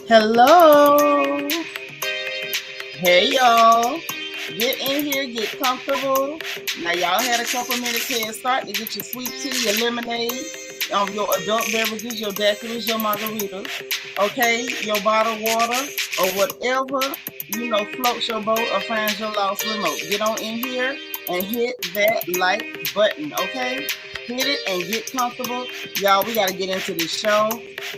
Hello. Hey, y'all. Get in here, get comfortable. Now, y'all had a couple minutes head start to get your sweet tea, your lemonade, your adult beverages, your daiquiris, your margaritas, okay, your bottled water, or whatever, floats your boat or finds your lost remote. Get on in here and hit that like button, okay? Hit it and get comfortable. Y'all, we got to get into this show.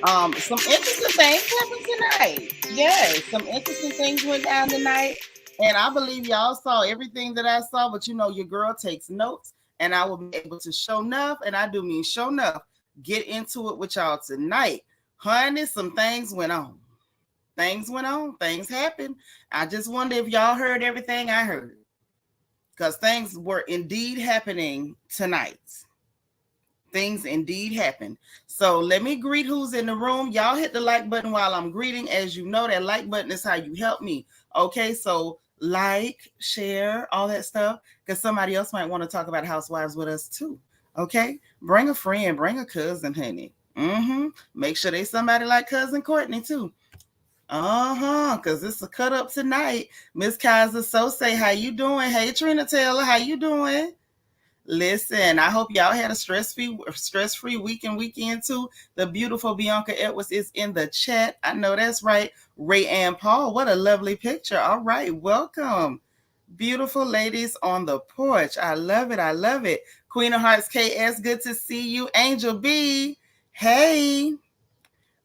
Some interesting things happened tonight. Yes, some interesting things went down tonight. And I believe y'all saw everything that I saw, but your girl takes notes and I will be able to show enough, and I do mean show enough, get into it with y'all tonight. Honey, some things went on. Things happened. I just wonder if y'all heard everything I heard, because things were indeed happening tonight. Things indeed happen. So let me greet who's in the room. Y'all hit the like button while I'm greeting. As you know, that like button is how you help me. Okay, so like, share, all that stuff, because somebody else might want to talk about housewives with us too. Okay, bring a friend, bring a cousin, honey. Make sure they somebody like cousin Courtney too. Because it's a cut up tonight. Miss Kaiser So say, how you doing? Hey, Trina Taylor, how you doing? Listen, I hope y'all had a stress-free weekend too. The beautiful Bianca Edwards is in the chat. I know that's right. Ray Ann Paul, what a lovely picture. All right, welcome. Beautiful ladies on the porch. I love it. Queen of Hearts KS, good to see you. Angel B, hey.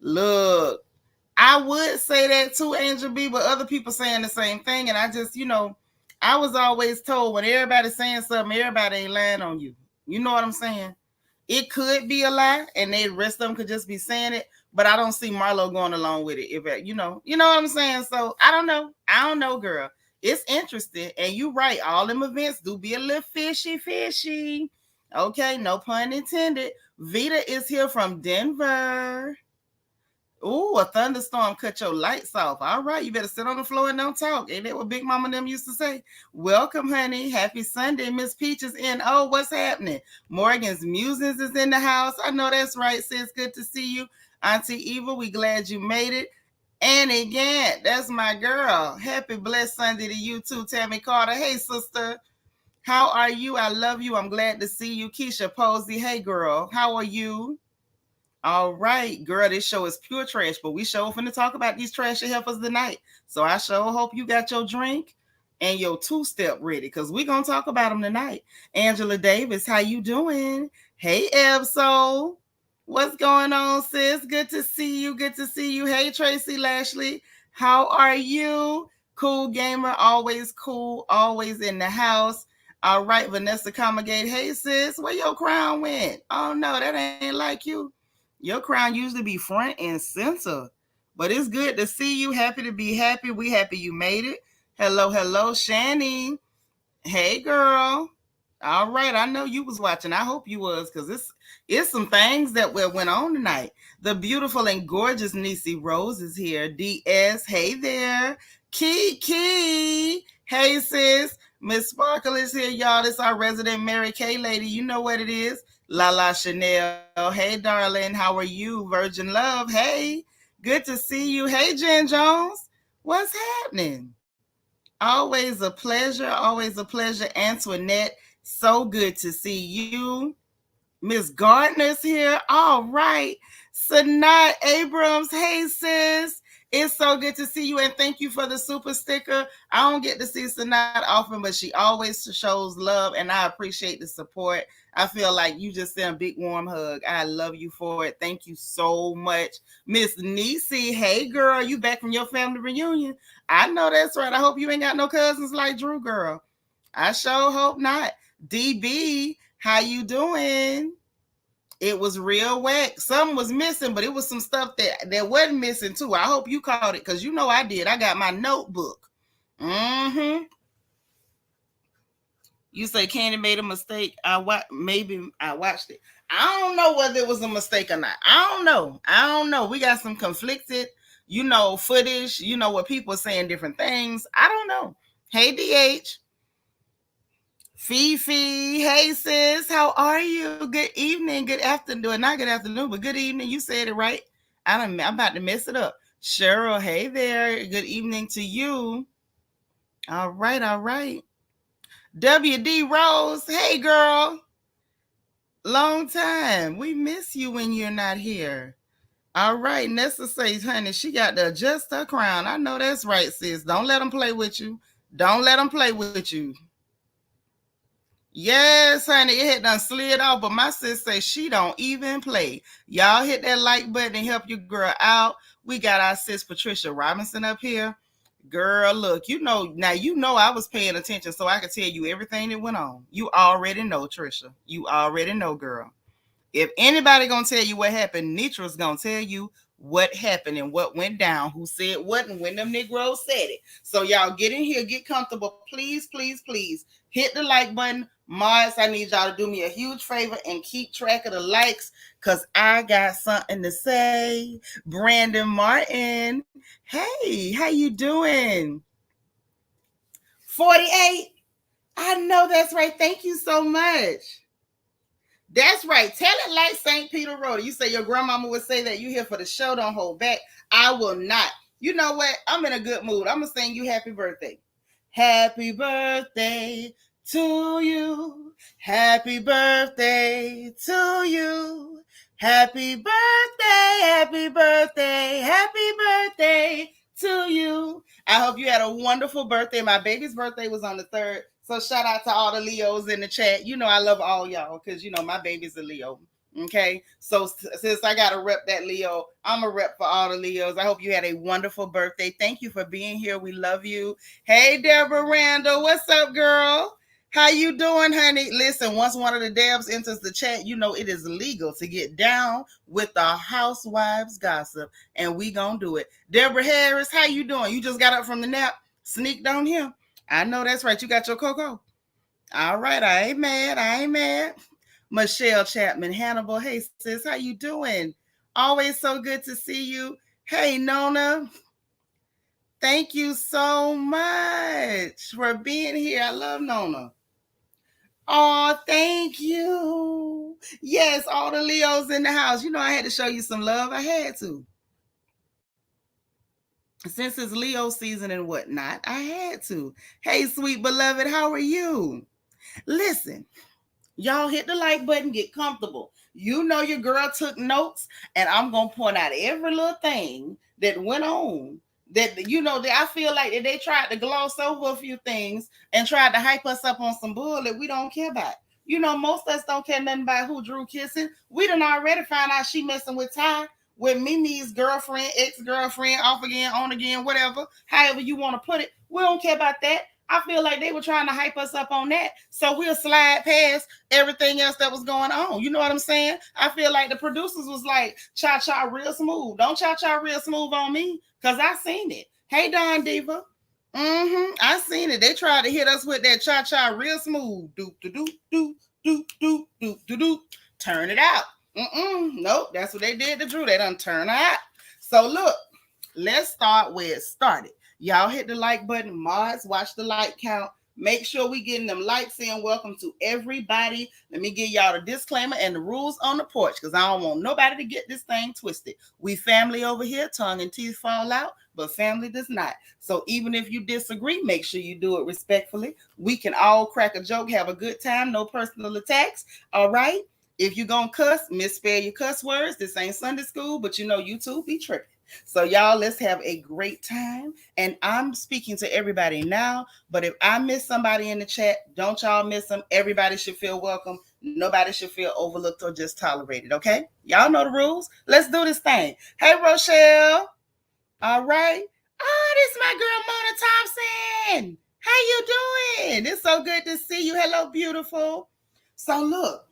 Look, I would say that too, Angel B, but other people saying the same thing. And I just, I was always told when everybody's saying something, everybody ain't lying on you. You know what I'm saying? It could be a lie, and the rest of them could just be saying it. But I don't see Marlo going along with it. If you know what I'm saying. So I don't know, girl. It's interesting, and you're right. All them events do be a little fishy. Okay, no pun intended. Vita is here from Denver. Ooh, a thunderstorm cut your lights off. All right, you better sit on the floor and don't talk. Ain't that what Big Mama and them used to say? Welcome, honey. Happy Sunday. Miss Peach is in. Oh, what's happening? Morgan's Musings is in the house. I know that's right, sis. Good to see you. Auntie Eva, we glad you made it. And again, that's my girl. Happy blessed Sunday to you too, Tammy Carter. Hey, sister. How are you? I love you. I'm glad to see you. Keisha Posey. Hey, girl. How are you? All right, girl, this show is pure trash, but we sure finna talk about these trashy heifers tonight. So I sure hope you got your drink and your two-step ready, because we're going to talk about them tonight. Angela Davis, how you doing? Hey, Ebso. What's going on, sis? Good to see you. Hey, Tracy Lashley. How are you? Cool gamer, always cool, always in the house. All right, Vanessa Comagate. Hey, sis, where your crown went? Oh, no, that ain't like you. Your crown usually be front and center, but it's good to see you. Happy to be happy. We happy you made it. Hello, Shani. Hey, girl. All right, I know you was watching. I hope you was, because it's some things that went on tonight. The beautiful and gorgeous Niecy Rose is here. DS, hey there. Kiki, hey sis. Miss Sparkle is here, y'all. This our resident Mary Kay lady. You know what it is. Lala Chanel. Hey, darling. How are you? Virgin Love. Hey, good to see you. Hey, Jen Jones. What's happening? Always a pleasure. Antoinette, so good to see you. Miss Gardner's here. All right. Sanat Abrams. Hey, sis. It's so good to see you, and thank you for the super sticker. I don't get to see Sanat often, but she always shows love, and I appreciate the support. I feel like you just sent a big warm hug. I love you for it. Thank you so much. Miss Niecy, hey, girl, you back from your family reunion? I know that's right. I hope you ain't got no cousins like Drew, girl. I sure hope not. DB, how you doing? It was real whack. Something was missing, but it was some stuff that wasn't missing too. I hope you caught it, because you know I did. I got my notebook. You say Kandi made a mistake. Maybe I watched it. I don't know whether it was a mistake or not. I don't know. We got some conflicted, footage, where people are saying different things. I don't know. Hey, DH. Fifi, hey sis, how are you? Good evening, good afternoon. Not good afternoon, but good evening. You said it right. I'm about to mess it up. Cheryl, hey there. Good evening to you. All right, all right. WD Rose, hey girl. Long time. We miss you when you're not here. All right, Nessa says, honey, she got to adjust her crown. I know that's right, sis. Don't let them play with you. Don't let them play with you. Yes, honey, it had done slid off, but my sis says she don't even play. Y'all hit that like button and help your girl out. We got our sis Patricia Robinson up here. Girl, look, now I was paying attention so I could tell you everything that went on. You already know, Trisha. You already know, girl. If anybody gonna tell you what happened, Nitra's gonna tell you what happened and what went down, who said what, and when them Negroes said it. So y'all get in here, get comfortable. Please, please, please hit the like button. Mars, I need y'all to do me a huge favor and keep track of the likes because I got something to say. Brandon Martin, hey, how you doing? 48. I know that's right. Thank you so much. That's right. Tell it like St. Peter wrote it. You say your grandmama would say that you here for the show. Don't hold back. I will not. You know what? I'm in a good mood. I'm going to sing you happy birthday. Happy birthday to you. Happy birthday to you. Happy birthday, happy birthday, happy birthday to you. I hope you had a wonderful birthday. My baby's birthday was on the 3rd. So shout out to all the Leos in the chat. You know I love all y'all because, my baby's a Leo. Okay? So since I got to rep that Leo, I'm a rep for all the Leos. I hope you had a wonderful birthday. Thank you for being here. We love you. Hey, Deborah Randall. What's up, girl? How you doing, honey? Listen, once one of the Debs enters the chat, it is legal to get down with the housewives gossip, and we gonna do it. Deborah Harris, how you doing? You just got up from the nap, sneaked on here. I know that's right. You got your cocoa. All right, I ain't mad. I ain't mad. Michelle Chapman Hannibal, hey sis, how you doing? Always so good to see you. Hey Nona, thank you so much for being here. I love Nona. Oh, thank you. Yes, all the Leos in the house. I had to show you some love. I had to. Since it's Leo season and whatnot, I had to. Hey, sweet beloved, how are you? Listen, y'all hit the like button, get comfortable. You know your girl took notes, and I'm going to point out every little thing that went on. That I feel like that they tried to gloss over a few things and tried to hype us up on some bull that we don't care about. Most of us don't care nothing about who Drew kissing. We done already found out she messing with Ty, with Mimi's girlfriend, ex-girlfriend, off again, on again, whatever, however you want to put it. We don't care about that. I feel like they were trying to hype us up on that. So we'll slide past everything else that was going on. You know what I'm saying? I feel like the producers was like, cha-cha real smooth. Don't cha-cha real smooth on me, because I seen it. Hey, Don Diva. I seen it. They tried to hit us with that cha-cha real smooth. Doop, doop, doop, doop, doop, doop, doop, doop. Turn it out. Nope, that's what they did to Drew. They done turn out. So look, let's start where it started. Y'all hit the like button. Mods, watch the like count. Make sure we getting them likes in. Welcome to everybody. Let me give y'all the disclaimer and the rules on the porch, because I don't want nobody to get this thing twisted. We family over here. Tongue and teeth fall out, but family does not. So even if you disagree, make sure you do it respectfully. We can all crack a joke, have a good time, no personal attacks. All right? If you're going to cuss, misspell your cuss words. This ain't Sunday school, but YouTube be tripping. So y'all, let's have a great time. And I'm speaking to everybody now, but if I miss somebody in the chat, don't y'all miss them. Everybody should feel welcome. Nobody should feel overlooked or just tolerated, okay? Y'all know the rules. Let's do this thing. Hey, Rochelle. All right. Oh, this is my girl, Mona Thompson. How you doing? It's so good to see you. Hello, beautiful. So look,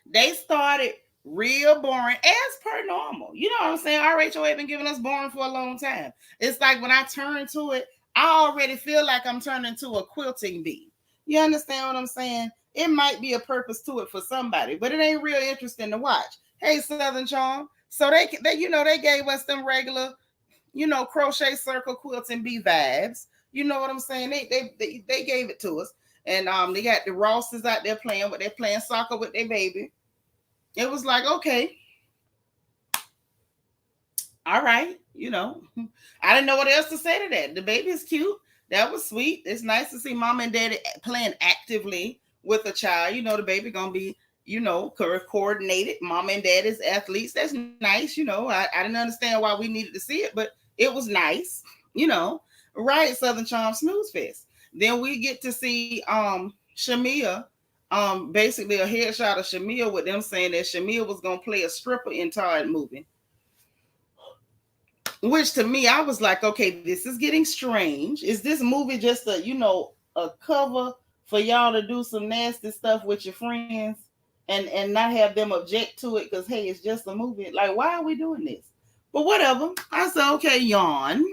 they started real boring as per normal. You know what I'm saying? RHOA been giving us boring for a long time. It's like when I turn to it, I already feel like I'm turning to a quilting bee. You understand what I'm saying? It might be a purpose to it for somebody, but it ain't real interesting to watch. Hey, Southern Charm. So they gave us them regular, crochet circle quilting bee vibes. You know what I'm saying? They gave it to us. And they got the Rosses out there playing, but they're playing soccer with their baby. It was like, okay. All right, I didn't know what else to say to that. The baby is cute. That was sweet. It's nice to see mom and daddy playing actively with a child. The baby gonna be, coordinated. Mom and dad is athletes. That's nice. I didn't understand why we needed to see it, but it was nice. You know, right? Southern Charm Snooze Fest. Then we get to see Shamia, basically a headshot of Shamia with them saying that Shamia was gonna play a stripper in Todd movie. Which to me, I was like, okay, this is getting strange. Is this movie just a cover for y'all to do some nasty stuff with your friends and not have them object to it because hey, it's just a movie. Like, why are we doing this? But whatever. I said, okay, yawn.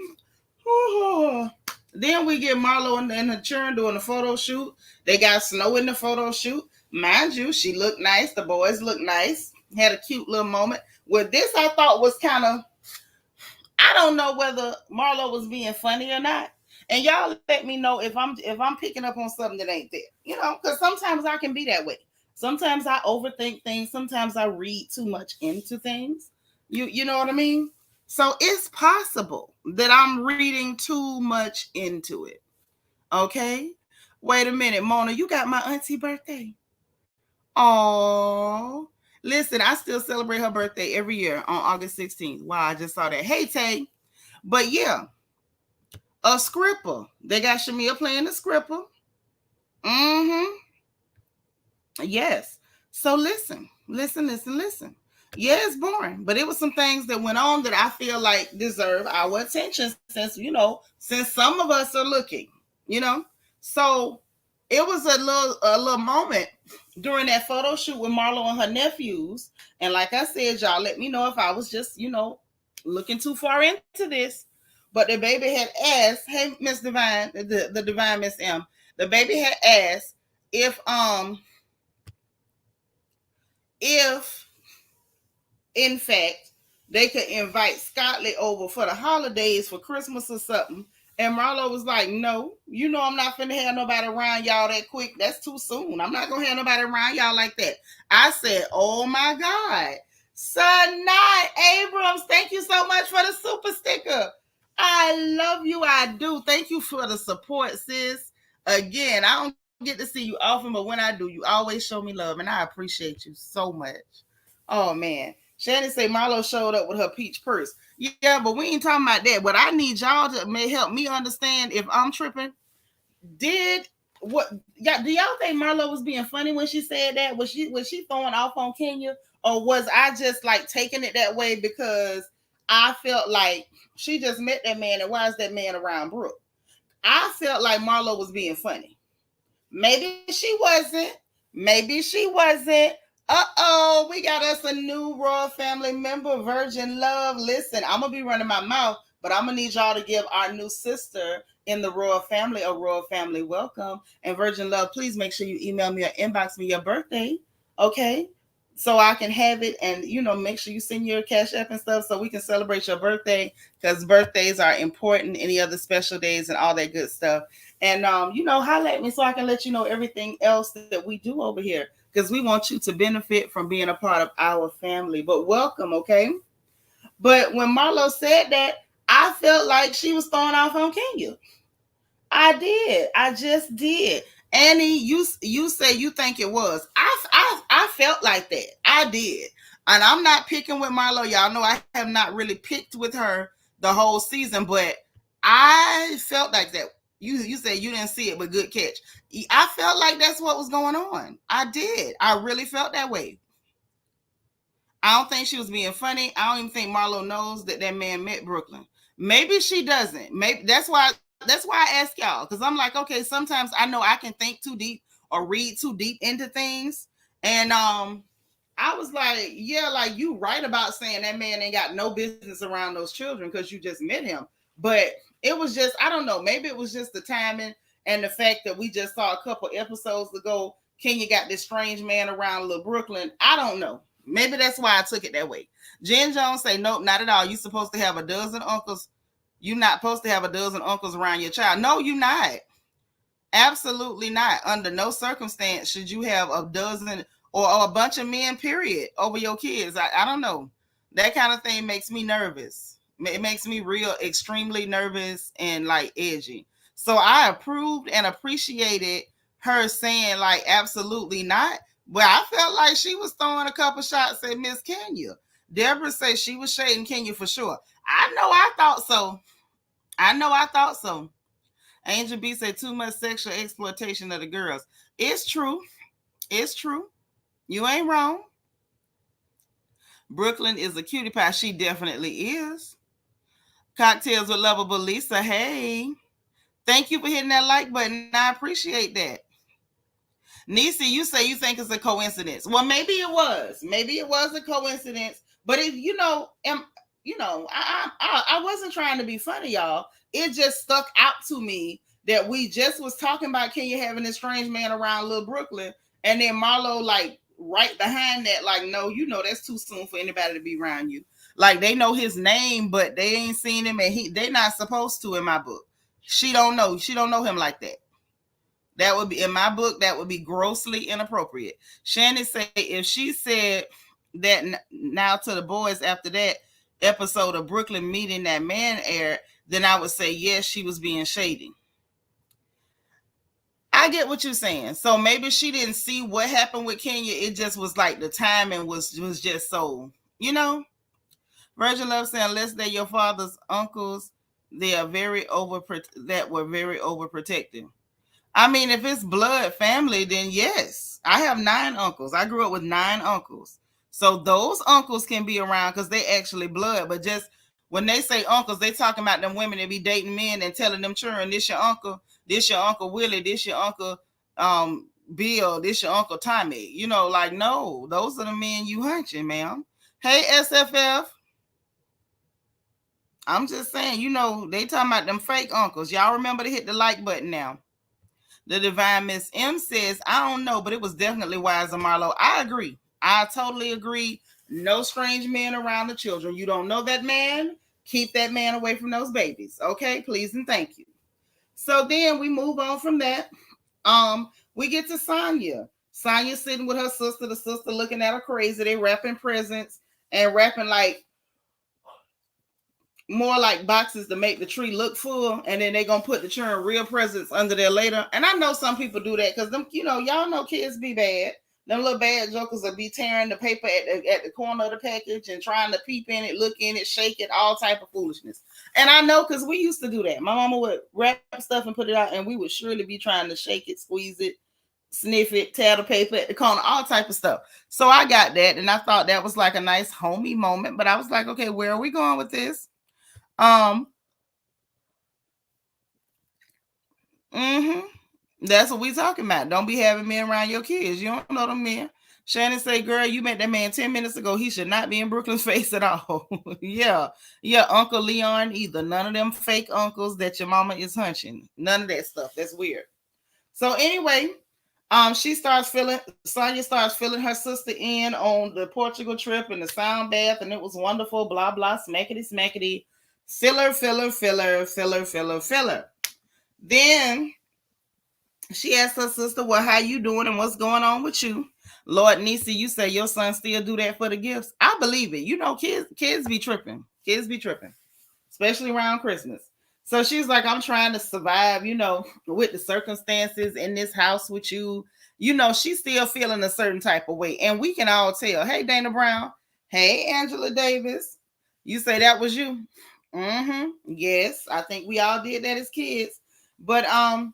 Then we get Marlo and her children doing the photo shoot. They got Snow in the photo shoot. Mind you, she looked nice. The boys looked nice. Had a cute little moment. With this, I thought was kind of, I don't know whether Marlo was being funny or not. And y'all let me know if I'm picking up on something that ain't there. Because sometimes I can be that way. Sometimes I overthink things. Sometimes I read too much into things. You know what I mean? So it's possible that I'm reading too much into it. Okay? Wait a minute, Mona, you got my auntie birthday. Oh, listen, I still celebrate her birthday every year on August 16th. Wow, I just saw that. Hey, Tay. But yeah, a scripper. They got Shamia playing the scripper. Mm-hmm. Yes. So listen. Yeah, it's boring, but it was some things that went on that I feel like deserve our attention since some of us are looking, So it was a little moment during that photo shoot with Marlo and her nephews. And like I said, y'all let me know if I was just, looking too far into this. But the baby had asked, hey, Miss Divine, the Divine Miss M, the baby had asked if in fact they could invite Scotty over for the holidays for Christmas or something. And Marlo was like, no, I'm not finna have nobody around y'all that quick. That's too soon. I'm not gonna have nobody around y'all like that. I said, oh my God. Sanai Abrams, thank you so much for the super sticker. I love you. I do. Thank you for the support, sis. Again, I don't get to see you often, but when I do, you always show me love, and I appreciate you so much. Oh, man. Shannon say Marlo showed up with her peach purse. Yeah, but we ain't talking about that. But I need y'all to help me understand if I'm tripping. Do y'all think Marlo was being funny when she said that? Was she throwing off on Kenya? Or was I just like taking it that way because I felt like she just met that man and why is that man around Brooke? I felt like Marlo was being funny. Maybe she wasn't. Uh-oh, we got us a new RHOA family member, Virgin Love. Listen, I'm going to be running my mouth, but I'm going to need y'all to give our new sister in the RHOA family a RHOA family welcome. And Virgin Love, please make sure you email me or inbox me your birthday, okay? So I can have it and, make sure you send your Cash App and stuff so we can celebrate your birthday because birthdays are important, any other special days and all that good stuff. And, holler at me so I can let you know everything else that we do over here because we want you to benefit from being a part of our family. But welcome, okay? But when Marlo said that, I felt like she was throwing off on Kenya. I did. I just did. Annie, you say you think it was. I felt like that. I did. And I'm not picking with Marlo. Y'all know I have not really picked with her the whole season, but I felt like that. You said you didn't see it, but good catch. I felt like that's what was going on. I did. I really felt that way. I don't think she was being funny. I don't even think Marlo knows that man met Brooklyn. Maybe she doesn't. Maybe that's why I ask y'all because I'm like, okay, sometimes I know I can think too deep or read too deep into things, and I was like, yeah, like you right about saying that man ain't got no business around those children because you just met him, but it was just I don't know, maybe it was just the timing and the fact that we just saw a couple episodes ago. Kenya got this strange man around little Brooklyn. I don't know. Maybe that's why I took it that way. Jen Jones say, nope, not at all. You're supposed to have a dozen uncles. You're not supposed to have a dozen uncles around your child. No, you're not. Absolutely not. Under no circumstance should you have a dozen or a bunch of men, period, over your kids. I don't know. That kind of thing makes me nervous. It makes me real extremely nervous and like edgy. So I approved and appreciated her saying like absolutely not. But I felt like she was throwing a couple shots at Miss Kenya. Deborah said she was shading Kenya for sure. I know I thought so. I know I thought so. Angel B said too much sexual exploitation of the girls. It's true. It's true. You ain't wrong. Brooklyn is a cutie pie. She definitely is. Cocktails with Lovable Lisa. Hey. Thank you for hitting that like button. I appreciate that. Nisi, you say you think it's a coincidence. Well, maybe it was. Maybe it was a coincidence. But if I wasn't trying to be funny, y'all. It just stuck out to me that we just was talking about Kenya having this strange man around Little Brooklyn, and then Marlo like right behind that, like, no, that's too soon for anybody to be around you. Like they know his name, but they ain't seen him, and they not supposed to in my book. She don't know him like that. That would be in my book. That would be grossly inappropriate. Shannon say if she said that now to the boys after that episode of Brooklyn meeting that man aired, then I would say yes, she was being shady. I get what you're saying. So maybe she didn't see what happened with Kenya. It just was like the timing was just so, Virgin Love saying unless they're your father's uncles, they are very that were very overprotective. I mean, if it's blood family, then yes. I have 9 uncles. I grew up with 9 uncles. So those uncles can be around because they actually blood. But just when they say uncles, they talking about them women that be dating men and telling them children, this your uncle Willie, this your uncle Bill, this your uncle Tommy. Like, no, those are the men you hunching, ma'am. Hey, SFF. I'm just saying, they talking about them fake uncles. Y'all remember to hit the like button now. The Divine Miss M says, I don't know, but it was definitely Wiser Marlo. I agree. I totally agree. No strange men around the children. You don't know that man. Keep that man away from those babies. Okay, please and thank you. So then we move on from that. We get to Sonya. Sonya sitting with her sister, the sister looking at her crazy. They wrapping presents and wrapping like more like boxes to make the tree look full, and then they're gonna put the children real presents under there later. And I know some people do that because them, y'all know kids be bad. Them little bad jokers will be tearing the paper at the corner of the package and trying to peep in it, look in it, shake it, all type of foolishness. And I know because we used to do that. My mama would wrap stuff and put it out, and we would surely be trying to shake it, squeeze it, sniff it, tear the paper at the corner, all type of stuff. So I got that, and I thought that was like a nice homey moment. But I was like, okay, where are we going with this? That's what we talking about. Don't be having men around your kids. You don't know them men. Shannon say, girl, you met that man 10 minutes ago. He should not be in Brooklyn's face at all. Yeah, Uncle Leon either. None of them fake uncles that your mama is hunching. None of that stuff. That's weird. So anyway, Sonya starts filling her sister in on the Portugal trip and the sound bath, and it was wonderful, blah, blah, smackety, smackety. Filler. Then she asked her sister, well, how you doing and what's going on with you? Lord Nisi, you say your son still do that for the gifts? I believe it. Kids be tripping. Kids be tripping, especially around Christmas. So she's like, I'm trying to survive, with the circumstances in this house with you. She's still feeling a certain type of way. And we can all tell. Hey, Dana Brown. Hey, Angela Davis. You say that was you? Yes, I think we all did that as kids. But I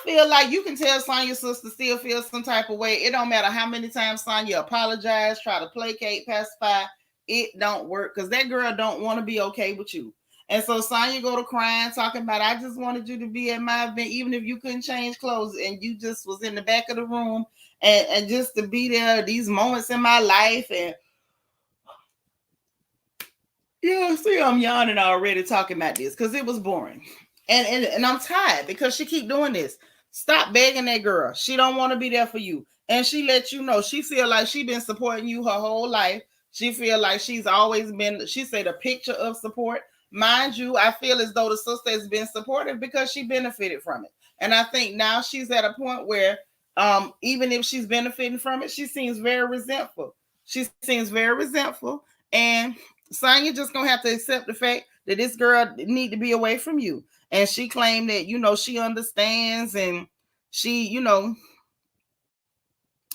feel like you can tell Sonya's sister still feels some type of way. It don't matter how many times Sonya apologize, try to placate, pacify. It don't work because that girl don't want to be okay with you. And so Sonya go to crying, talking about, I just wanted you to be at my event, even if you couldn't change clothes and you just was in the back of the room and just to be there, these moments in my life. And yeah, see, I'm yawning already talking about this because it was boring. And I'm tired because she keep doing this. Stop begging that girl. She don't want to be there for you. And she let you know she feel like she been supporting you her whole life. She feel like she's always been, she said, a picture of support. Mind you, I feel as though the sister has been supportive because she benefited from it. And I think now she's at a point where even if she's benefiting from it, she seems very resentful. She seems very resentful. And Sonya just gonna have to accept the fact that this girl need to be away from you. And she claimed that, she understands, and she,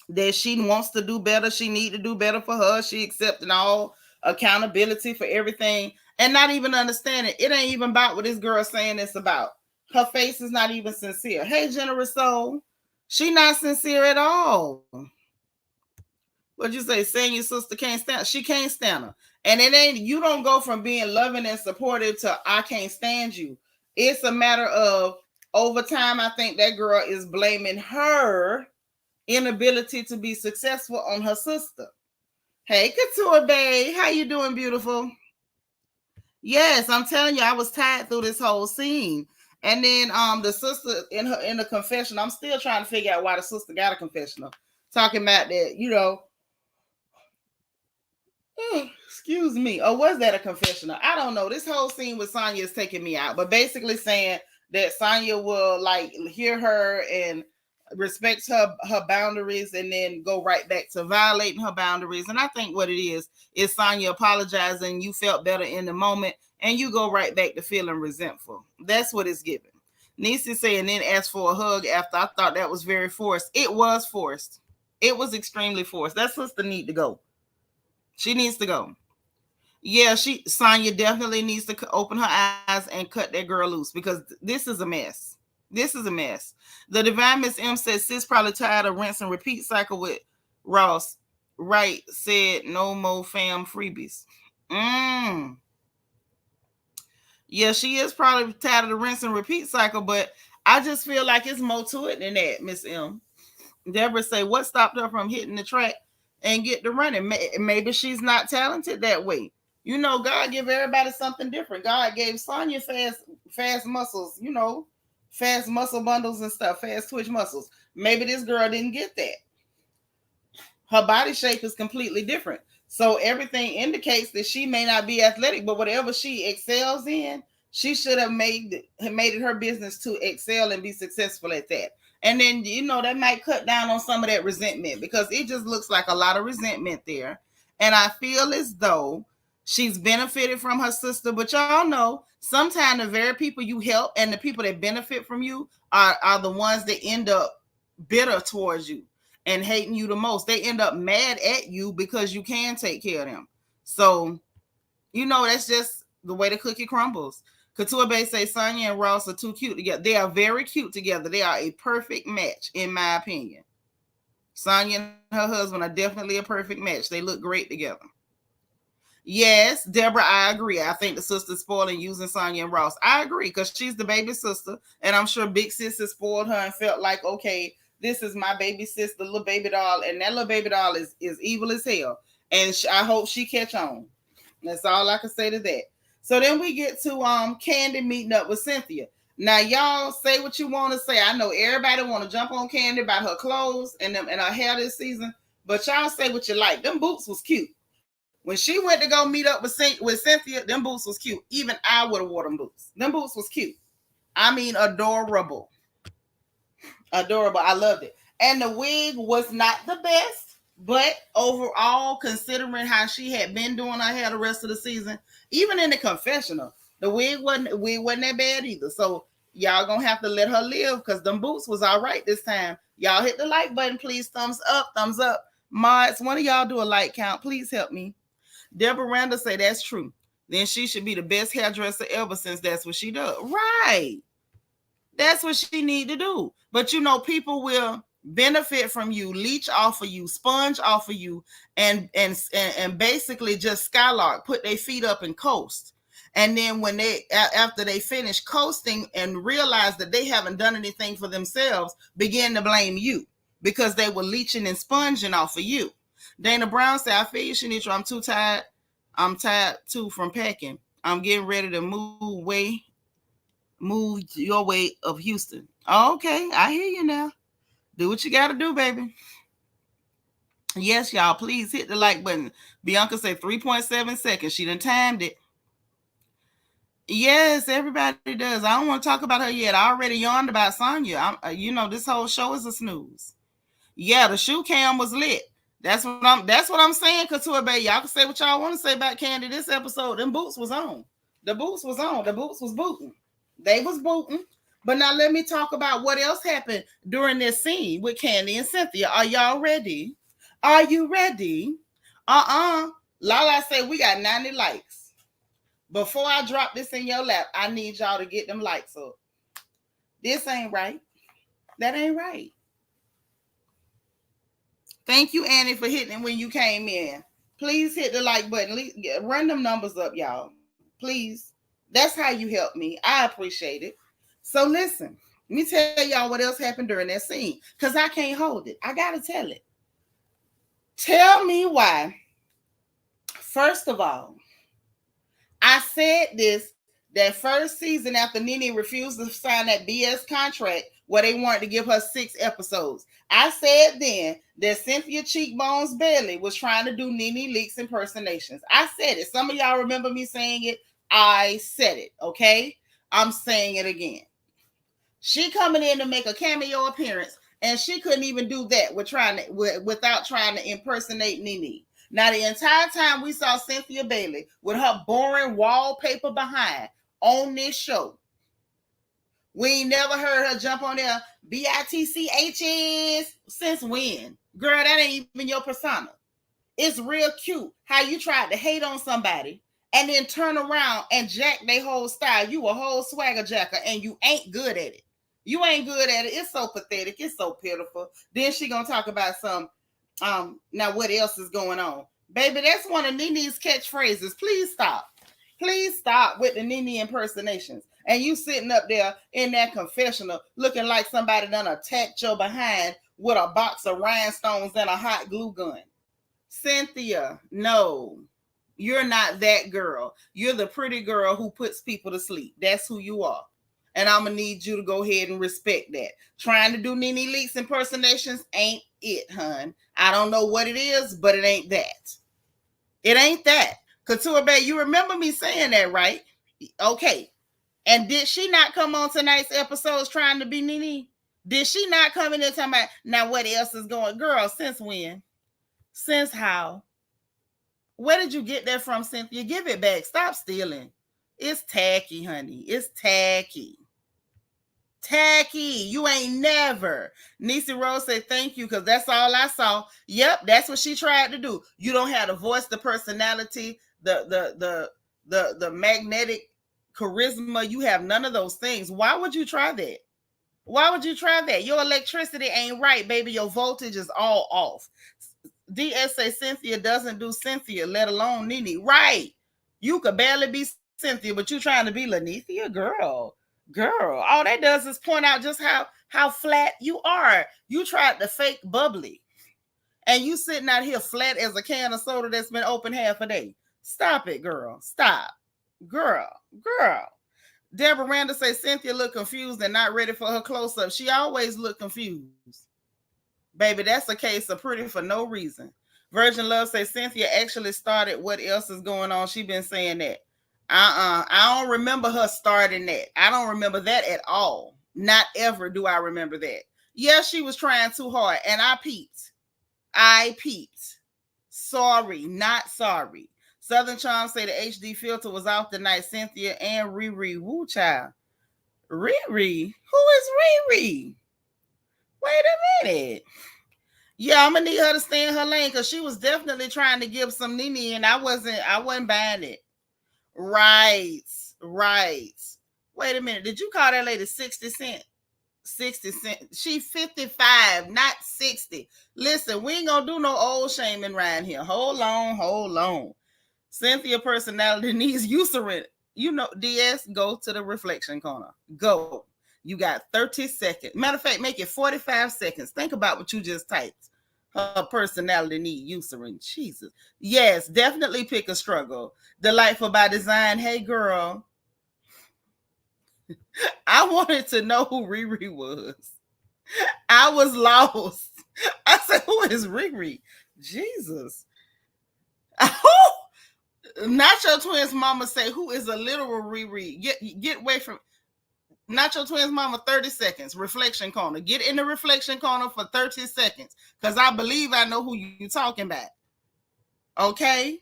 that she wants to do better. She need to do better for her. She accepting all accountability for everything and not even understanding. It ain't even about what this girl saying it's about. Her face is not even sincere. Hey, generous soul. She not sincere at all. What'd you say? Saying your sister can't stand? She can't stand her. And it ain't, you don't go from being loving and supportive to I can't stand you. It's a matter of over time, I think that girl is blaming her inability to be successful on her sister. Hey, Couture Babe, how you doing, beautiful? Yes, I'm telling you, I was tired through this whole scene. And then the sister in the confession, I'm still trying to figure out why the sister got a confessional. Talking about that, excuse me. Or was that a confessional? I don't know. This whole scene with Sonya is taking me out. But basically saying that Sonya will like hear her and respect her boundaries and then go right back to violating her boundaries. And I think what it is Sonya apologizing. You felt better in the moment and you go right back to feeling resentful. That's what it's giving. Niecy saying then asked for a hug after. I thought that was very forced. It was forced. It was extremely forced. That sister need to go. She needs to go. Yeah, Sonya definitely needs to open her eyes and cut that girl loose because this is a mess. This is a mess. The Divine Miss M says sis probably tired of rinse and repeat cycle with Ross. Right, said no more fam freebies. Yeah, she is probably tired of the rinse and repeat cycle, but I just feel like it's more to it than that, Miss M. Deborah say, what stopped her from hitting the track and get to running? Maybe she's not talented that way. God give everybody something different. God gave Sonya fast muscles, fast muscle bundles and stuff, fast twitch muscles. Maybe this girl didn't get that. Her body shape is completely different. So everything indicates that she may not be athletic, but whatever she excels in, she should have made it her business to excel and be successful at that. And then, that might cut down on some of that resentment because it just looks like a lot of resentment there. And I feel as though she's benefited from her sister, but y'all know sometimes the very people you help and the people that benefit from you are the ones that end up bitter towards you and hating you the most. They end up mad at you because you can take care of them. So, that's just the way the cookie crumbles. Couture Bay say Sonya and Ross are too cute together. They are very cute together. They are a perfect match, in my opinion. Sonya and her husband are definitely a perfect match. They look great together. Yes, Deborah, I agree. I think the sister's spoiling using Sonya and Ross. I agree because she's the baby sister, and I'm sure Big Sis has spoiled her and felt like, okay, this is my baby sister, little baby doll, and that little baby doll is evil as hell. And I hope she catch on. That's all I can say to that. So then we get to Kandi meeting up with Cynthia. Now y'all say what you want to say. I know everybody want to jump on Kandi about her clothes and her hair this season, but y'all say what you like. Them boots was cute. When she went to go meet up with Cynthia, them boots was cute. Even I would have worn them boots. Them boots was cute. I mean, adorable. Adorable. I loved it. And the wig was not the best, but overall, considering how she had been doing her hair the rest of the season, even in the confessional, the wig wasn't that bad either. So y'all gonna have to let her live because them boots was all right this time. Y'all hit the like button, please. Thumbs up, thumbs up. Mods, one of y'all do a like count. Please help me. Deborah Randall say that's true. Then she should be the best hairdresser ever since that's what she does. Right. That's what she need to do. But people will benefit from you, leech off of you, sponge off of you, and basically just skylark, put their feet up and coast. And then when after they finish coasting and realize that they haven't done anything for themselves, begin to blame you because they were leeching and sponging off of you. Dana Brown said, I feel you, Shanitra. I'm too tired. I'm tired too from packing. I'm getting ready to move your way of Houston. Okay, I hear you now. Do what you got to do, baby. Yes, y'all, please hit the like button. Bianca said 3.7 seconds. She done timed it. Yes, everybody does. I don't want to talk about her yet. I already yawned about Sonya. This whole show is a snooze. Yeah, the shoe cam was lit. That's what I'm saying, Couture Bay. Y'all can say what y'all want to say about Kandi this episode. Them boots was on. The boots was on. The boots was booting. They was booting. But now let me talk about what else happened during this scene with Kandi and Cynthia. Are y'all ready? Are you ready? Lala said we got 90 likes. Before I drop this in your lap, I need y'all to get them likes up. This ain't right. That ain't right. Thank you, Annie, for hitting it when you came in. Please hit the like button. Run them numbers up, y'all. Please. That's how you help me. I appreciate it. So listen, let me tell y'all what else happened during that scene, because I can't hold it. I got to tell it. Tell me why. First of all, I said this that first season after Nene refused to sign that BS contract where they wanted to give her 6 episodes. I said then that Cynthia Cheekbones Bailey was trying to do Nene Leakes impersonations. I said it. Some of y'all remember me saying it. I said it, okay? I'm saying it again. She coming in to make a cameo appearance, and she couldn't even do that without trying to impersonate Nene. Now, the entire time we saw Cynthia Bailey with her boring wallpaper behind on this show, we ain't never heard her jump on there, BITCHs, since when? Girl, that ain't even your persona. It's real cute how you tried to hate on somebody and then turn around and jack their whole style. You a whole swagger jacker, and you ain't good at it. You ain't good at it. It's so pathetic. It's so pitiful. Then she gonna talk about some, now what else is going on? Baby, that's one of Nene's catchphrases. Please stop. Please stop with the Nene impersonations. And you sitting up there in that confessional looking like somebody done attacked your behind with a box of rhinestones and a hot glue gun. Cynthia, no. You're not that girl. You're the pretty girl who puts people to sleep. That's who you are. And I'm going to need you to go ahead and respect that. Trying to do Nene Leakes impersonations ain't it, hun. I don't know what it is, but it ain't that. It ain't that. Couture Bay, you remember me saying that, right? Okay. And did she not come on tonight's episodes trying to be Nene? Did she not come in there talking about, now what else is going? Girl, since when? Since how? Where did you get that from, Cynthia? Give it back. Stop stealing. It's tacky, honey. It's tacky. Tacky. You ain't never. Niecy Rose said thank you because that's all I saw. Yep, that's what she tried to do. You don't have the voice, the personality, the magnetic charisma. You have none of those things. Why would you try that? Why would you try that? Your electricity ain't right, baby. Your voltage is all off. DS say Cynthia doesn't do Cynthia, let alone Nene. Right. You could barely be Cynthia, but you trying to be Lanithia? Girl. All that does is point out just how flat you are. You tried to fake bubbly. And you sitting out here flat as a can of soda that's been open half a day. Stop it, girl. Stop. Girl. Deborah Randall say Cynthia look confused and not ready for her close-up. She always look confused. Baby, that's a case of pretty for no reason. Virgin Love say Cynthia actually started What Else Is Going On. She been saying that. I don't remember her starting that. I don't remember that at all. Not ever do I remember that. Yeah, she was trying too hard, and I peeped. Sorry, not sorry. Southern Charm say the HD filter was off tonight. Cynthia and Riri. Woo, child. Riri? Who is Riri? Wait a minute. Yeah, I'm gonna need her to stay in her lane because she was definitely trying to give some Nene, and I wasn't buying it. Right. Wait a minute. Did you call that lady 60 Cent? 60 Cent. She 55, not 60. Listen, we ain't gonna do no old shaming around here. Hold on. Cynthia personality needs usury. You know, DS, go to the reflection corner. Go. You got 30 seconds. Matter of fact, make it 45 seconds. Think about what you just typed. Her personality need usury. Jesus. Yes, definitely pick a struggle. Delightful by design. Hey, girl. I wanted to know who Riri was. I was lost. I said, who is Riri? Jesus. Oh, Nacho Twins mama say, who is a literal Riri? Get away from not your twins mama, 30 seconds. Reflection corner. Get in the reflection corner for 30 seconds. Because I believe I know who you talking about. Okay?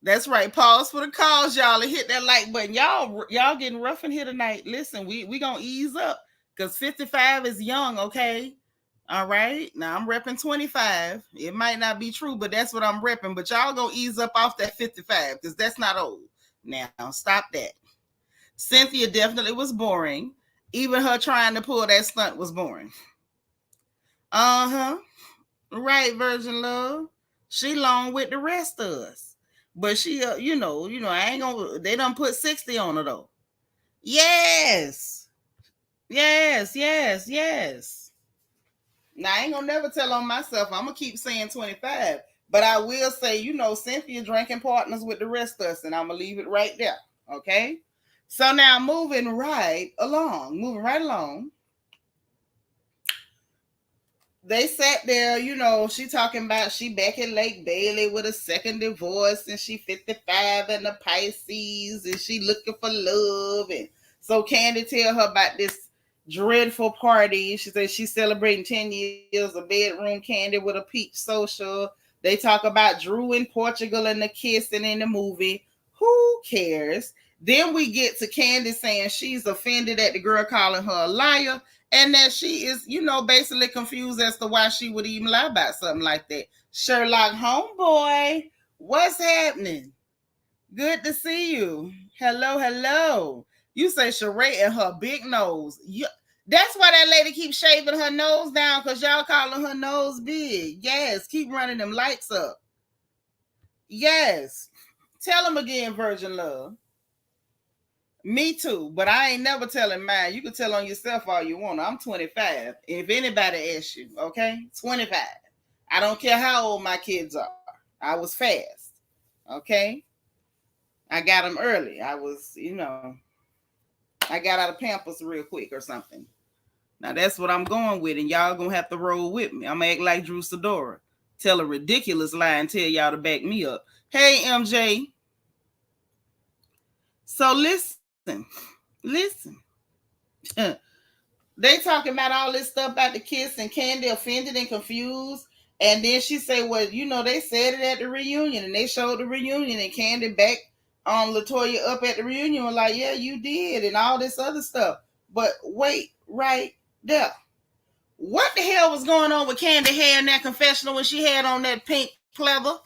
That's right. Pause for the calls, y'all, and hit that like button. Y'all getting rough in here tonight. Listen, we gonna ease up because 55 is young, okay? All right. Now I'm repping 25. It might not be true, but that's what I'm repping. But y'all gonna ease up off that 55 because that's not old. Now stop that. Cynthia definitely was boring. Even her trying to pull that stunt was boring. Uh-huh. Right, Virgin Love. She long with the rest of us. But she, you know, I ain't gonna. They done put 60 on her though. Yes. Now I ain't gonna never tell on myself. I'm gonna keep saying 25, but I will say, Cynthia drinking partners with the rest of us, and I'm gonna leave it right there. Okay. So now moving right along. They sat there, she talking about she back at Lake Bailey with a second divorce and she 55 and a Pisces and she looking for love. And so Kandi tell her about this dreadful party. She said she's celebrating 10 years of bedroom candy with a peach social. They talk about Drew in Portugal and the kissing in the movie. Who cares? Then we get to Kandi saying she's offended at the girl calling her a liar. And that she is, basically confused as to why she would even lie about something like that. Sherlock, homeboy, what's happening? Good to see you. Hello. You say Sheree and her big nose. That's why that lady keeps shaving her nose down, because y'all calling her nose big. Yes, keep running them lights up. Yes. Tell them again, Virgin Love. Me too, but I ain't never telling mine. You can tell on yourself all you want. I'm 25. If anybody asks you, okay? 25. I don't care how old my kids are. I was fast, okay? I got them early. I was, I got out of Pampers real quick or something. Now that's what I'm going with, and y'all gonna have to roll with me. I'm gonna act like Drew Sidora. Tell a ridiculous lie and tell y'all to back me up. Hey, MJ. So listen. They talking about all this stuff about the kiss and Kandi offended and confused. And then she said, well, they said it at the reunion and they showed the reunion and Kandi back on Latoya up at the reunion was like, yeah, you did, and all this other stuff. But wait right there. What the hell was going on with Kandi hair in that confessional when she had on that pink pleather?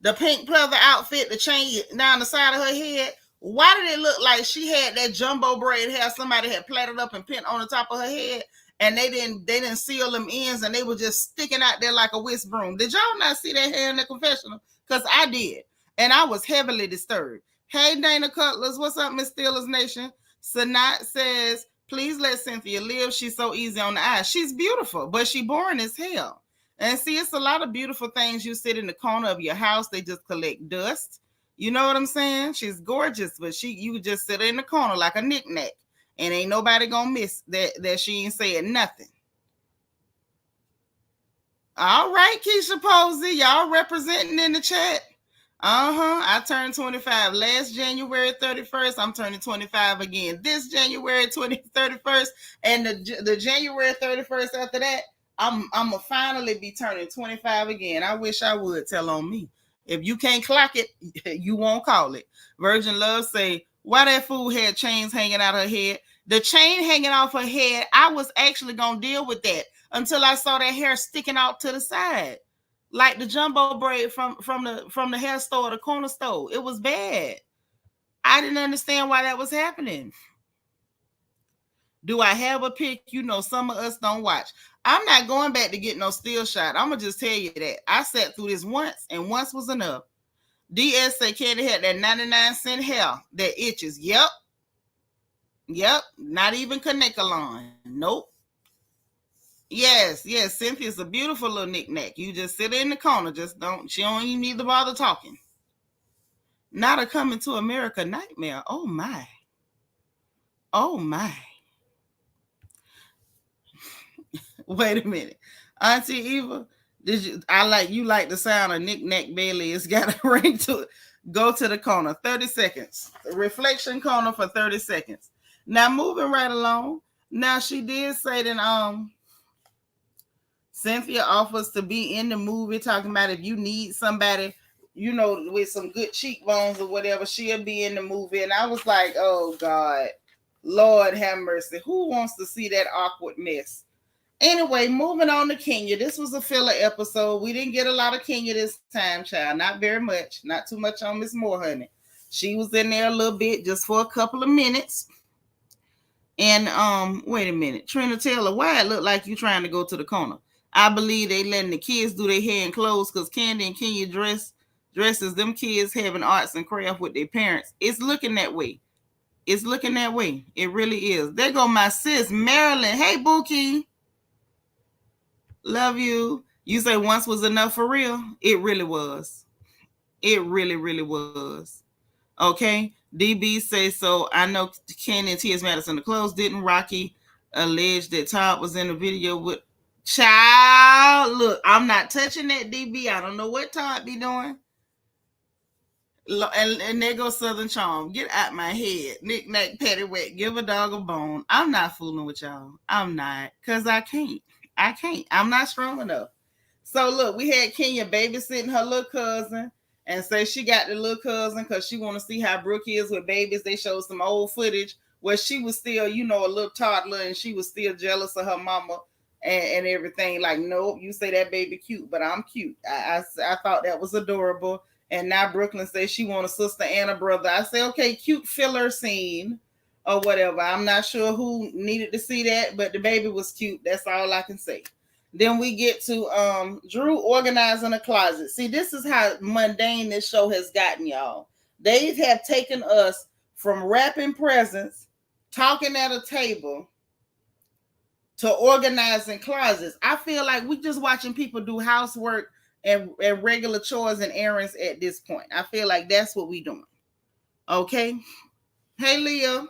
The pink pleather outfit, the chain down the side of her head. Why did it look like she had that jumbo braid hair somebody had plaited up and pinned on the top of her head, and they didn't seal them ends, and they were just sticking out there like a whisk broom? Did y'all not see that hair in the confessional? Because I did, and I was heavily disturbed. Hey, Dana Cutlers, what's up, Miss Steelers Nation? Sanat says, please let Cynthia live. She's so easy on the eyes. She's beautiful, but she boring as hell. And see, it's a lot of beautiful things. You sit in the corner of your house, they just collect dust. You know what I'm saying? She's gorgeous, but you just sit in the corner like a knickknack, and ain't nobody gonna miss that she ain't saying nothing. All right, Keisha Posey, y'all representing in the chat. I turned 25 last January 31st. I'm turning 25 again this January 31st, and the January 31st after that, I'm gonna finally be turning 25 again. I wish I would. Tell on me. If you can't clock it, you won't call it. Virgin Love say, why that fool had chains hanging out her head? The chain hanging off her head, I was actually going to deal with that until I saw that hair sticking out to the side. Like the jumbo braid from the hair store, the corner store. It was bad. I didn't understand why that was happening. Do I have a pic? Some of us don't watch. I'm not going back to get no still shot. I'm going to just tell you that. I sat through this once, and once was enough. DS say Kandi had that 99-cent hair that itches. Yep. Not even Connect-A-Lawn. Nope. Yes. Cynthia's a beautiful little knick-knack. You just sit in the corner. She don't even need to bother talking. Not a Coming to America nightmare. Oh, my. Wait a minute. Auntie Eva, you like the sound of Knick-Knack Bailey. It's got a ring to it. Go to the corner. 30 seconds. Reflection corner for 30 seconds. Now moving right along. Now she did say that Cynthia offers to be in the movie, talking about if you need somebody, with some good cheekbones or whatever, she'll be in the movie. And I was like, oh God, Lord have mercy. Who wants to see that awkward mess? Anyway, moving on to Kenya. This was a filler episode. We didn't get a lot of Kenya this time, child. Not very much. Not too much on Miss Moore, honey. She was in there a little bit, just for a couple of minutes. And wait a minute, Trina Taylor, why it look like you trying to go to the corner? I believe they letting the kids do their hair and clothes because Kandi and Kenya dresses them kids having arts and craft with their parents. It's looking that way. It's looking that way. It really is. There go my sis, Marilyn. Hey, Bookie. Love you. You say once was enough for real? It really was. It really, really was. Okay. DB says so. I know Kandi and T.S. Madison the clothes. Didn't Rocky allege that Todd was in the video with child? Look, I'm not touching that, DB. I don't know what Todd be doing. And there goes Southern Charm. Get out my head. Knick-knack, paddywhack. Give a dog a bone. I'm not fooling with y'all. I'm not. Because I can't. I'm not strong enough. So look, we had Kenya babysitting her little cousin and say she got the little cousin because she want to see how Brooke is with babies. They showed some old footage where she was still, a little toddler and she was still jealous of her mama and everything. Like, nope, you say that baby cute, but I'm cute. I thought that was adorable. And now Brooklyn says she want a sister and a brother. I say, okay, cute filler scene or whatever. I'm not sure who needed to see that, but the baby was cute. That's all I can say. Then we get to Drew organizing a closet. See, this is how mundane this show has gotten, y'all. They have taken us from wrapping presents, talking at a table, to organizing closets. I feel like we're just watching people do housework and regular chores and errands at this point. I feel like that's what we're doing. Okay? Hey, Leah.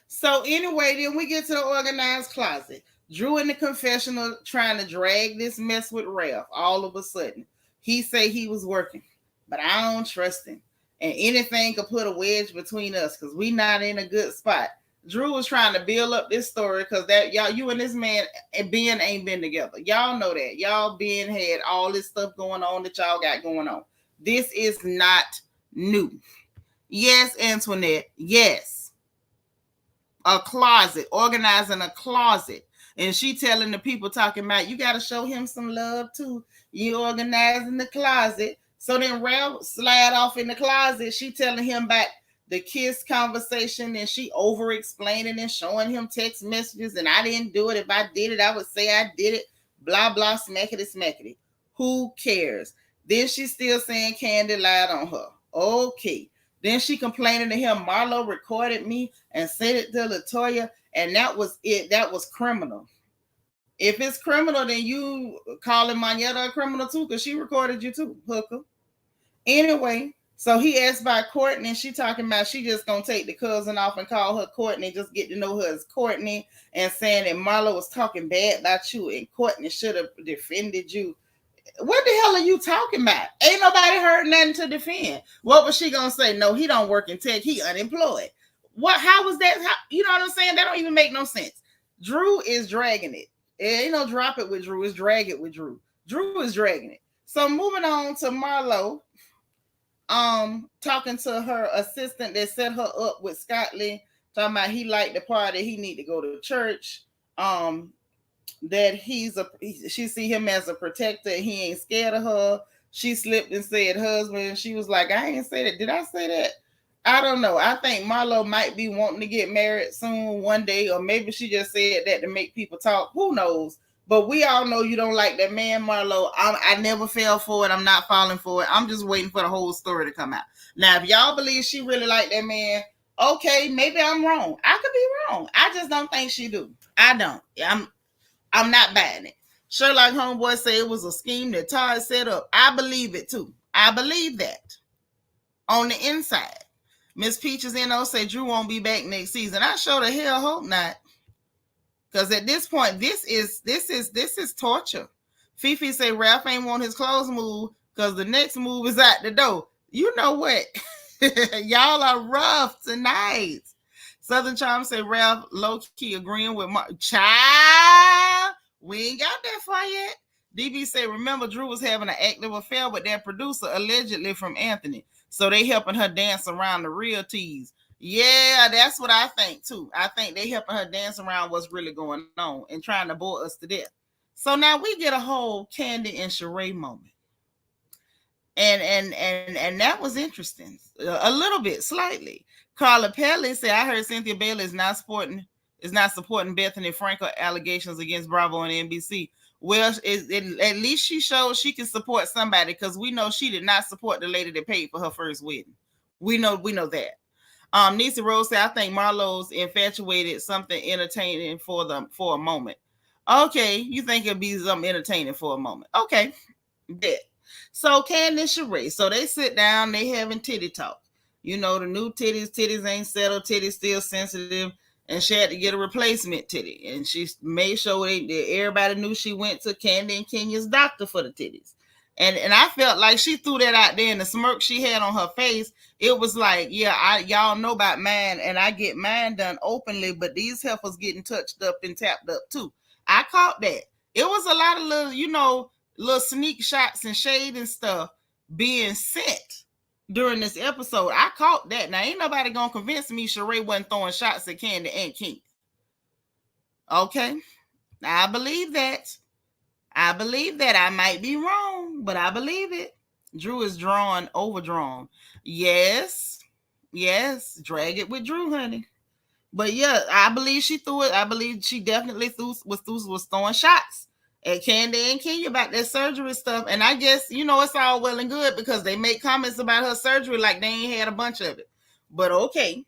So anyway, then we get to the organized closet. Drew in the confessional trying to drag this mess with Ralph. All of a sudden, he say he was working, but I don't trust him. And anything could put a wedge between us because we not in a good spot. Drew was trying to build up this story because that y'all, you and this man and Ben ain't been together. Y'all know that. Y'all Ben had all this stuff going on that y'all got going on. This is not new. Yes, Antoinette. Yes. A closet, organizing a closet. And she telling the people talking about, you got to show him some love too. You organizing the closet. So then Ralph slide off in the closet. She telling him about the kiss conversation and she over explaining and showing him text messages. And I didn't do it. If I did it, I would say I did it. Blah, blah, smackety. Who cares? Then she's still saying Kandi lied on her. Okay. Then she complaining to him, Marlo recorded me and sent it to Latoya. And that was it. That was criminal. If it's criminal, then you calling Manetta a criminal too, because she recorded you too, hooker. Anyway, so he asked about Courtney, and she talking about she just gonna take the cousin off and call her Courtney, just get to know her as Courtney, and saying that Marlo was talking bad about you and Courtney should have defended you. What the hell are you talking about? Ain't nobody heard nothing to defend. What was she gonna say? No, he don't work in tech. He unemployed. What? How was that? You know what I'm saying? That don't even make no sense. Drew is dragging it. It ain't no drop it with Drew. It's drag it with Drew. Drew is dragging it. So moving on to Marlo, talking to her assistant that set her up with Scott Lee, talking about he liked the part that he need to go to church. That she see him as a protector. He ain't scared of her. She slipped and said husband. And she was like, I ain't say that. Did I say that? I don't know. I think Marlo might be wanting to get married soon one day, or maybe she just said that to make people talk. Who knows? But we all know you don't like that man, Marlo. I never fell for it. I'm not falling for it. I'm just waiting for the whole story to come out. Now, if y'all believe she really like that man, okay, maybe I'm wrong. I could be wrong. I just don't think she do. I don't. I'm not buying it. Sherlock Homeboy said it was a scheme that Todd set up. I believe it too. I believe that. On the inside. Miss Peaches NO say Drew won't be back next season. I sure the hell hope not. Because at this point, this is torture. Fifi say Ralph ain't want his clothes moved because the next move is out the door. You know what? Y'all are rough tonight. Southern Charm say Ralph low key agreeing with Mark. Child, we ain't got that far yet. DB say, remember Drew was having an active affair with that producer, allegedly from Anthony. So they helping her dance around the real tease. Yeah, that's what I think too. I think they helping her dance around what's really going on and trying to bore us to death. So now we get a whole Kandi and Sheree moment. And that was interesting. A little bit, slightly. Carla Pelly said, I heard Cynthia Bailey is not supporting Bethany Frankel allegations against Bravo and NBC. Well, at least she showed she can support somebody, because we know she did not support the lady that paid for her first wedding. We know that. Nisa Rose said, I think Marlo's infatuated, something entertaining for a moment. Okay, you think it'll be something entertaining for a moment. Okay, that. So Candace Sheree, so they sit down, they having titty talk. You know, the new titties ain't settled, titties still sensitive, and she had to get a replacement titty. And she made sure everybody knew she went to Kandi and Kenya's doctor for the titties. And I felt like she threw that out there, and the smirk she had on her face, it was like, yeah, y'all know about mine, and I get mine done openly, but these heifers getting touched up and tapped up too. I caught that. It was a lot of little sneak shots and shade and stuff being sent during this episode. I caught that. Now, ain't nobody gonna convince me Sheree wasn't throwing shots at Kandi and King. Okay, I believe that. I might be wrong, but I believe it. Drew is overdrawn. Yes, drag it with Drew, honey. But yeah, I believe she threw it. I believe she definitely was throwing shots at Kandi and Kenya about that surgery stuff. And I guess, it's all well and good because they make comments about her surgery like they ain't had a bunch of it. But okay.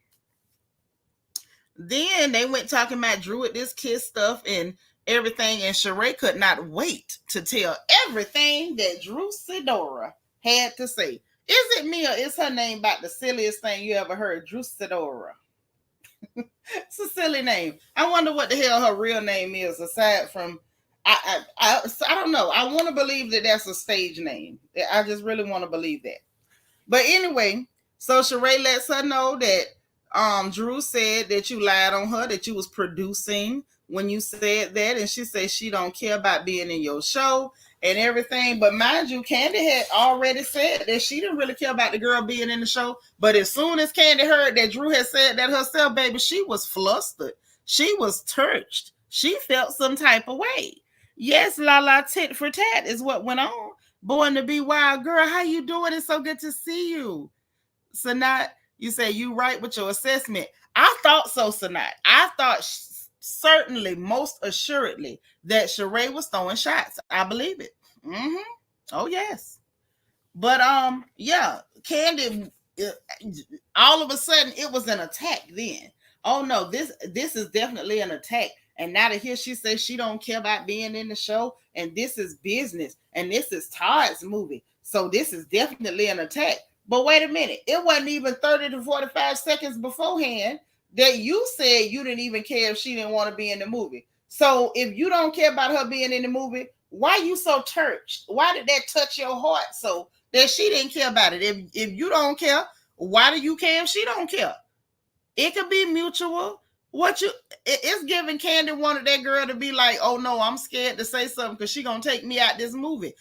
Then they went talking about Drew with this kiss stuff and everything, and Sheree could not wait to tell everything that Drew Sidora had to say. Is it me or is her name about the silliest thing you ever heard? Drew Sidora. It's a silly name. I wonder what the hell her real name is, aside from I don't know. I want to believe that that's a stage name. I just really want to believe that. But anyway, so Sheree lets her know that Drew said that you lied on her, that you was producing when you said that, and she said she don't care about being in your show and everything. But mind you, Kandi had already said that she didn't really care about the girl being in the show. But as soon as Kandi heard that Drew had said that herself, baby, she was flustered. She was touched. She felt some type of way. Yes, la la tit for tat is what went on. Born to be wild, girl, how you doing? It's so good to see you. Sanat, you say you right with your assessment. I thought so, Sanat. I thought certainly, most assuredly, that Sheree was throwing shots. I believe it. Mm-hmm. Oh, yes. But, yeah, Kandi, all of a sudden, it was an attack then. Oh, no, this is definitely an attack. And now to hear she says she don't care about being in the show, and this is business, and this is Todd's movie. So this is definitely an attack. But wait a minute. It wasn't even 30 to 45 seconds beforehand that you said you didn't even care if she didn't want to be in the movie. So if you don't care about her being in the movie, why you so touched? Why did that touch your heart so that she didn't care about it? If you don't care, why do you care if she don't care? It could be mutual. It's giving Kandi wanted that girl to be like, oh no, I'm scared to say something because she gonna take me out this movie.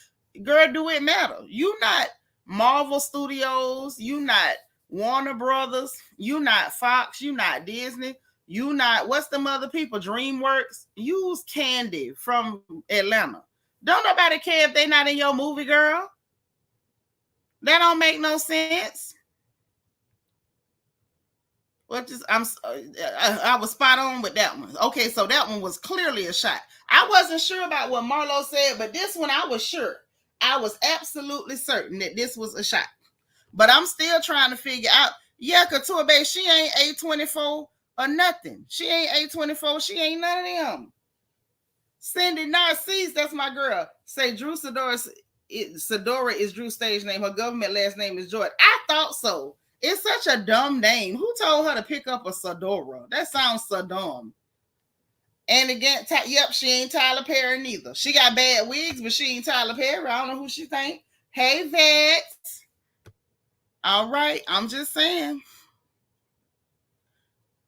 Girl, do it matter? You not Marvel Studios, you not Warner Brothers, you not Fox, you not Disney, you not what's the other people, DreamWorks. Use Kandi from Atlanta. Don't nobody care if they not in your movie, girl. That don't make no sense. I was spot on with that one. Okay, so that one was clearly a shot. I wasn't sure about what Marlo said, but this one I was sure. I was absolutely certain that this was a shot. But I'm still trying to figure out. Yeah, Couture Bay, she ain't A24 or nothing. She ain't A24. She ain't none of them. Cindy Narcisse, that's my girl. Say Drew Sidora is Drew's stage name. Her government last name is Jordan. I thought so. It's such a dumb name. Who told her to pick up a Sadora? That sounds so dumb. And again, yep, she ain't Tyler Perry neither. She got bad wigs, but she ain't Tyler Perry. I don't know who she think. Hey, Vet. All right, I'm just saying.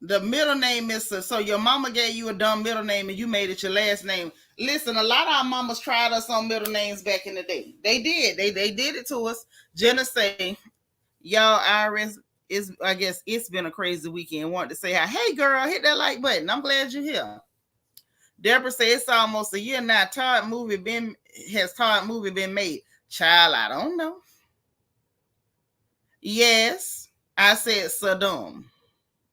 The middle name is so your mama gave you a dumb middle name and you made it your last name. Listen, a lot of our mamas tried us on middle names back in the day. They did. They did it to us. Jenna say, y'all, Iris is. I guess it's been a crazy weekend. Want to say hi? Hey, girl, hit that like button. I'm glad you're here. Deborah said it's almost a year now. Todd movie been made? Child, I don't know. Yes, I said Saddam.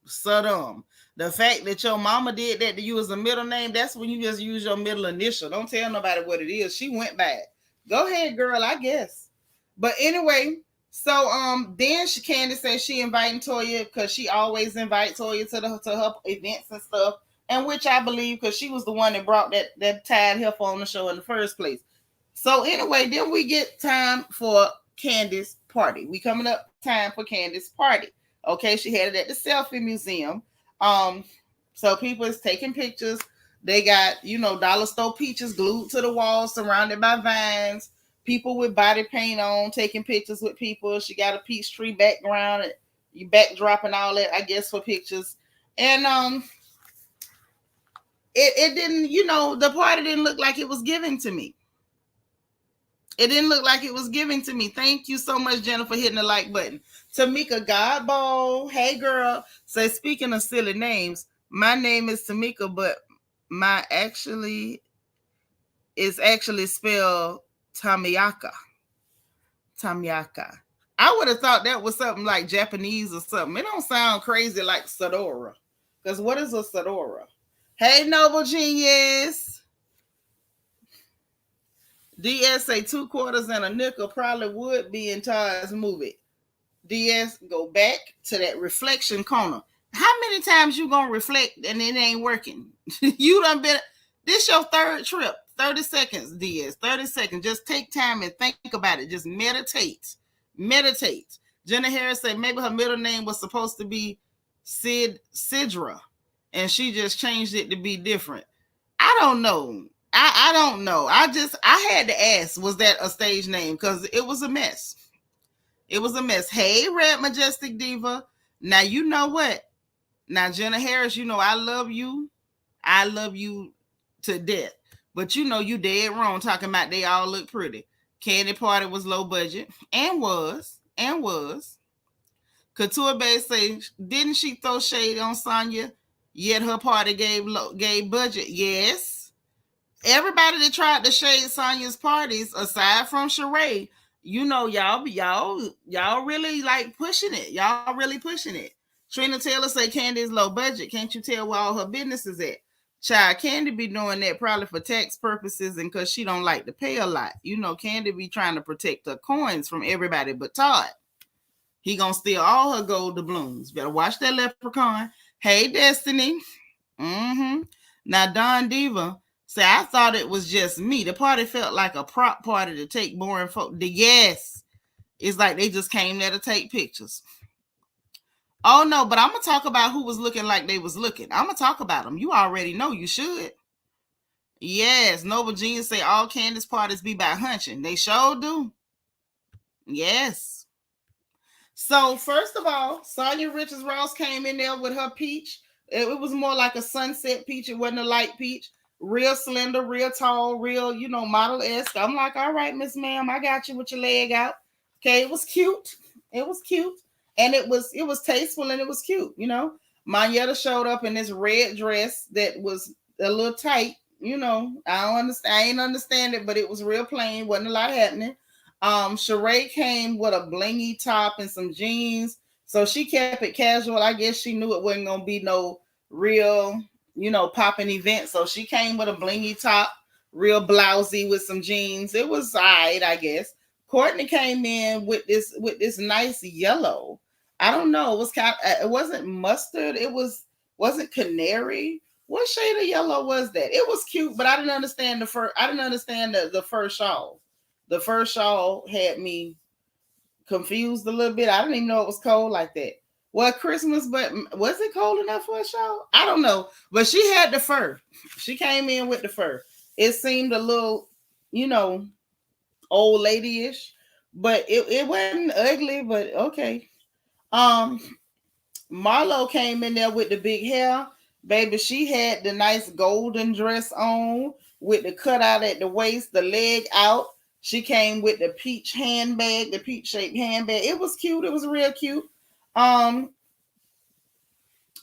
Saddam. The fact that your mama did that to you as a middle name, that's when you just use your middle initial. Don't tell nobody what it is. She went by it. Go ahead, girl, I guess. But anyway, so then Kandi said she inviting Toya because she always invites Toya to her events and stuff. And which I believe because she was the one that brought that tied heifer on the show in the first place. So anyway, then we get time for Candy's party. We coming up time for Candy's party. Okay, she had it at the selfie museum. So people is taking pictures. They got, dollar store peaches glued to the wall, surrounded by vines. People with body paint on, taking pictures with people. She got a peach tree background, you backdrop and all that, I guess, for pictures. And it didn't, the party didn't look like it was giving to me. It didn't look like it was giving to me. Thank you so much, Jenna, for hitting the like button. Tamika Godbowl, hey girl. So speaking of silly names, my name is Tamika, but my is actually spelled Tamiaka. Tamiaka. I would have thought that was something like Japanese or something. It don't sound crazy like Sadora. Because what is a Sadora? Hey, Noble Genius. DS say 2 quarters and a nickel probably would be in Todd's movie. DS, go back to that reflection corner. How many times you gonna reflect and it ain't working? You done been. This your third trip. 30 seconds, DS. 30 seconds. Just take time and think about it. Just meditate. Meditate. Jenna Harris said maybe her middle name was supposed to be Sidra, and she just changed it to be different. I don't know. I don't know. I had to ask, was that a stage name? Because it was a mess. It was a mess. Hey, Red Majestic Diva. Now, you know what? Now, Jenna Harris, I love you. I love you to death. But you dead wrong talking about they all look pretty. Candy Party was low budget and was. Couture Bay say, didn't she throw shade on Sonya? Yet her party gave budget. Yes. Everybody that tried to shade Sonya's parties, aside from Sheree, y'all really like pushing it. Y'all really pushing it. Trina Taylor say Kandi is low budget. Can't you tell where all her business is at? Child, Kandi be doing that probably for tax purposes and because she don't like to pay a lot. Kandi be trying to protect her coins from everybody but Todd. He gonna steal all her gold doubloons. Better watch that leprechaun. Hey, Destiny. Now, Don Diva say, I thought it was just me. The party felt like a prop party to take boring folk. Yes. It's like they just came there to take pictures. Oh, no, but I'm going to talk about who was looking like they was looking. I'm going to talk about them. You already know you should. Yes. Noble Genius say all Candace parties be by hunching. They sure do. Yes. So, first of all, Sonya Richards Ross came in there with her peach. It was more like a sunset peach. It wasn't a light peach. Real slender, real tall, real, model-esque. I'm like, all right, Miss Ma'am, I got you with your leg out. Okay, it was cute. It was cute. And it was tasteful and it was cute, Monyetta showed up in this red dress that was a little tight, I don't understand. I ain't understand it, but it was real plain. Wasn't a lot happening. Sheree came with a blingy top and some jeans. So she kept it casual. I guess she knew it wasn't going to be no real, popping event. So she came with a blingy top, real blousy with some jeans. It was all right, I guess. Courtney came in with this nice yellow. I don't know. It was it wasn't mustard. Wasn't canary. What shade of yellow was that? It was cute, but I didn't understand the first shawl. The first shawl had me confused a little bit. I didn't even know it was cold like that. Well, Christmas, but was it cold enough for a shawl? I don't know. But she had the fur. She came in with the fur. It seemed a little, old lady-ish, but it wasn't ugly, but okay. Marlo came in there with the big hair. Baby, she had the nice golden dress on with the cutout at the waist, the leg out. She came with the peach handbag, the peach shaped handbag. It was cute. It was real cute. Um,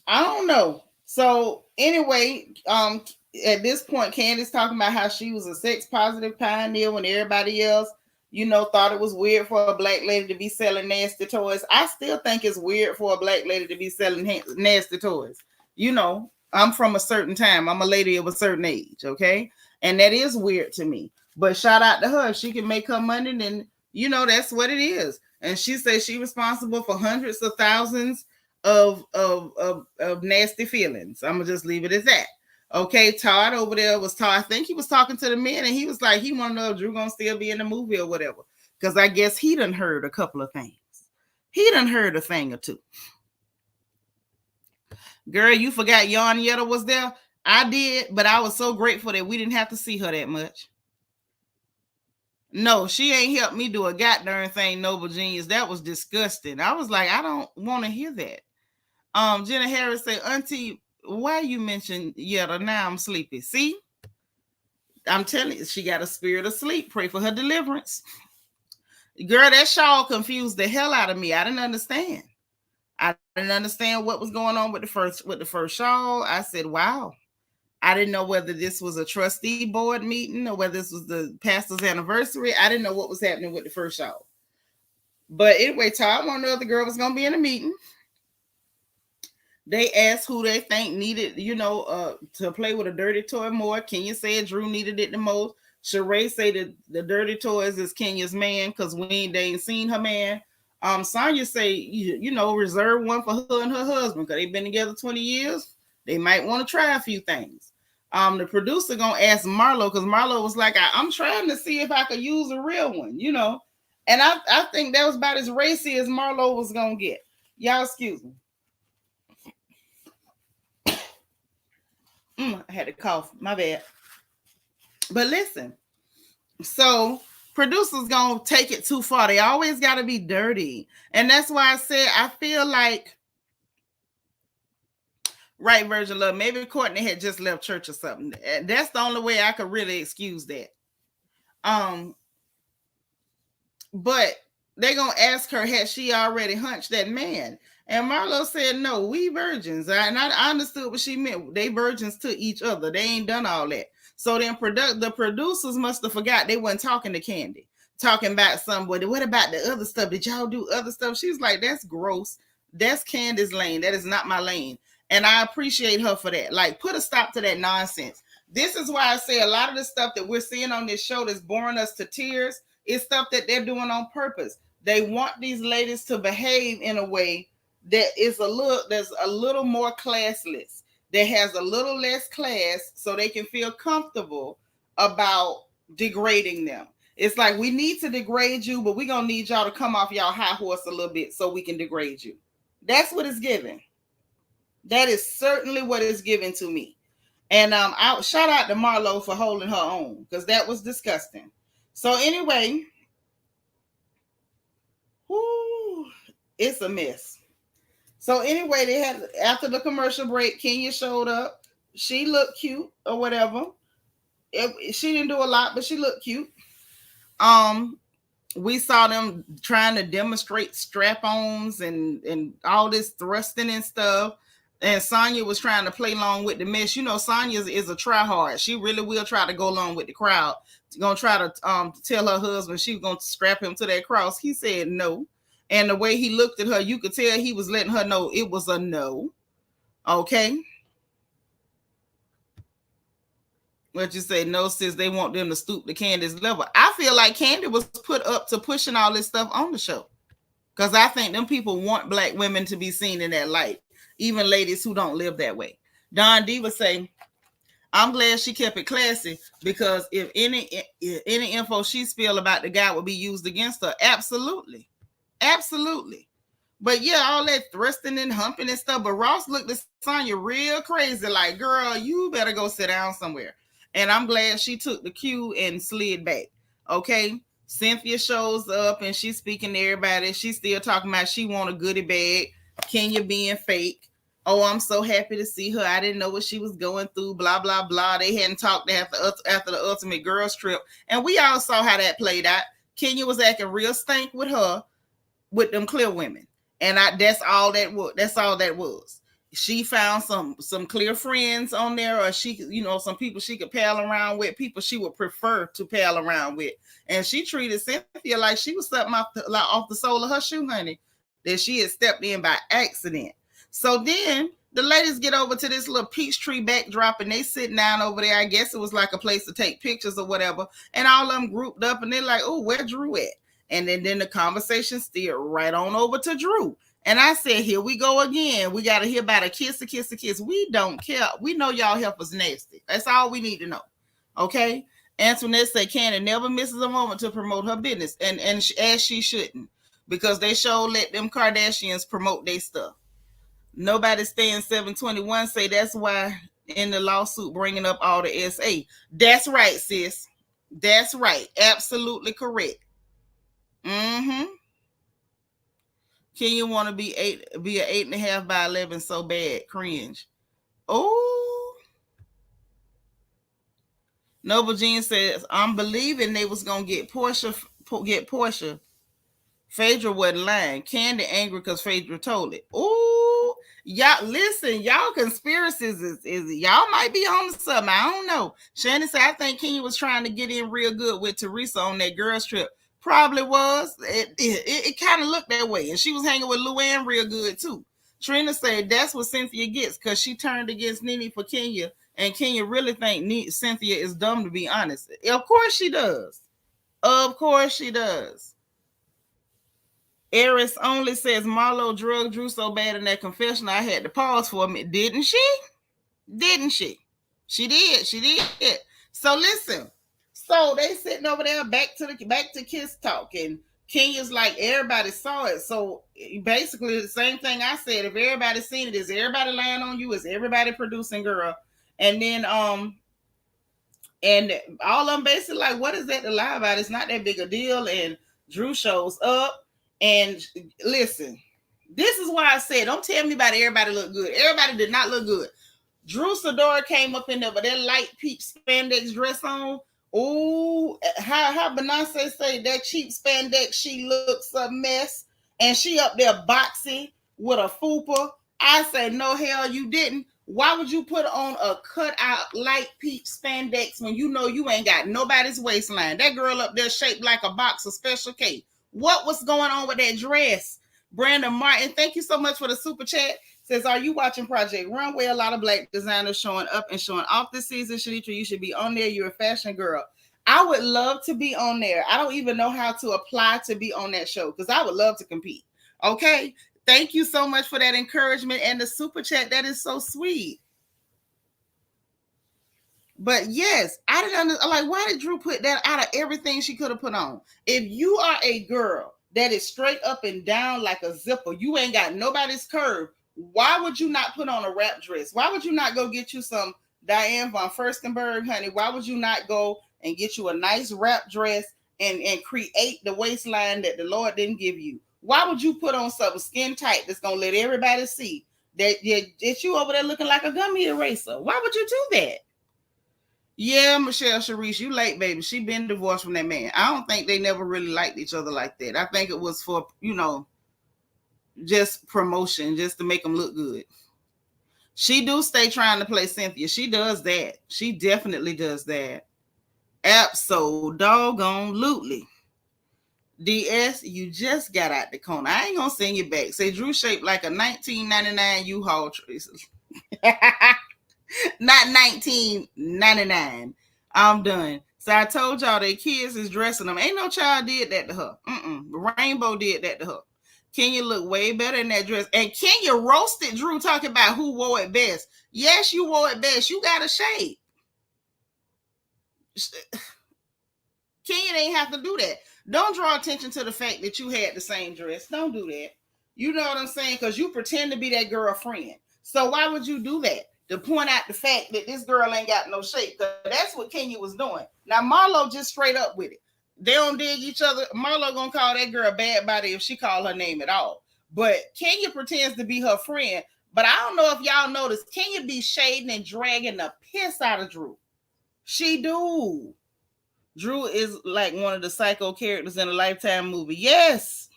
I don't know. So anyway, at this point, Candice talking about how she was a sex positive pioneer when everybody else, thought it was weird for a black lady to be selling nasty toys. I still think it's weird for a black lady to be selling nasty toys. I'm from a certain time. I'm a lady of a certain age, okay? And that is weird to me. But shout out to her. She can make her money, then that's what it is. And she says she's responsible for hundreds of thousands of nasty feelings. I'm gonna just leave it as that. Okay, Todd over there was Todd. I think he was talking to the men, and he was like, he want to know if Drew gonna still be in the movie or whatever. Because I guess he done heard a couple of things. He done heard a thing or two. Girl, you forgot Yetta was there? I did, but I was so grateful that we didn't have to see her that much. No, she ain't helped me do a goddamn thing, Noble Genius. That was disgusting. I was like, I don't want to hear that. Jenna Harris said, Auntie, why you mention Yetta? Now I'm sleepy. See? I'm telling you, she got a spirit of sleep. Pray for her deliverance. Girl, that shawl confused the hell out of me. I didn't understand. I didn't understand what was going on with the first shawl. I said, wow. I didn't know whether this was a trustee board meeting or whether this was the pastor's anniversary. I didn't know what was happening with the first shawl. But anyway, Todd wanted to know if the girl was going to be in a meeting. They asked who they think needed, to play with a dirty toy more. Kenya said Drew needed it the most. Sheree said that the dirty toys is Kenya's man because they ain't seen her man. Sonya say, reserve one for her and her husband because they've been together 20 years. They might want to try a few things. The producer gonna ask Marlo because Marlo was like, I'm trying to see if I could use a real one, And I think that was about as racy as Marlo was gonna get. Y'all excuse me. I had to cough. My bad. But listen, so producers gonna take it too far. They always got to be dirty, and that's why I said I feel like, right, Virgin Love, maybe Courtney had just left church or something. That's the only way I could really excuse that. But they're gonna ask her, had she already hunched that man? And Marlo said, no, we virgins. And I understood what she meant. They virgins to each other. They ain't done all that. So then the producers must have forgot they weren't talking to Kandi, talking about somebody. What about the other stuff? Did y'all do other stuff? She was like, that's gross. That's Candi's lane. That is not my lane. And I appreciate her for that. Like, put a stop to that nonsense. This is why I say a lot of the stuff that we're seeing on this show that's boring us to tears is stuff that they're doing on purpose. They want these ladies to behave in a way that is there's a little more classless, that has a little less class, so they can feel comfortable about degrading them. It's like, we need to degrade you, but we're gonna need y'all to come off y'all high horse a little bit so we can degrade you. That's what it's giving. That is certainly what it's giving to me. And shout out to Marlo for holding her own, because that was disgusting. So anyway, it's a mess. So anyway, they had, after the commercial break, Kenya showed up. She looked cute or whatever. She didn't do a lot, but she looked cute. We saw them trying to demonstrate strap-ons and all this thrusting and stuff. And Sonya was trying to play along with the mess. Sonya is a try-hard. She really will try to go along with the crowd. She's going to try to tell her husband she was going to strap him to that cross. He said no. And the way he looked at her, you could tell he was letting her know it was a no. Okay? What you say? No, sis, they want them to stoop to Candi's level. I feel like Kandi was put up to pushing all this stuff on the show. Because I think them people want black women to be seen in that light. Even ladies who don't live that way. Don D would say, I'm glad she kept it classy, because if any info she spilled about the guy would be used against her, absolutely. Absolutely. But yeah, all that thrusting and humping and stuff. But Ross looked at Sonya real crazy, like, girl, you better go sit down somewhere. And I'm glad she took the cue and slid back. Okay? Cynthia shows up and she's speaking to everybody. She's still talking about she want a goodie bag. Kenya being fake. Oh, I'm so happy to see her. I didn't know what she was going through. Blah, blah, blah. They hadn't talked after the Ultimate Girls trip. And we all saw how that played out. Kenya was acting real stank with her, with them clear women. And that's all that was. That's all that was. She found some clear friends on there, or she, some people she could pal around with, people she would prefer to pal around with. And she treated Cynthia like she was something off the sole of her shoe, honey, that she had stepped in by accident. So then the ladies get over to this little peach tree backdrop, and they sitting down over there. I guess it was like a place to take pictures or whatever. And all of them grouped up, and they're like, oh, where Drew at? And then the conversation steered right on over to Drew. And I said, here we go again. We got to hear about a kiss. We don't care. We know y'all help us nasty. That's all we need to know. Okay? Antoinette said Kandi never misses a moment to promote her business. And as she shouldn't. Because they sure let them Kardashians promote their stuff. Nobody staying 721 say that's why in the lawsuit bringing up all the SA. That's right, sis. That's right. Absolutely correct. Mm-hmm. Can you want to be an 8.5 by 11 so bad? Cringe. Oh. Noble Jean says, I'm believing they was going to get Portia. Phaedra wasn't lying. Kandi angry because Phaedra told it. Oh, y'all, listen, y'all conspiracies is y'all might be on something. I don't know. Shannon said, I think Kenya was trying to get in real good with Teresa on that girls trip. Probably was. It kind of looked that way. And she was hanging with Luann real good too. Trina said that's what Cynthia gets because she turned against Nene for Kenya. And Kenya really think Cynthia is dumb, to be honest. Of course she does. Of course she does. Eris only says Marlo drugged Drew so bad in that confession I had to pause for a minute. Didn't she? Didn't she? She did. She did. So listen. So they sitting over there back to kiss talk, and Kenya's like everybody saw it. So basically the same thing I said. If everybody seen it, is everybody lying on you? Is everybody producing, girl? And then and all of them basically like, what is that to lie about? It's not that big a deal. And Drew shows up, and listen, this is why I said don't tell me about everybody look good. Everybody did not look good. Drew Sidora came up in there with that light peach spandex dress on. Oh, how Beyonce say that cheap spandex, she looks a mess. And she up there boxing with a fupa. I say, no, hell, you didn't. Why would you put on a cut out light peach spandex when you know you ain't got nobody's waistline? That girl up there shaped like a box of Special K. What was going on with that dress? Brandon Martin, thank you so much for the super chat. Says, are you watching Project Runway? A lot of black designers showing up and showing off this season. Shanitra, you should be on there. You're a fashion girl. I would love to be on there. I don't even know how to apply to be on that show because I would love to compete. Okay? Thank you so much for that encouragement and the super chat. That is so sweet. But yes, I didn't understand. Like, why did Drew put that out of everything she could have put on? If you are a girl that is straight up and down like a zipper, you ain't got nobody's curve. Why would you not put on a wrap dress? Why would you not go get you some Diane von Furstenberg, honey? Why would you not go and get you a nice wrap dress and create the waistline that the Lord didn't give you? Why would you put on something skin tight that's going to let everybody see that you over there looking like a gummy eraser? Why would you do that? Yeah, Michelle Sharice, you late, baby. She been divorced from that man. I don't think they never really liked each other like that. I think it was for, just promotion, just to make them look good. She do stay trying to play Cynthia. She does that. She definitely does that. Abso-doggone-lutely. DS, you just got out the corner. I ain't gonna send you back. Say Drew shaped like a 1999 U-Haul Tracer. Not 1999. I'm done. So I told y'all that kids is dressing them. Ain't no child did that to her. Rainbow did that to her. Kenya looked way better in that dress. And Kenya roasted Drew talking about who wore it best. Yes, you wore it best. You got a shape. Kenya didn't have to do that. Don't draw attention to the fact that you had the same dress. Don't do that. You know what I'm saying? Because you pretend to be that girlfriend. So why would you do that? To point out the fact that this girl ain't got no shape. That's what Kenya was doing. Now, Marlo just straight up with it. They don't dig each other. Marlo gonna call that girl bad body if she call her name at all. But Kenya pretends to be her friend. But I don't know if y'all noticed, Kenya be shading and dragging the piss out of Drew. She do. Drew is like one of the psycho characters in a Lifetime movie. Yes.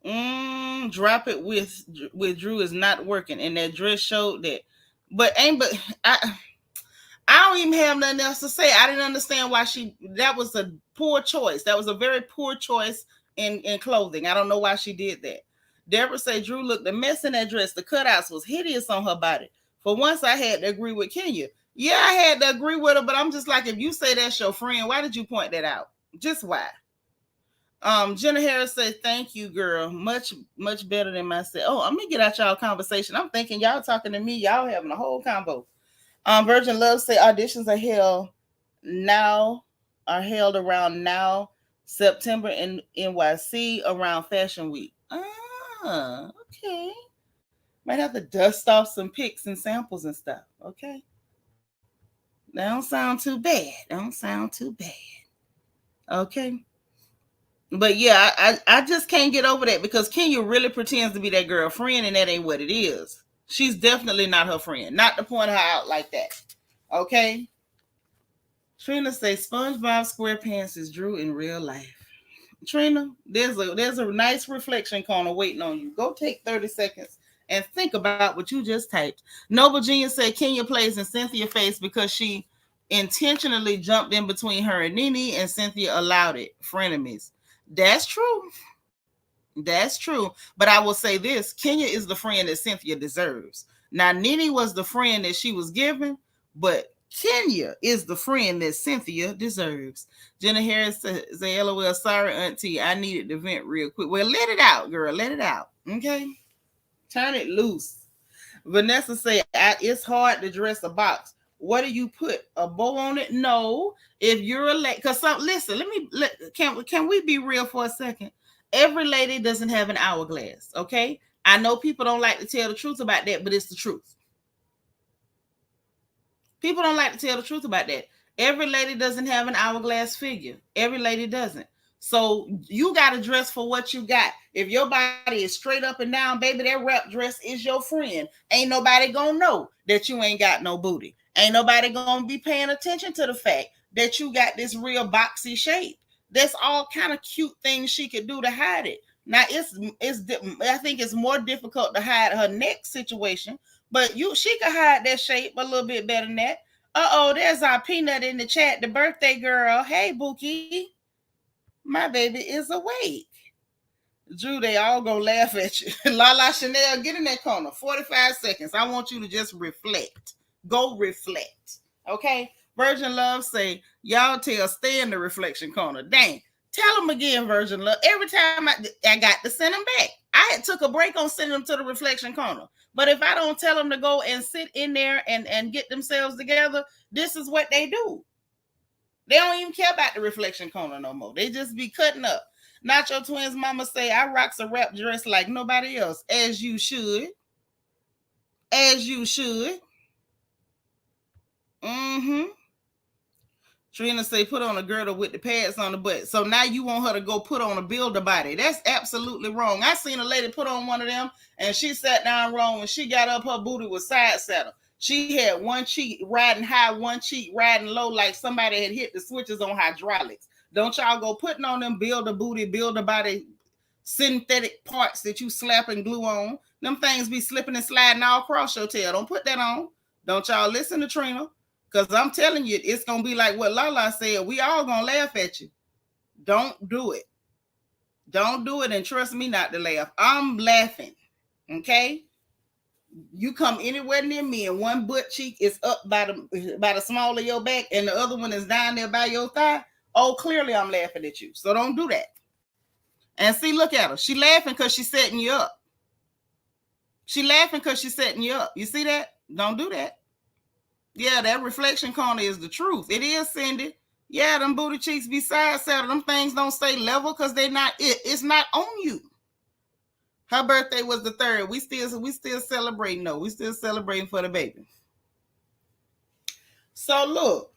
Drop it with Drew is not working, and that dress showed that. But I don't even have nothing else to say. I didn't understand why that was a poor choice. That was a very poor choice in clothing. I don't know why she did that. Deborah said Drew looked a mess in that dress. The cutouts was hideous on her body. For once, I had to agree with Kenya. Yeah, I had to agree with her, but I'm just like, if you say that's your friend, why did you point that out? Just why? Jenna Harris said, thank you, girl. Much, much better than myself. Oh, I'm gonna get out y'all conversation. I'm thinking y'all talking to me, y'all having a whole combo. Virgin Love say auditions are held around now, September in NYC around Fashion Week. Okay. Might have to dust off some pics and samples and stuff. Okay. That don't sound too bad. Okay. But yeah, I just can't get over that because Kenya really pretends to be that girlfriend, and that ain't what it is. She's definitely not her friend. Not to point her out like that. Okay. Trina say SpongeBob SquarePants is Drew in real life. Trina, there's a nice reflection corner waiting on you. Go take 30 seconds and think about what you just typed. Noble Genius said Kenya plays in Cynthia's face because she intentionally jumped in between her and Nene, and Cynthia allowed it. Frenemies. That's true. That's true. But I will say this, Kenya is the friend that Cynthia deserves. Now, Nene was the friend that she was given, but Kenya is the friend that Cynthia deserves. Jenna Harris says, LOL, sorry, auntie, I needed to vent real quick. Well, let it out, girl. Let it out. Okay? Turn it loose. Vanessa say, it's hard to dress a box. What do you put? A bow on it? No. If you're a lady, because listen, can we be real for a second? Every lady doesn't have an hourglass, okay? I know people don't like to tell the truth about that, but it's the truth. People don't like to tell the truth about that. Every lady doesn't have an hourglass figure. Every lady doesn't. So you got to dress for what you got. If your body is straight up and down, baby, that wrap dress is your friend. Ain't nobody gonna know that you ain't got no booty. Ain't nobody gonna be paying attention to the fact that you got this real boxy shape. There's all kind of cute things she could do to hide it. Now I think it's more difficult to hide her neck situation, but she could hide that shape a little bit better than that. There's our Peanut in the chat, the birthday girl. Hey, Bookie. My baby is awake. Drew, they all gonna laugh at you. Lala Chanel, get in that corner. 45 seconds. I want you to just reflect. Go reflect. Okay? Virgin Love say, y'all stay in the reflection corner. Dang. Tell them again, Virgin Love. Every time I got to send them back. I took a break on sending them to the reflection corner. But if I don't tell them to go and sit in there and get themselves together, this is what they do. They don't even care about the reflection corner no more. They just be cutting up. Nacho Twins mama say, I rocks a wrap dress like nobody else. As you should. As you should. Trina say, put on a girdle with the pads on the butt. So now you want her to go put on a builder body. That's absolutely wrong. I seen a lady put on one of them, and she sat down wrong. When she got up, her booty was side saddle. She had one cheek riding high, one cheek riding low, like somebody had hit the switches on hydraulics. Don't y'all go putting on them builder booty, builder body synthetic parts that you slap and glue on. Them things be slipping and sliding all across your tail. Don't put that on. Don't y'all listen to Trina. Because I'm telling you, it's going to be like what Lala said. We all going to laugh at you. Don't do it. Don't do it, and trust me not to laugh. I'm laughing. Okay? You come anywhere near me, and one butt cheek is up by the small of your back, and the other one is down there by your thigh. Oh, clearly I'm laughing at you. So don't do that. And see, look at her. She laughing because she's setting you up. She laughing because she's setting you up. You see that? Don't do that. Yeah, that reflection corner is the truth. It is, Cindy. Yeah, them booty cheeks be side saddle. Them things don't stay level because they're not it. It's not on you. Her birthday was the 3rd. We still celebrating though. We still celebrating for the baby. So look,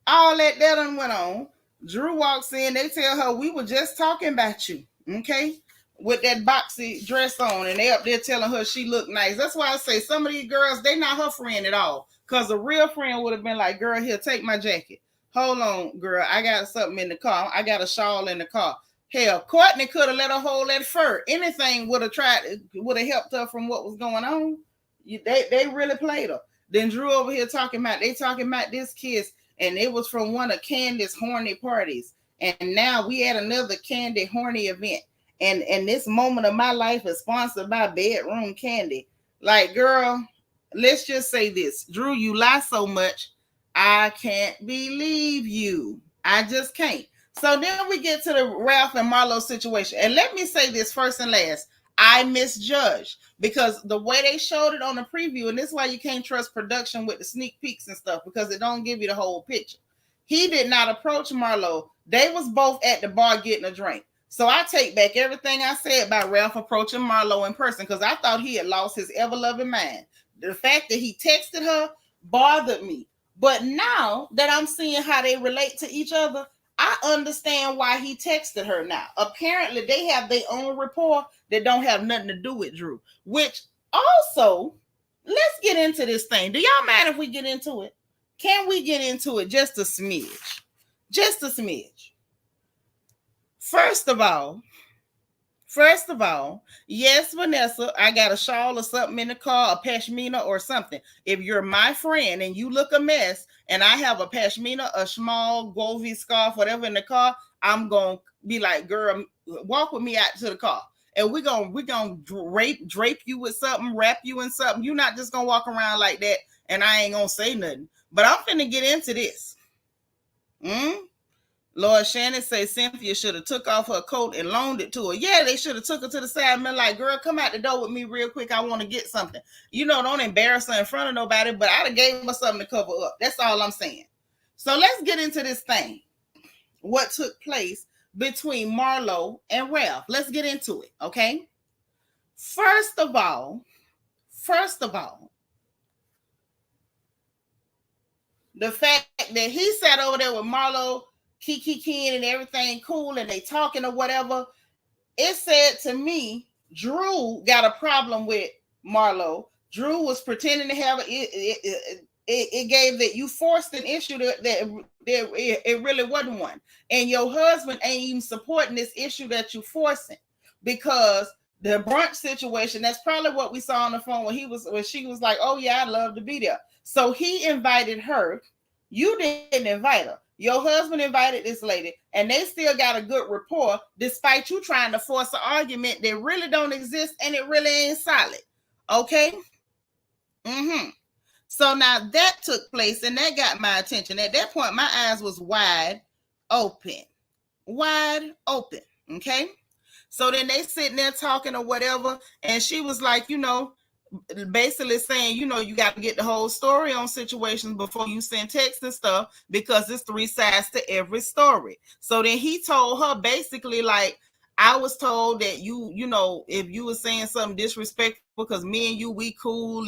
all that done went on. Drew walks in. They tell her, we were just talking about you. Okay, with that boxy dress on, and they up there telling her she look nice. That's why I say some of these girls, they not her friend at all. Cause a real friend would have been like, girl, here, take my jacket. Hold on, girl, I got something in the car. I got a shawl in the car. Hell, Courtney could have let her hold that fur. Anything would have helped her from what was going on. They really played her. Then Drew over here talking about this kiss, and it was from one of Candy's horny parties. And now we at another Kandi horny event. And this moment of my life is sponsored by Bedroom Kandi. Like, girl, let's just say this. Drew, you lie so much. I can't believe you. I just can't. So then we get to the Ralph and Marlo situation. And let me say this first and last. I misjudged because the way they showed it on the preview, and this is why you can't trust production with the sneak peeks and stuff, because it don't give you the whole picture. He did not approach Marlo. They was both at the bar getting a drink. So I take back everything I said about Ralph approaching Marlo in person, because I thought he had lost his ever-loving mind. The fact that he texted her bothered me. But now that I'm seeing how they relate to each other, I understand why he texted her now. Apparently, they have their own rapport that don't have nothing to do with Drew. Which also, let's get into this thing. Do y'all mind if we get into it? Can we get into it just a smidge? Just a smidge. First of all, yes, Vanessa, I got a shawl or something in the car, a pashmina or something. If you're my friend and you look a mess and I have a pashmina, a small Govy scarf, whatever in the car, I'm going to be like, girl, walk with me out to the car. And we're gonna drape you with something, wrap you in something. You're not just going to walk around like that and I ain't going to say nothing. But I'm finna get into this. Lord Shannon say Cynthia should have took off her coat and loaned it to her. Yeah, they should have took her to the side and been like, girl, come out the door with me real quick. I want to get something. You know, don't embarrass her in front of nobody, but I'd have gave her something to cover up. That's all I'm saying. So let's get into this thing. What took place between Marlo and Ralph. Let's get into it, okay? First of all, the fact that he sat over there with Marlo, Kiki and everything cool, and they talking or whatever, it said to me, Drew got a problem with Marlo. Drew was pretending to have it gave that you forced an issue that it really wasn't one. And your husband ain't even supporting this issue that you forcing, because the brunch situation, that's probably what we saw on the phone when she was like, oh yeah, I'd love to be there. So he invited her. You didn't invite her. Your husband invited this lady, and they still got a good rapport, despite you trying to force an argument that really don't exist and it really ain't solid. Okay? So now that took place, and that got my attention. At that point, my eyes was wide open. Okay? So then they sitting there talking or whatever, and she was like, you know, basically saying, you know, you got to get the whole story on situations before you send text and stuff, because it's 3 sides to every story. So then he told her basically like, I was told that you know, if you were saying something disrespectful, because me and you, we cool.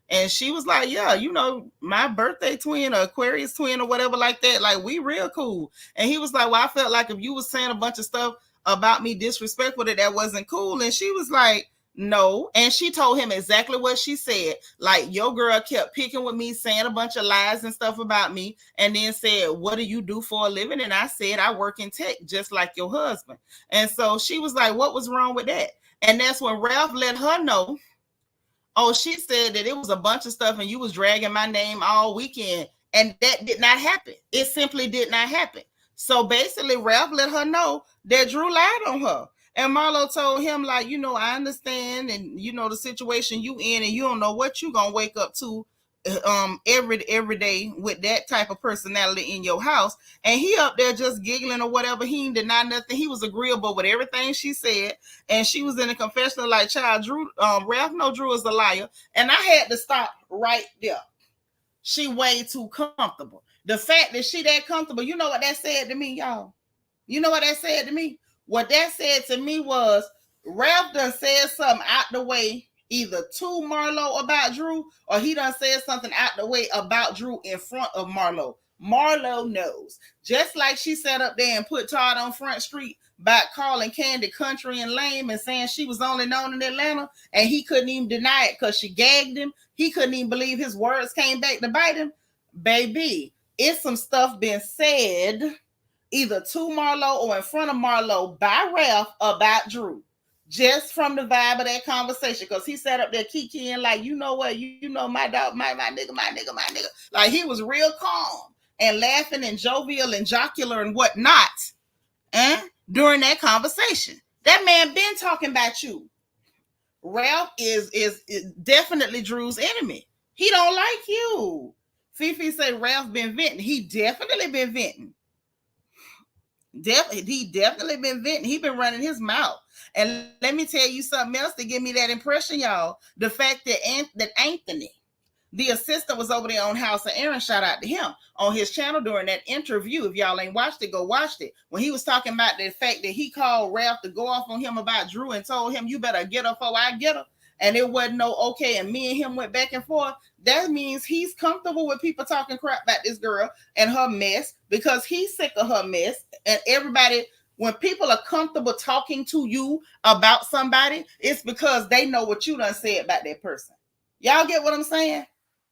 And she was like, yeah, you know, my birthday twin or Aquarius twin or whatever like that, like we real cool. And he was like, well, I felt like if you was saying a bunch of stuff about me disrespectful, that wasn't cool. And she was like, no. And she told him exactly what she said. Like, your girl kept picking with me, saying a bunch of lies and stuff about me, and then said, what do you do for a living? And I said, I work in tech, just like your husband. And so she was like, what was wrong with that? And that's when Ralph let her know, oh, she said that it was a bunch of stuff and you was dragging my name all weekend. And that did not happen. It simply did not happen. So basically, Ralph let her know that Drew lied on her. And Marlo told him, like, you know, I understand, and you know the situation you in, and you don't know what you gonna wake up to every day with that type of personality in your house. And he up there just giggling or whatever. He didn't deny nothing. He was agreeable with everything she said. And she was in a confessional like, child, Drew, Ralph know Drew is a liar. And I had to stop right there. She way too comfortable. The fact that she that comfortable, you know what that said to me, y'all? You know what that said to me? What that said to me was, Ralph done said something out the way, either to Marlo about Drew, or he done said something out the way about Drew in front of Marlo. Marlo knows. Just like she sat up there and put Todd on Front Street by calling Kandi country and lame and saying she was only known in Atlanta, and he couldn't even deny it because she gagged him. He couldn't even believe his words came back to bite him. Baby, it's some stuff been said either to Marlo or in front of Marlo by Ralph about Drew. Just from the vibe of that conversation, because he sat up there kikiing like, you know what, you know my dog, my nigga, my nigga, my nigga. Like he was real calm and laughing and jovial and jocular and whatnot during that conversation. That man been talking about you. Ralph is definitely Drew's enemy. He don't like you. Fifi said Ralph been venting. He definitely been venting. He definitely been venting. He been running his mouth. And let me tell you something else to give me that impression, y'all. The fact that Anthony, the assistant, was over there on House of Aaron, shout out to him, on his channel during that interview. If y'all ain't watched it, go watch it. When he was talking about the fact that he called Ralph to go off on him about Drew and told him, you better get her before I get her. And it wasn't no okay, and me and him went back and forth. That means he's comfortable with people talking crap about this girl and her mess, because he's sick of her mess. And everybody, when people are comfortable talking to you about somebody, it's because they know what you done said about that person. Y'all get what I'm saying?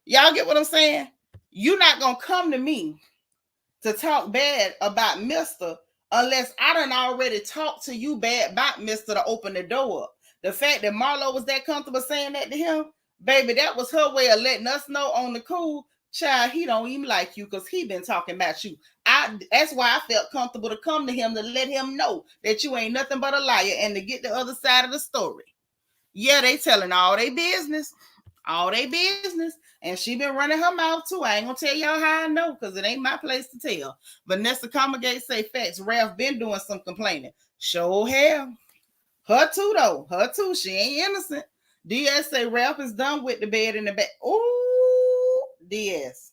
Y'all get what I'm saying? You're not going to come to me to talk bad about Mr. unless I done already talked to you bad about Mr. to open the door up. The fact that Marlo was that comfortable saying that to him, baby, that was her way of letting us know on the cool, child, he don't even like you because he been talking about you. That's why I felt comfortable to come to him to let him know that you ain't nothing but a liar and to get the other side of the story. Yeah, they telling all their business. All their business. And she been running her mouth too. I ain't gonna tell y'all how I know because it ain't my place to tell. Vanessa Comagate say facts. Ralph been doing some complaining. Sure have. Her too, though. Her too. She ain't innocent. DS say Ralph is done with the bed in the back. Ooh, DS.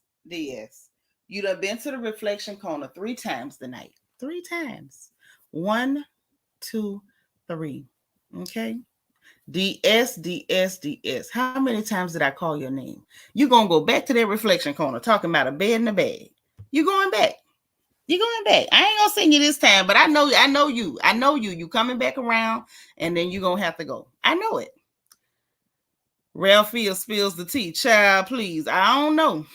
You done been to the reflection corner 3 times tonight. 3 times. 1, 2, 3. Okay. DS. How many times did I call your name? You gonna go back to that reflection corner talking about a bed in the bag. You going back. You're going back. I ain't gonna sing you this time, but I know you. You coming back around, and then you're gonna have to go. I know it. Ralph spills the tea. Child, please. I don't know.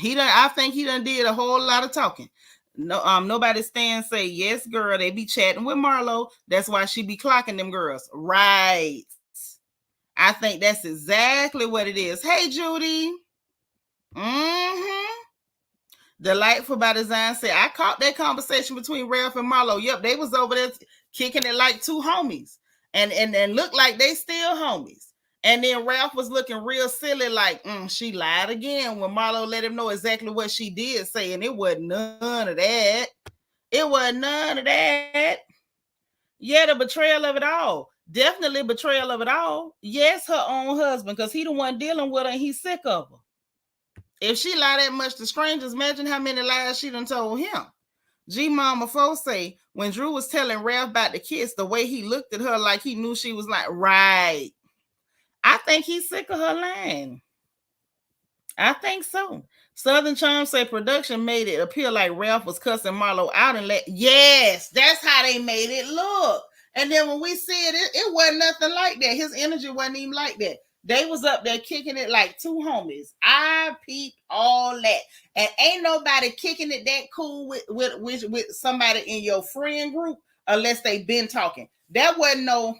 I think he done did a whole lot of talking. No, nobody stand say, yes, girl. They be chatting with Marlo. That's why she be clocking them girls. Right. I think that's exactly what it is. Hey, Judy. Delightful by Design said, I caught that conversation between Ralph and Marlo. Yep, they was over there kicking it like 2 homies. And looked like they still homies. And then Ralph was looking real silly like, she lied again when Marlo let him know exactly what she did say. And it wasn't none of that. Yeah, the betrayal of it all. Definitely betrayal of it all. Yes, her own husband, because he the one dealing with her and he's sick of her. If she lied that much to strangers, imagine how many lies she done told him. G Mama Fo say, when Drew was telling Ralph about the kiss, the way he looked at her like he knew she was like, right. I think he's sick of her lying. I think so. Southern Charm say production made it appear like Ralph was cussing Marlo out and yes, that's how they made it look. And then when we see it wasn't nothing like that. His energy wasn't even like that. They was up there kicking it like 2 homies. I peeped all that. And ain't nobody kicking it that cool with somebody in your friend group unless they been talking. That wasn't no,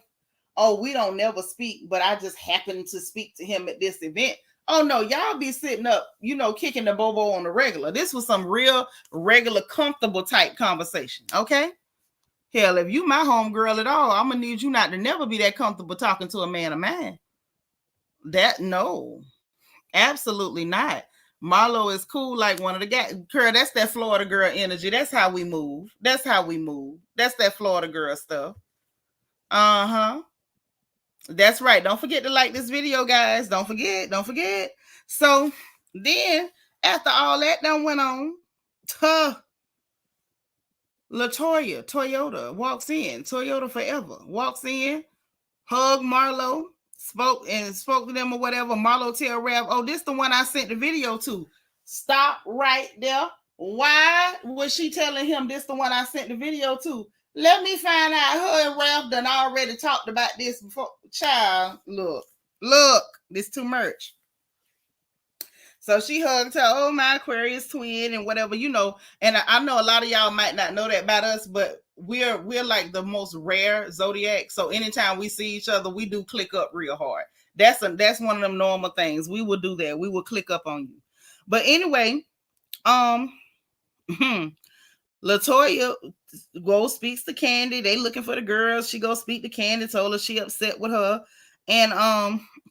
oh, we don't never speak, but I just happened to speak to him at this event. Oh, no, y'all be sitting up, kicking the bobo on the regular. This was some real, regular, comfortable type conversation, okay? Hell, if you my homegirl at all, I'm going to need you not to never be that comfortable talking to a man of mine. No, absolutely not. Marlo is cool like one of the guys. Girl, that's that Florida girl energy. That's how we move. That's that Florida girl stuff. That's right. Don't forget to like this video, guys. Don't forget. So then, after all that done went on, Latoya walks in. Toyota Forever walks in, hug Marlo, spoke to them or whatever. Marlo tell Ralph, oh, this the one I sent the video to. Stop right there. Why was she telling him this the one I sent the video to? Let me find out her and Ralph done already talked about this before. Child, look, this too much. So she hugged her, oh, my Aquarius twin and whatever, you know. And I know a lot of y'all might not know that about us, but we're like the most rare zodiac. So anytime we see each other, we do click up real hard. That's one of them normal things. We will do that. We will click up on you. But anyway, Latoya goes speaks to Kandi. They looking for the girls. She goes speak to Kandi, told her she upset with her, and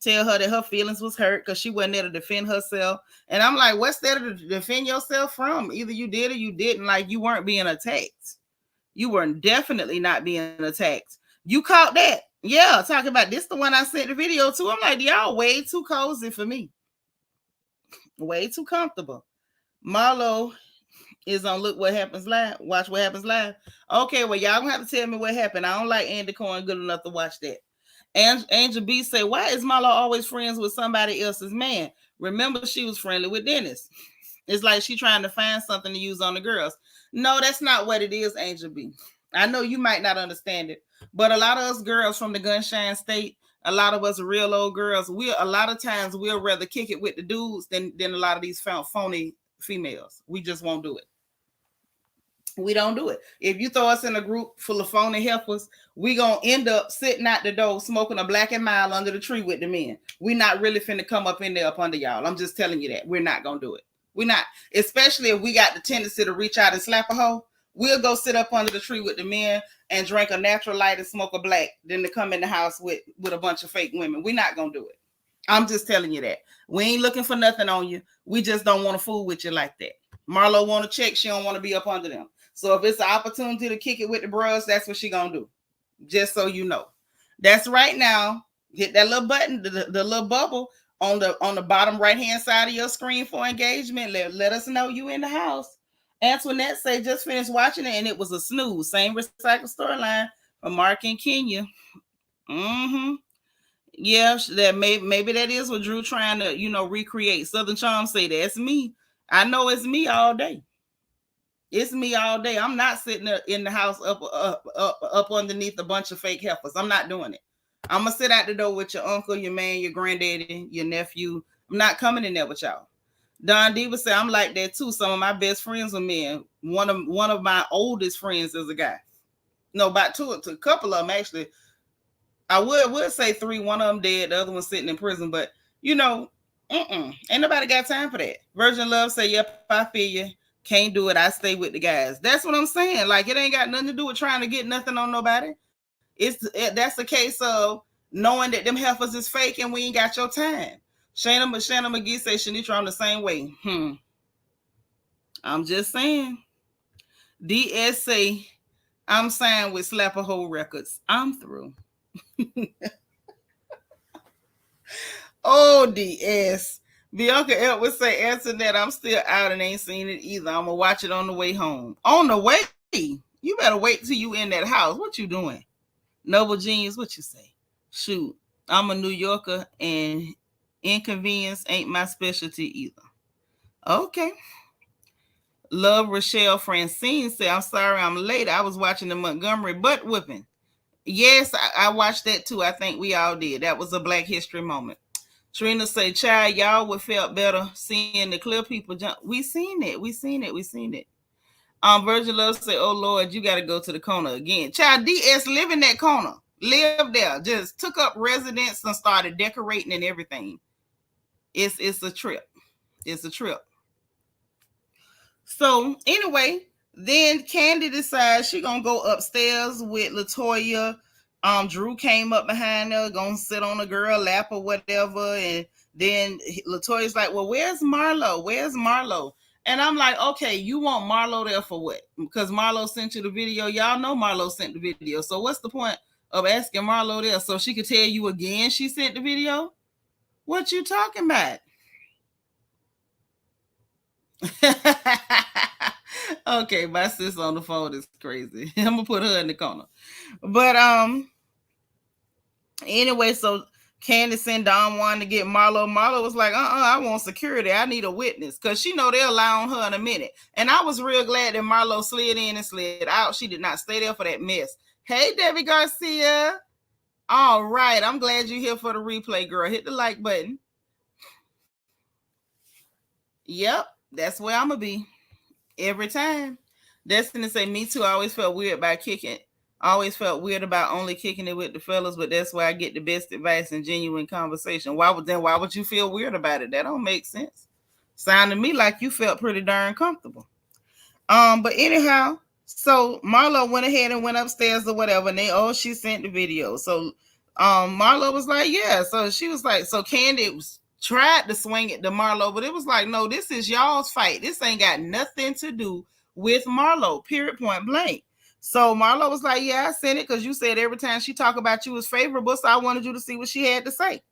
tell her that her feelings was hurt because she wasn't there to defend herself. And I'm like, what's there to defend yourself from? Either you did or you didn't. Like, you weren't being attacked. You were definitely not being attacked. You caught that. Yeah, talking about this the one I sent the video to. I'm like, y'all way too cozy for me. Way too comfortable. Marlo is on Look What Happens Live. Watch What Happens Live. Okay, well, y'all gonna have to tell me what happened. I don't like Andy Cohen good enough to watch that. And Angel B say, why is Marlo always friends with somebody else's man? Remember, she was friendly with Dennis. It's like she trying to find something to use on the girls. No, that's not what it is, Angel B. I know you might not understand it, but a lot of us girls from the Gunshine State, a lot of us real old girls, a lot of times we'll rather kick it with the dudes than a lot of these phony females. We just won't do it. We don't do it. If you throw us in a group full of phony heifers, we gonna end up sitting out the door smoking a Black and Mild under the tree with the men. We not really finna come up in there up under y'all. I'm just telling you that. We're not gonna do it. We're not. Especially if we got the tendency to reach out and slap a hoe. We'll go sit up under the tree with the men and drink a natural light and smoke a black than to come in the house with a bunch of fake women. We're not gonna do it. I'm just telling you that. We ain't looking for nothing on you. We just don't want to fool with you like that. Marlo want to check. She don't want to be up under them. So if it's an opportunity to kick it with the bros, that's what she gonna do. Just so you know. That's right now. Hit that little button, the little bubble on the bottom right hand side of your screen for engagement. Let us know you in the house. Antoinette say just finished watching it and it was a snooze. Same recycle storyline from Mark and Kenya. Yeah, that maybe that is what Drew trying to recreate. Southern Charm say that's me. I know it's me all day. It's me all day. I'm not sitting in the house up underneath a bunch of fake heifers. I'm not doing it. I'm gonna sit out the door with your uncle, your man, your granddaddy, your nephew. I'm not coming in there with y'all. Don Diva said I'm like that too. Some of my best friends are men. One of my oldest friends is a guy. No, about a couple of them actually. I would say 3. One of them dead, the other one sitting in prison. But ain't nobody got time for that. Virgin Love say, yep, I feel you. Can't do it. I stay with the guys. That's what I'm saying. Like, it ain't got nothing to do with trying to get nothing on nobody. That's a case of knowing that them heifers is fake and we ain't got your time. Shanna McGee say Shanitra I'm the same way. I'm just saying. DS say I'm signed with Slap a Hole Records. I'm through. Oh, DS. Bianca Edwards say, answer that I'm still out and ain't seen it either. I'm gonna watch it on the way home. On the way? You better wait till you in that house. What you doing? Noble Genius, what you say? Shoot, I'm a New Yorker and inconvenience ain't my specialty either. Okay. Love Rochelle Francine say, I'm sorry I'm late. I was watching the Montgomery butt whipping. Yes, I watched that too. I think we all did. That was a Black History moment. Trina say, child, y'all would felt better seeing the clear people jump. We seen it. Virgin Love say, oh Lord, you got to go to the corner again. Child, DS live in that corner. Live there. Just took up residence and started decorating and everything. It's a trip. It's a trip. So anyway, then Kandi decides she gonna go upstairs with Latoya. Drew came up behind her, gonna sit on a girl lap or whatever, and then Latoya's like, well, where's Marlo? And I'm like, okay, you want Marlo there for what? Because Marlo sent you the video. Y'all know Marlo sent the video. So what's the point of asking Marlo there? So she could tell you again she sent the video? What you talking about? Okay, my sis on the phone is crazy. I'm gonna put her in the corner. But anyway, so Candace and Don wanted to get Marlo. Marlo was like, I want security. I need a witness. Because she know they'll lie on her in a minute. And I was real glad that Marlo slid in and slid out. She did not stay there for that mess. Hey, Debbie Garcia. All right. I'm glad you're here for the replay, girl. Hit the like button. Yep. That's where I'm going to be. Every time. Destiny say, me too. I always felt weird about kicking. I always felt weird about only kicking it with the fellas, but that's why I get the best advice and genuine conversation. Why would you feel weird about it? That don't make sense. Sound to me like you felt pretty darn comfortable. But anyhow, so Marlo went ahead and went upstairs or whatever, and she sent the video. So Marlo was like, yeah. So she was like, so Kandi tried to swing it to Marlo, but it was like, no, this is y'all's fight. This ain't got nothing to do with Marlo, period, point blank. So Marlo was like, yeah, I sent it because you said every time she talk about you was favorable, so I wanted you to see what she had to say.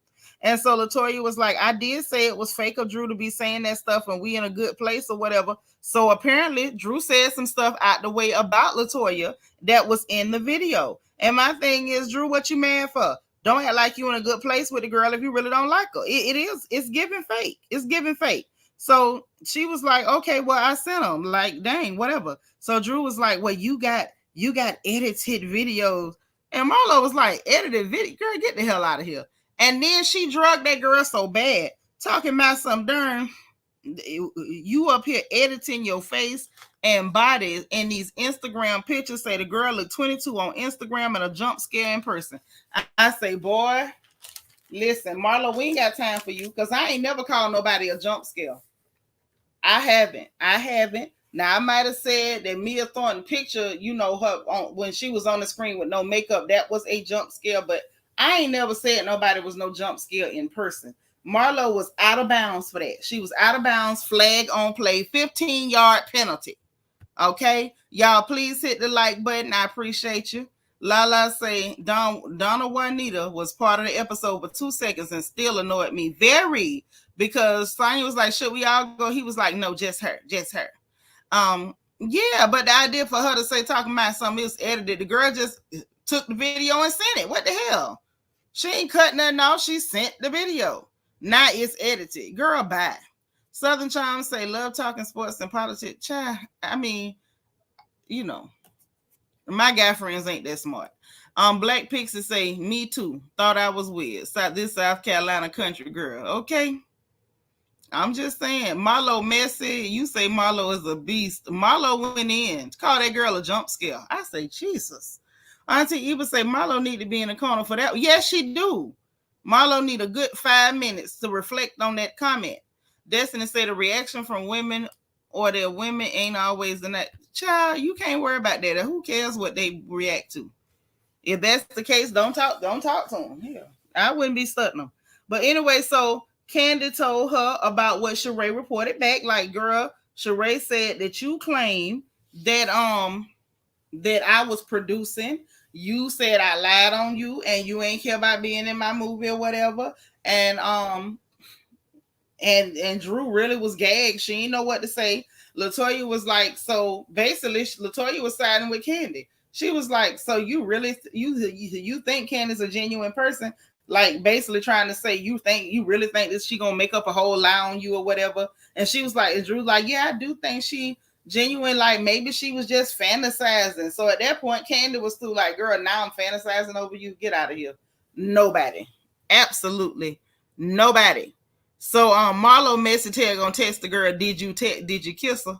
And so Latoya was like, I did say it was fake of Drew to be saying that stuff and we in a good place or whatever. So apparently Drew said some stuff out the way about Latoya that was in the video. And my thing is, Drew, what you mad for? Don't act like you in a good place with the girl if you really don't like her. It's giving fake. It's giving fake. So she was like, okay, well, I sent them. Like, dang, whatever. So Drew was like, well, you got edited videos. And Marlo was like, edited video? Girl, get the hell out of here. And then she drugged that girl so bad, talking about some darn, you up here editing your face and body in these Instagram pictures. Say the girl look 22 on Instagram and a jump scare in person. I say, boy, listen, Marlo, we ain't got time for you because I ain't never called nobody a jump scare. I haven't. Now, I might have said that Mia Thornton picture, you know, her when she was on the screen with no makeup, that was a jump scare, but I ain't never said nobody was no jump scare in person. Marlo was out of bounds for that. She was out of bounds, flag on play, 15-yard penalty. Okay? Y'all, please hit the like button. I appreciate you. Lala say, Donna Juanita was part of the episode for 2 seconds and still annoyed me very because Sonya was like, should we all go? He was like, no, just her. Yeah, but the idea for her to say talking about something is edited. The girl just took the video and sent it. What the hell? She ain't cut nothing off. She sent the video. Now it's edited. Girl, bye. Southern Charms say, love talking sports and politics. Child, I mean, you know, my guy friends ain't that smart. Black Pixie say, me too. Thought I was weird. This South Carolina country girl. Okay. I'm just saying, Marlo messy. You say Marlo is a beast. Marlo went in. Call that girl a jump scare. I say, Jesus. Auntie Eva say, Marlo need to be in the corner for that. Yes, she do. Marlo need a good 5 minutes to reflect on that comment. Destiny say the reaction from women or their women ain't always the night. Child, you can't worry about that. Who cares what they react to? If that's the case, don't talk to them. Yeah, I wouldn't be studying them. But anyway, so Kandi told her about what Sheree reported back. Like, girl, Sheree said that you claim that that I was producing. You said I lied on you and you ain't care about being in my movie or whatever. And Drew really was gagged. She didn't know what to say. Latoya was like, so basically Latoya was siding with Kandi. She was like, so you really you think Candi's a genuine person? Like, basically trying to say you really think that she gonna make up a whole lie on you or whatever. And she was like, and Drew like, yeah, I do think she genuine. Like, maybe she was just fantasizing. So at that point, Kandi was still like, girl, now I'm fantasizing over you. Get out of here. Nobody. Absolutely nobody. So Marlo message here gonna text the girl, did you kiss her?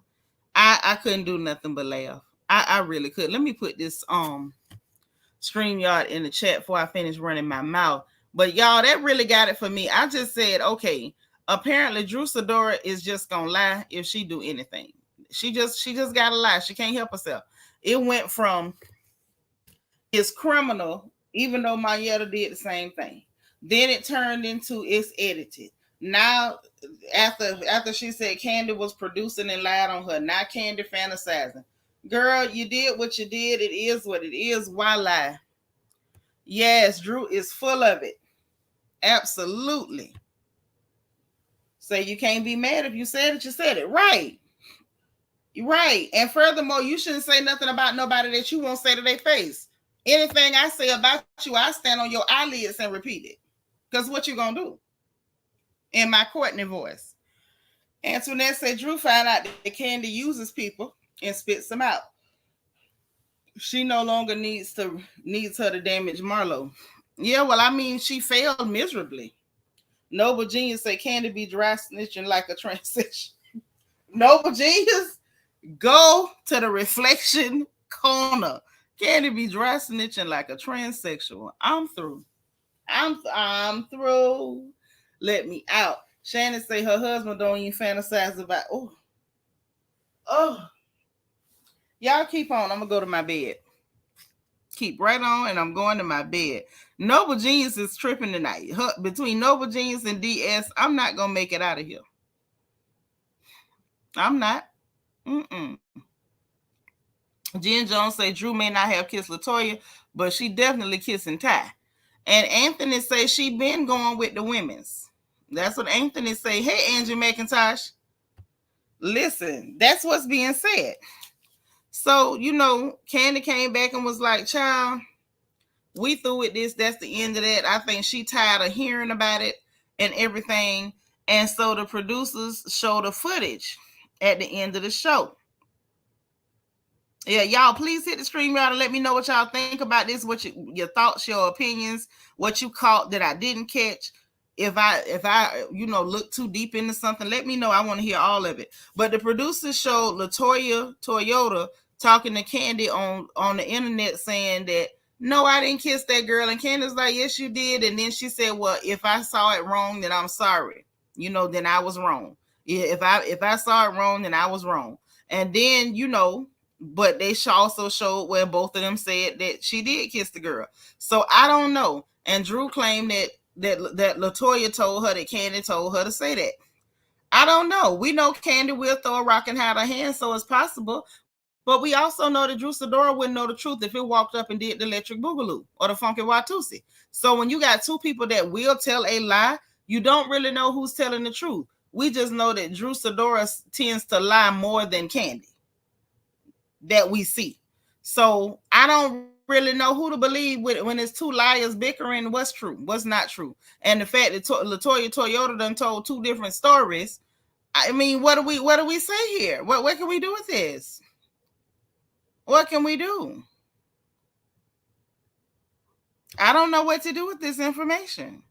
I couldn't do nothing but laugh. I really could. Let me put this StreamYard in the chat before I finish running my mouth. But y'all, that really got it for me. I just said, okay, apparently Drew Sidora is just gonna lie if she do anything. She just gotta lie. She can't help herself. It went from it's criminal, even though Mayetta did the same thing. Then it turned into it's edited. Now, after she said Kandi was producing and lied on her, now Kandi fantasizing. Girl, you did what you did. It is what it is. Why lie? Yes, Drew is full of it. Absolutely. Say you can't be mad if you said it, you said it. Right. Right. And furthermore, you shouldn't say nothing about nobody that you won't say to their face. Anything I say about you, I stand on your eyelids and repeat it. Because what you gonna do? In my Courtney voice. Antoinette said Drew found out that Kandi uses people and spits them out. She no longer needs her to damage Marlo. Yeah, well, I mean, she failed miserably. Noble Genius say Kandi be dry snitching like a transition. Noble Genius, go to the reflection corner. Kandi be dry snitching like a transsexual. I'm through. I'm through. Let me out. Shannon say her husband don't even fantasize about. Oh. Y'all keep on. I'm gonna go to my bed. Keep right on, and I'm going to my bed. Noble Genius is tripping tonight. Between Noble Genius and DS, I'm not gonna make it out of here. I'm not. Jen Jones say Drew may not have kissed Latoya, but she definitely kissing Ty. And Anthony say she been going with the women's. That's what Anthony say. Hey, Angie McIntosh. Listen, that's what's being said. So, Kandi came back and was like, child, we through with this. That's the end of that. I think she tired of hearing about it and everything. And so the producers show the footage at the end of the show. Yeah, y'all, please hit the stream out and let me know what y'all think about this, what your thoughts, your opinions, what you caught that I didn't catch. If I look too deep into something, let me know. I want to hear all of it. But the producers showed Latoya Toyota talking to Kandi on the internet saying that, no, I didn't kiss that girl. And Candi's like, yes, you did. And then she said, well, if I saw it wrong, then I'm sorry. Then I was wrong. Yeah, if I saw it wrong, then I was wrong. And then, but they also showed where both of them said that she did kiss the girl. So I don't know. And Drew claimed that Latoya told her that Kandi told her to say that. I don't know. We know Kandi will throw a rock and hide her hand, so it's possible. But we also know that Drew Sidora wouldn't know the truth if it walked up and did the Electric Boogaloo or the Funky Watusi. So when you got two people that will tell a lie, you don't really know who's telling the truth. We just know that Drew Sidora tends to lie more than Kandi that we see. So I don't really know who to believe when it's two liars bickering what's true, what's not true. And the fact that Latoya Toyota done told two different stories. I mean, what do we say here? What can we do with this? What can we do? I don't know what to do with this information.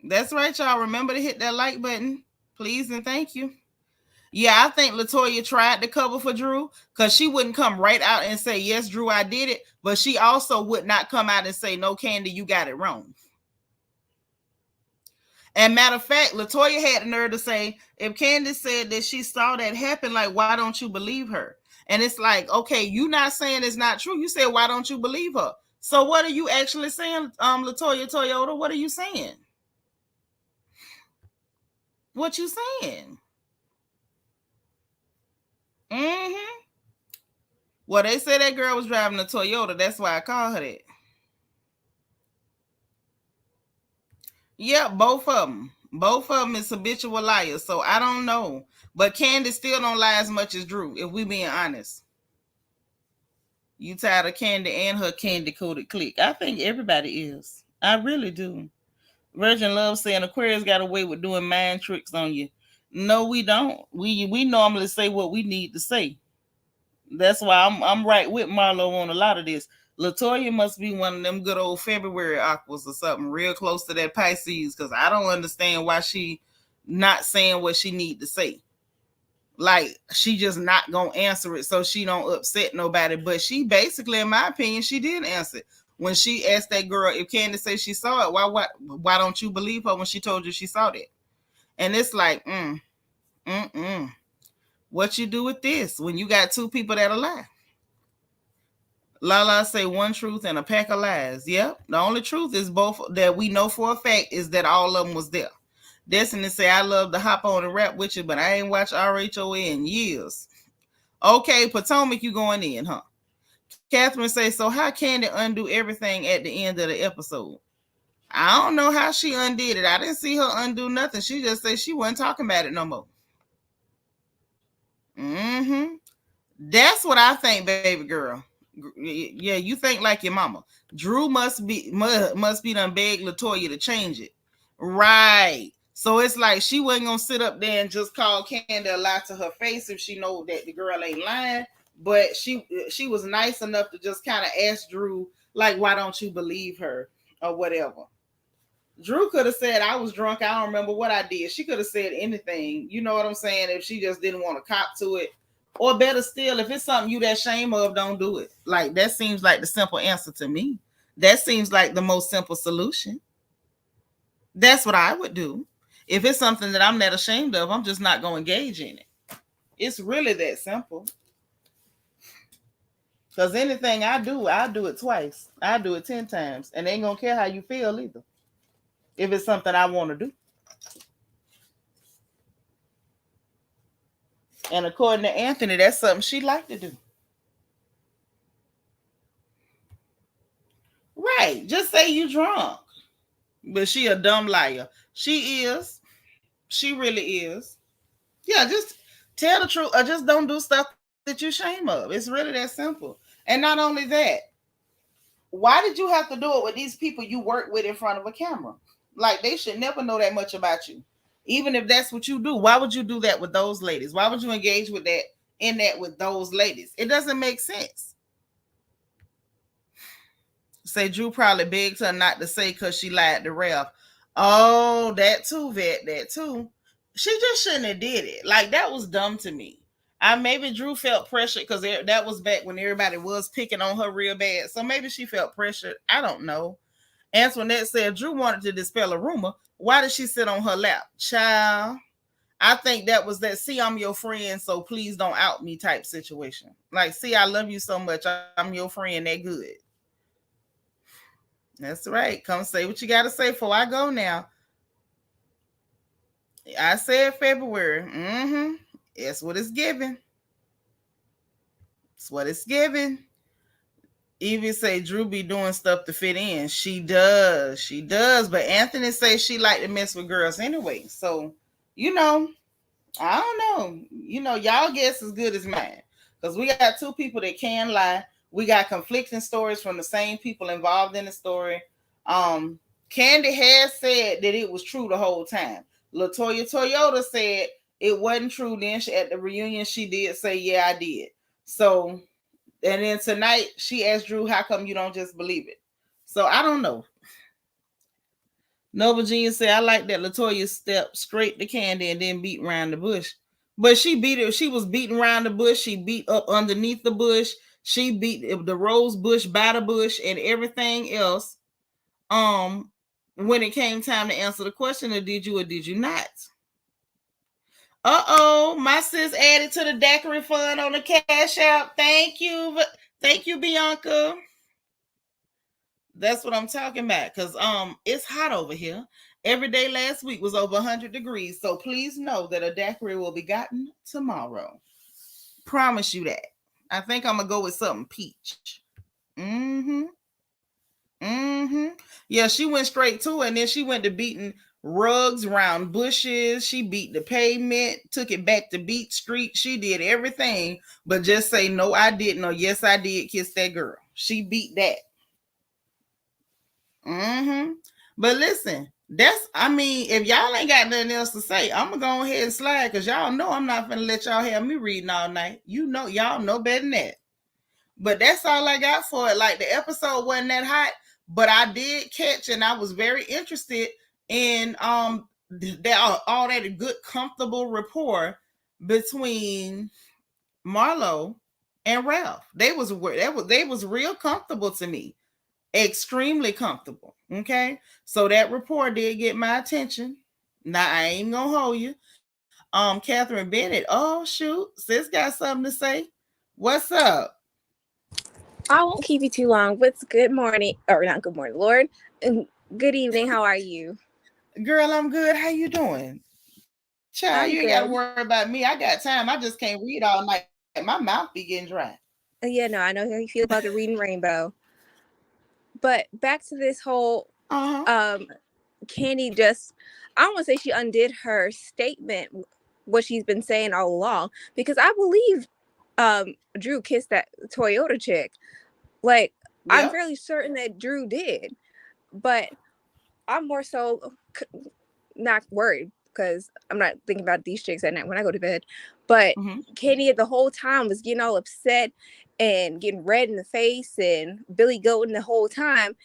That's right, y'all. Remember to hit that like button, please and thank you. Yeah, I think Latoya tried to cover for Drew because she wouldn't come right out and say, yes, Drew, I did it. But she also would not come out and say, no, Kandi, you got it wrong. And matter of fact, Latoya had the nerve to say, if Kandi said that she saw that happen, like, why don't you believe her? And it's like, okay, you not saying it's not true. You said, why don't you believe her? So what are you actually saying, Latoya Toyota? What are you saying? What you saying? Well, they say that girl was driving a Toyota. That's why I call her that. Yeah, both of them. Both of them is habitual liars. So I don't know. But Kandi still don't lie as much as Drew, if we being honest. You tired of Kandi and her candy-coated clique. I think everybody is. I really do. Virgin Love saying Aquarius got away with doing mind tricks on you. No, we don't. We normally say what we need to say. That's why I'm right with Marlo on a lot of this. Latoya must be one of them good old February aquas or something real close to that Pisces, because I don't understand why she not saying what she need to say. Like, she just not gonna answer it so she don't upset nobody. But she basically, in my opinion, she did answer it. When she asked that girl if Kandi say she saw it, why don't you believe her when she told you she saw that? And it's like, what you do with this when you got two people that lie? Lala say one truth and a pack of lies. Yep. The only truth is both that we know for a fact is that all of them was there. Destiny say, I love to hop on and rap with you, but I ain't watched RHOA in years. Okay, Potomac, you going in, huh? Catherine say, so how can it undo everything at the end of the episode? I don't know how she undid it. I didn't see her undo nothing. She just said she wasn't talking about it no more. That's what I think, baby girl. Yeah, you think like your mama. Drew must be done beg Latoya to change it. Right. So it's like she wasn't gonna sit up there and just call Kandi a lie to her face if she know that the girl ain't lying. But she was nice enough to just kind of ask Drew, like, why don't you believe her or whatever. Drew could have said, I was drunk, I don't remember what I did. She could have said anything, you know what I'm saying, if she just didn't want to cop to it. Or better still, if it's something you that shame of, don't do it. Like, that seems like the simple answer to me. That seems like the most simple solution. That's what I would do. If it's something that I'm not ashamed of, I'm just not going to engage in it. It's really that simple. Because anything I do it twice. I do it 10 times. And they ain't going to care how you feel either. If it's something I want to do. And according to Anthony, that's something she'd like to do. Right. Just say you drunk. But she a dumb liar. She is. She really is. Yeah, just tell the truth or just don't do stuff that you're ashamed of. It's really that simple. And not only that, why did you have to do it with these people you work with in front of a camera? Like, they should never know that much about you. Even if that's what you do, why would you do that with those ladies? Why would you engage with that with those ladies? It doesn't make sense. Say Drew probably begged her not to say because she lied to Ralph. Oh, that too, Vet, that too. She just shouldn't have did it. Like, that was dumb to me. Maybe Drew felt pressured because that was back when everybody was picking on her real bad. So maybe she felt pressured. I don't know. Antoinette said Drew wanted to dispel a rumor. Why did she sit on her lap? Child, I think that was that, see, I'm your friend, so please don't out me type situation. Like, see, I love you so much. I'm your friend, that good. That's right. Come say what you got to say before I go now. I said February. Mm-hmm. That's what it's giving. It's what it's giving. Evie say Drew be doing stuff to fit in. She does. She does. But Anthony say she like to mess with girls anyway. So, I don't know. Y'all guess as good as mine. Because we got two people that can lie. We got conflicting stories from the same people involved in the story. Kandi has said that it was true the whole time. Latoya Toyota said it wasn't true. Then at the reunion, she did say, yeah, I did. So, and then tonight, she asked Drew, how come you don't just believe it? So, I don't know. Nova Jean said, I like that Latoya stepped straight to Kandi and then beat around the bush. But she beat it. She was beating around the bush. She beat up underneath the bush. She beat the rose bush by the bush and everything else. When it came time to answer the question, or did you not? My sis added to the daiquiri fund on the Cash App. Thank you, Bianca. That's what I'm talking about. Because it's hot over here. Every day last week was over 100 degrees. So please know that a daiquiri will be gotten tomorrow. Promise you that. I think I'm gonna go with something peach. Yeah, she went straight to it, and then she went to beating rugs around bushes. She beat the pavement, took it back to Beat Street. She did everything, but just say no, I didn't, or yes, I did kiss that girl. She beat that. But listen, if y'all ain't got nothing else to say, I'm gonna go ahead and slide because y'all know I'm not gonna let y'all have me reading all night. Y'all know better than that. But that's all I got for it. Like, the episode wasn't that hot, but I did catch, and I was very interested in all that good, comfortable rapport between Marlo and Ralph. They was real comfortable to me. Extremely comfortable. Okay. So that rapport did get my attention. Now I ain't gonna hold you. Catherine Bennett. Oh shoot, sis got something to say. What's up? I won't keep you too long, but it's good morning, or not good morning, Lord. And good evening. How are you? Girl, I'm good. How you doing? Child, I'm you ain't got to good. worry about me. I got time. I just can't read all night. My mouth be getting dry. Yeah, no, I know how you feel about the reading rainbow. But back to this whole Kandi just, I don't want to say she undid her statement, what she's been saying all along, because I believe Drew kissed that Toyota chick. Like, I'm Yeah. fairly certain that Drew did, but I'm more so not worried because I'm not thinking about these chicks at night when I go to bed. But Mm-hmm. Kandi the whole time was getting all upset and getting red in the face and Billy goating the whole time.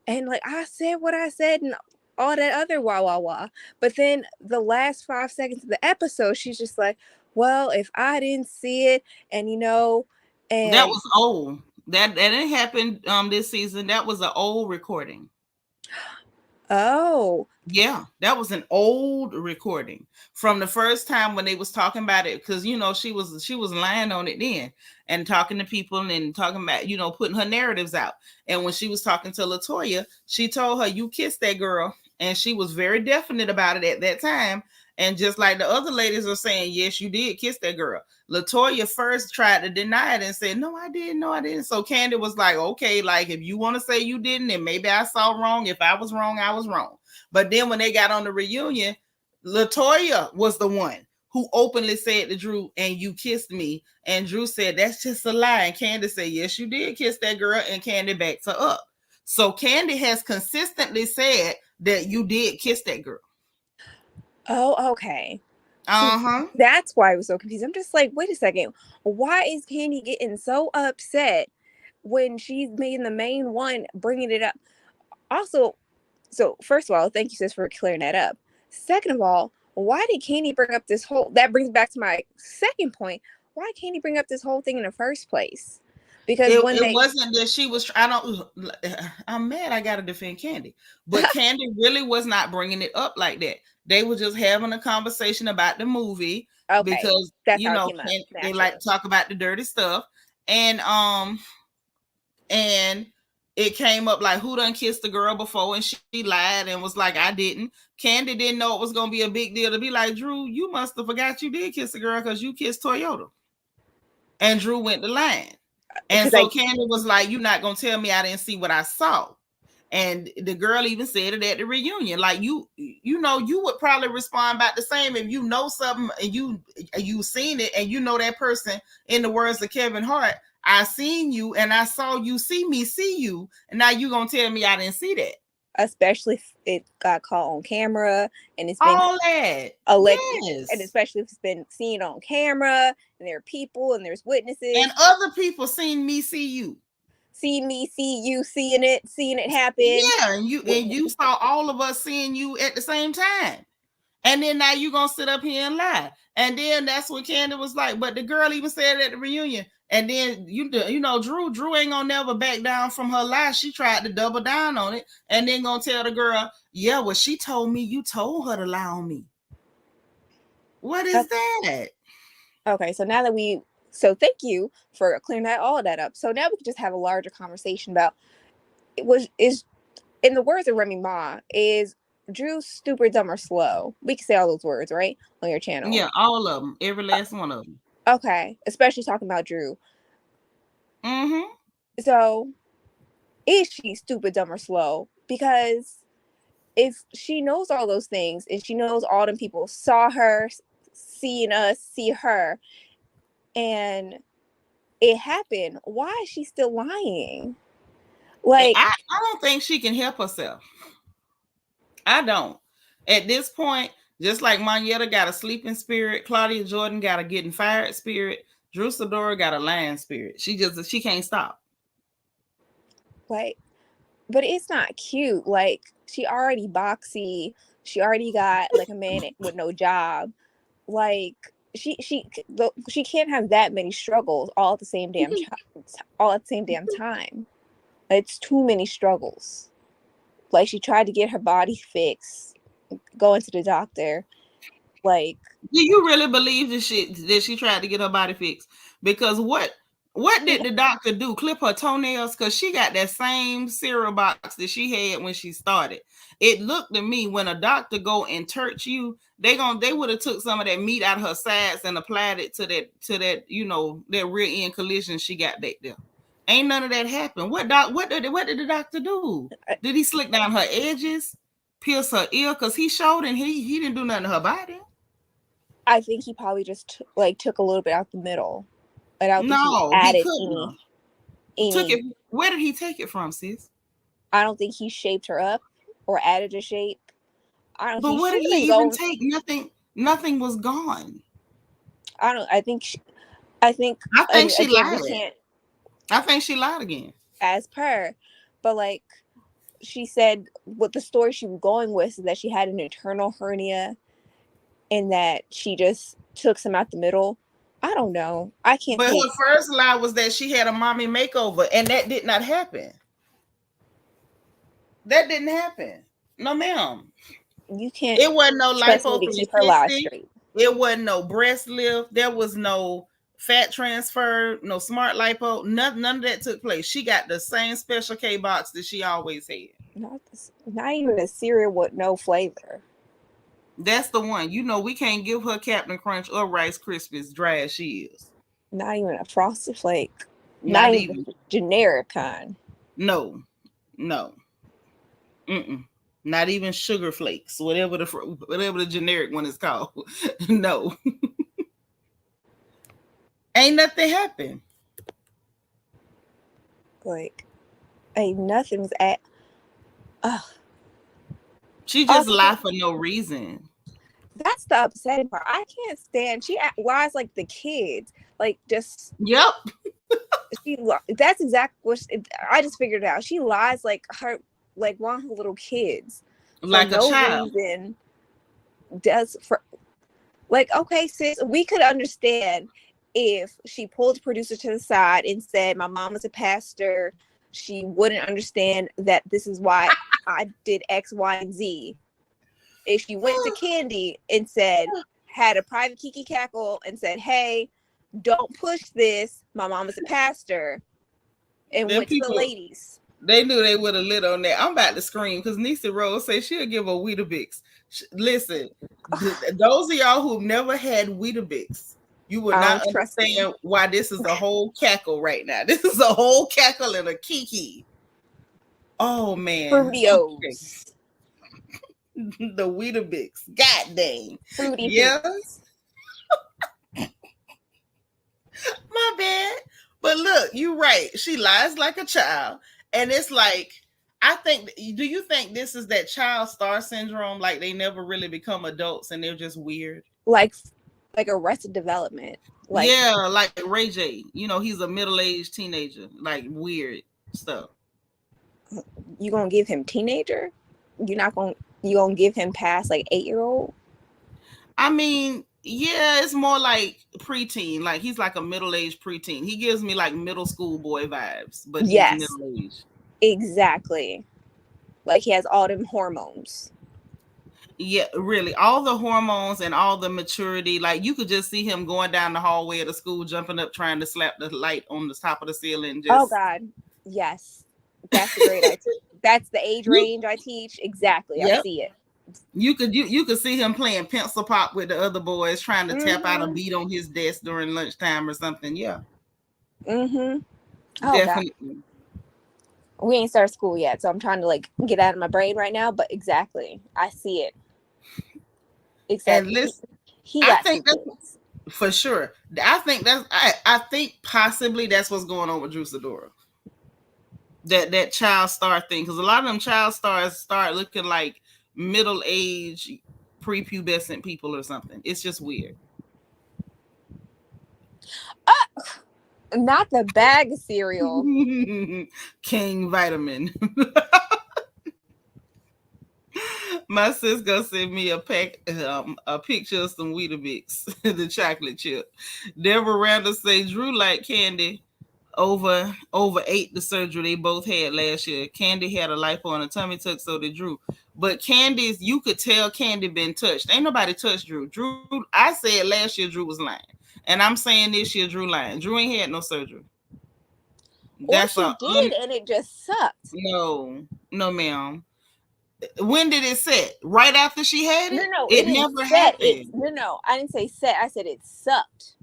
And like, I said what I said and all that other wah wah wah. But then the last 5 seconds of the episode, she's just like, well, if I didn't see it, and That and was old. That didn't happen this season. That was an old recording. oh, Yeah, that was an old recording from the first time when they was talking about it, because she was lying on it then and talking to people and talking about putting her narratives out. And when she was talking to Latoya, she told her, you kissed that girl, and she was very definite about it at that time. And just like the other ladies are saying, yes, you did kiss that girl. Latoya first tried to deny it and said, no, I didn't. No, I didn't. So Kandi was like, okay, like if you want to say you didn't, then maybe I saw wrong. If I was wrong, I was wrong. But then when they got on the reunion, Latoya was the one who openly said to Drew, and you kissed me. And Drew said, that's just a lie. And Kandi said, yes, you did kiss that girl. And Kandi backed her up. So Kandi has consistently said that you did kiss that girl. oh, okay. See, Uh-huh. that's why I was so confused. I'm just like, wait a second. Why is Kandi getting so upset when she's being the main one bringing it up? Also, so first of all, thank you, sis, for clearing that up. Second of all, why did Kandi bring up this whole? That brings back to my second point. Why Kandi bring up this whole thing in the first place? Because when It they wasn't that she was. I'm mad. I gotta defend Kandi, but Kandi really was not bringing it up like that. They were just having a conversation about the movie okay, because that's how it came up they like naturally. to talk about the dirty stuff, and and it came up like who done kissed the girl before, and she lied and was like I didn't. Kandi didn't know it was gonna be a big deal to be like, Drew, you must have forgot you did kiss the girl because you kissed Toyota, and Drew went to lying. And Because so Kandi was like, you're not going to tell me I didn't see what I saw. And the girl even said it at the reunion. Like you would probably respond back the same if you know something and you seen it and you know that person. In the words of Kevin Hart, I seen you and I saw you see me see you, and now you gonna tell me I didn't see that. especially if it got caught on camera and it's been All that, alleged, and yes. especially if it's been seen on camera and there are people and there's witnesses. And other people seen me see you. See me, see you, seeing it happen. Yeah, and you saw all of us seeing you at the same time. And then now you gonna sit up here and lie. And then that's what Kandi was like. But the girl even said it at the reunion. And then Drew ain't gonna never back down from her lie. She tried to double down on it, and then gonna tell the girl, yeah, well, she told me you told her to lie on me. What is that? Okay, so now that thank you for clearing all of that up. So now we can just have a larger conversation about is in the words of Remy Ma, is Drew stupid, dumb, or slow? We can say all those words, right? On your channel. Yeah, all of them, every last one of them. Okay, especially talking about Drew. Mm-hmm. So is she stupid, dumb, or slow? Because if she knows all those things and she knows all them people saw her, seeing us, see her, and it happened, why is she still lying? Like, I don't think she can help herself. I don't. At this point, just like Monietta got a sleeping spirit, Claudia Jordan got a getting fired spirit, Drew Sidora got a lying spirit. She can't stop. like, but it's not cute. Like, she already boxy. She already got like a man with no job. Like, she can't have that many struggles all at the same damn time. It's too many struggles. Like, she tried to get her body fixed, going to the doctor. Like, do you really believe that she tried to get her body fixed? Because what did the doctor do? Clip her toenails? Because she got that same cereal box that she had when she started. It looked to me when a doctor go and touch you, they would have took some of that meat out of her sides and applied it to that that rear end collision she got back there. Ain't none of that happened. What did the doctor do? Did he slick down her edges, pierce her ear? Because he showed and he didn't do nothing to her body. I think he probably just took a little bit out the middle. I don't think he No, he added couldn't. any. Took it. Where did he take it from, sis? I don't think he shaped her up or added a shape. I don't. But He what did should have he been even going. take? Nothing. Nothing was gone. I don't. I think. I think. I think And she again, we lied. can't I think she lied again. as per, but like she said, what the story she was going with is that she had an internal hernia and that she just took some out the middle. I don't know. I can't But take. her first lie was that she had a mommy makeover, and that did not happen. That didn't happen. No, ma'am. You can't It wasn't no trust me to keep her lies lipo360. straight. It wasn't no breast lift. There was no fat transfer, no smart lipo. None of that took place. She got the same special K box that she always had. Not even a cereal with no flavor. That's the one. You know, we can't give her Captain Crunch or Rice Krispies dry as she is. Not even a frosted flake. Not Not even even. the generic kind. No. Mm-mm. Not even sugar flakes, whatever the generic one is called. No. Ain't nothing happened. Like, ain't nothing was at. She just lied for no reason. That's the upsetting part. I can't stand. She lies like the kids. Like just. Yep. That's exactly what I just figured out. She lies like her, like one of her little kids, Like for a no child. reason. Does for like, okay, sis, we could understand if she pulled the producer to the side and said, "My mom is a pastor." She wouldn't understand that this is why I did X, Y, and Z. If she went to Kandi and said, had a private kiki cackle and said, "Hey, don't push this. My mom is a pastor," and Them went to the people, ladies. they knew they would have lit on that. I'm about to scream because Nisa Rose says she'll give a Weetabix. Listen, those of y'all who've never had Weetabix, you would I not don't trust understand why this is a whole cackle right now. This is a whole cackle and a kiki. Oh man. Fruitios. Okay. The Weetabix. God dang. Fruity Yes. My bad. But look, you're right. She lies like a child. And it's like, I think, do you think this is that child star syndrome? Like they never really become adults and they're just weird? like Arrested Development. Like, yeah, like Ray J. You know, he's a middle-aged teenager. Like weird stuff. you gonna give him teenager? You gonna give him past like 8-year-old? I mean, yeah, it's more like preteen. Like he's like a middle-aged preteen. He gives me like middle school boy vibes, but Yes, he's middle-aged. Exactly. Like he has all them hormones. Yeah, really. All the hormones and all the maturity. Like you could just see him going down the hallway of the school, jumping up, trying to slap the light on the top of the ceiling. Oh God. Yes. That's the grade I teach. That's the age range I teach. Exactly. Yep. I see it. You could see him playing pencil pop with the other boys, trying to tap out a beat on his desk during lunchtime or something. Yeah. Oh, Definitely. God. We ain't started school yet, so I'm trying to like get out of my brain right now. But exactly, I see it. Exactly. And listen, he got I think that's for sure. I think possibly that's what's going on with Drew Sidora. That child star thing, because a lot of them child stars start looking like middle-aged prepubescent people or something. It's just weird. Not the bag of cereal. King Vitamin. My sis gonna send me a picture of some Weetabix, the chocolate chip. Deborah Randall say Drew like Kandi over ate the surgery they both had last year. Kandi had a lipo and a tummy tuck, so did Drew. But Candi's, you could tell Kandi been touched. Ain't nobody touched Drew. I said last year Drew was lying. And I'm saying this year Drew lying. Drew ain't had no surgery. Or she did and it just sucked. No, ma'am. When did it set? Right after she had it? No, it never happened. No, I didn't say set. I said it sucked.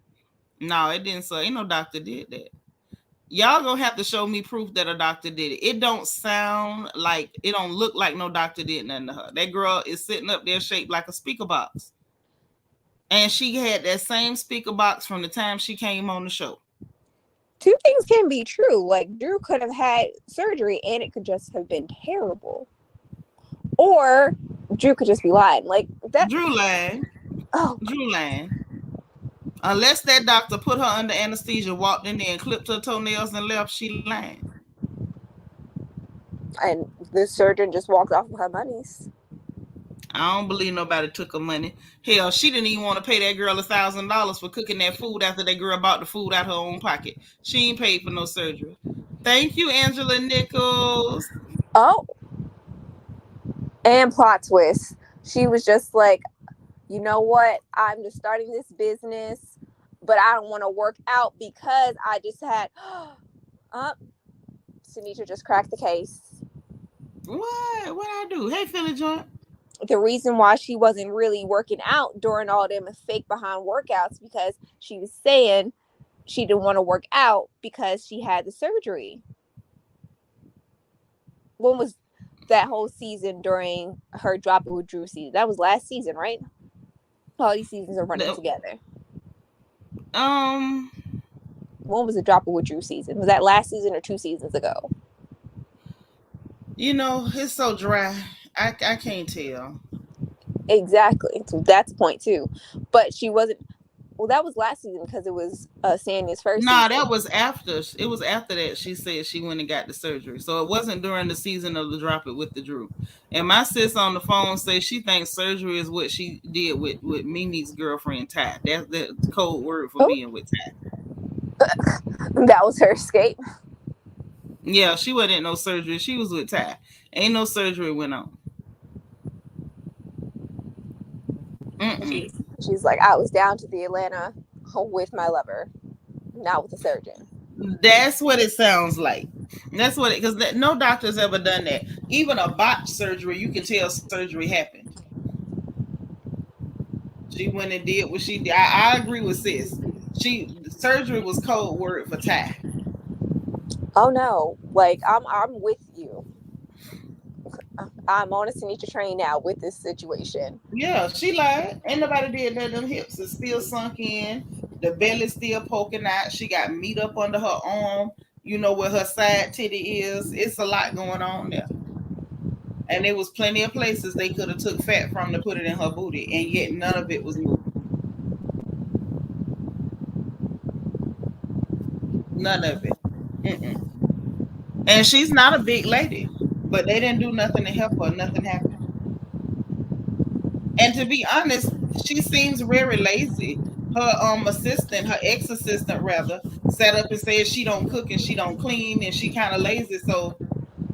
No, it didn't suck. Ain't no doctor did that. Y'all gonna have to show me proof that a doctor did it. It don't sound like, it don't look like no doctor did nothing to her. That girl is sitting up there shaped like a speaker box. And she had that same speaker box from the time she came on the show. two things can be true. Like, Drew could have had surgery and it could just have been terrible. Or Drew could just be lying. Like that. Drew lying. Oh, Drew lying. Unless that doctor put her under anesthesia, walked in there and clipped her toenails and left, she lying. and the surgeon just walked off with her monies. I don't believe nobody took her money. Hell, she didn't even want to pay that girl $1,000 for cooking that food after that girl bought the food out her own pocket. She ain't paid for no surgery. Thank you, Angela Nichols. Oh, and plot twist. She was just like, you know what? I'm just starting this business, but I don't want to work out because I just had. Sinitra just cracked the case. What? What I do? Hey, Philly Joint. The reason why she wasn't really working out during all them fake behind workouts because she was saying she didn't want to work out because she had the surgery. When was that whole season during her Drop It With Drew season? That was last season, right? All these seasons are running together. When was the Drop It With Drew season? Was that last season or 2 seasons ago? You know, it's so dry. I can't tell. Exactly. So that's the point too. But she wasn't. Well, that was last season because it was Sandy's first season. That was after. It was after that she said she went and got the surgery. So it wasn't during the season of the Drop It With the Drew. And my sis on the phone says she thinks surgery is what she did with Mimi's girlfriend, Ty. That's the code word for being with Ty. That was her escape. Yeah, she wasn't in no surgery. She was with Ty. Ain't no surgery went on. She's like, I was down to the Atlanta with my lover, not with the surgeon. That's what it sounds like. That's what it, because no doctor's ever done that. Even a botched surgery, you can tell surgery happened. She went and did what she did. I agree with sis. Surgery was code word for Ty. Oh no, like I'm with you. I'm on a Sinitra train now with this situation. Yeah, she lied. Ain't nobody did that. Them hips are still sunk in. The belly's still poking out. She got meat up under her arm. You know where her side titty is. It's a lot going on there. And there was plenty of places they could have took fat from to put it in her booty, and yet none of it was moving. None of it. And she's not a big lady, but they didn't do nothing to help her. Nothing happened. And to be honest, she seems very lazy. Her assistant, her ex-assistant rather, sat up and said she don't cook and she don't clean and she kind of lazy. So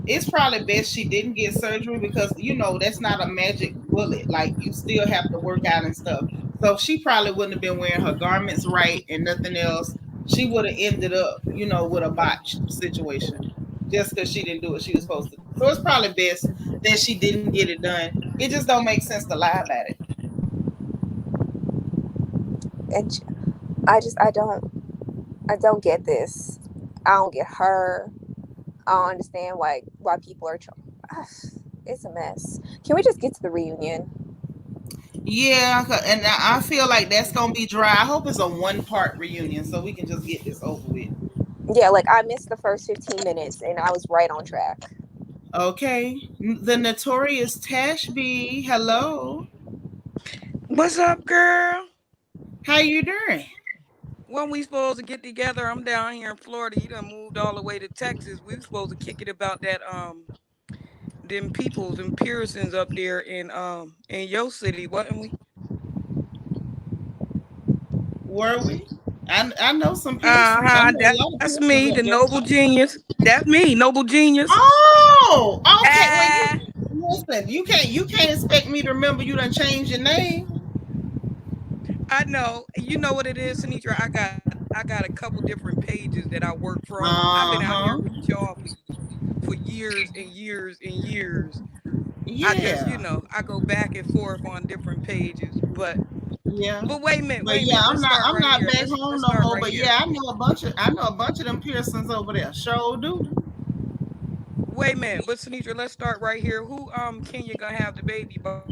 it's probably best she didn't get surgery because, you know, that's not a magic bullet. Like, you still have to work out and stuff. So she probably wouldn't have been wearing her garments right and nothing else. She would have ended up, you know, with a botched situation just because she didn't do what she was supposed to. So it's probably best that she didn't get it done. It just don't make sense to lie about it. And I don't get this. I don't get her. I don't understand why people are it's a mess. Can we just get to the reunion? Yeah, and I feel like that's gonna be dry. I hope it's a 1-part reunion so we can just get this over with. Yeah, like I missed the first 15 minutes and I was right on track. Okay. The notorious Tash B. Hello. What's up, girl? How you doing? When we supposed to get together? I'm down here in Florida. You done moved all the way to Texas. We supposed to kick it about that them peoples and Pearsons up there in your city, wasn't we? Were we? I know some Pearsons. That's me, the noble genius. That's me, noble genius. Oh, okay. Listen, you can't expect me to remember you done changed your name. I know. You know what it is, Sinitra? I got a couple different pages that I work from. I've been out here with y'all for years and years and years. Yeah. I just, I go back and forth on different pages, but yeah. But wait a minute. I'm not back home no more. But yeah, I know a bunch of them Pearsons over there. Sure do. Wait a minute, but Sinitra, let's start right here. Who Kenya gonna have the baby by?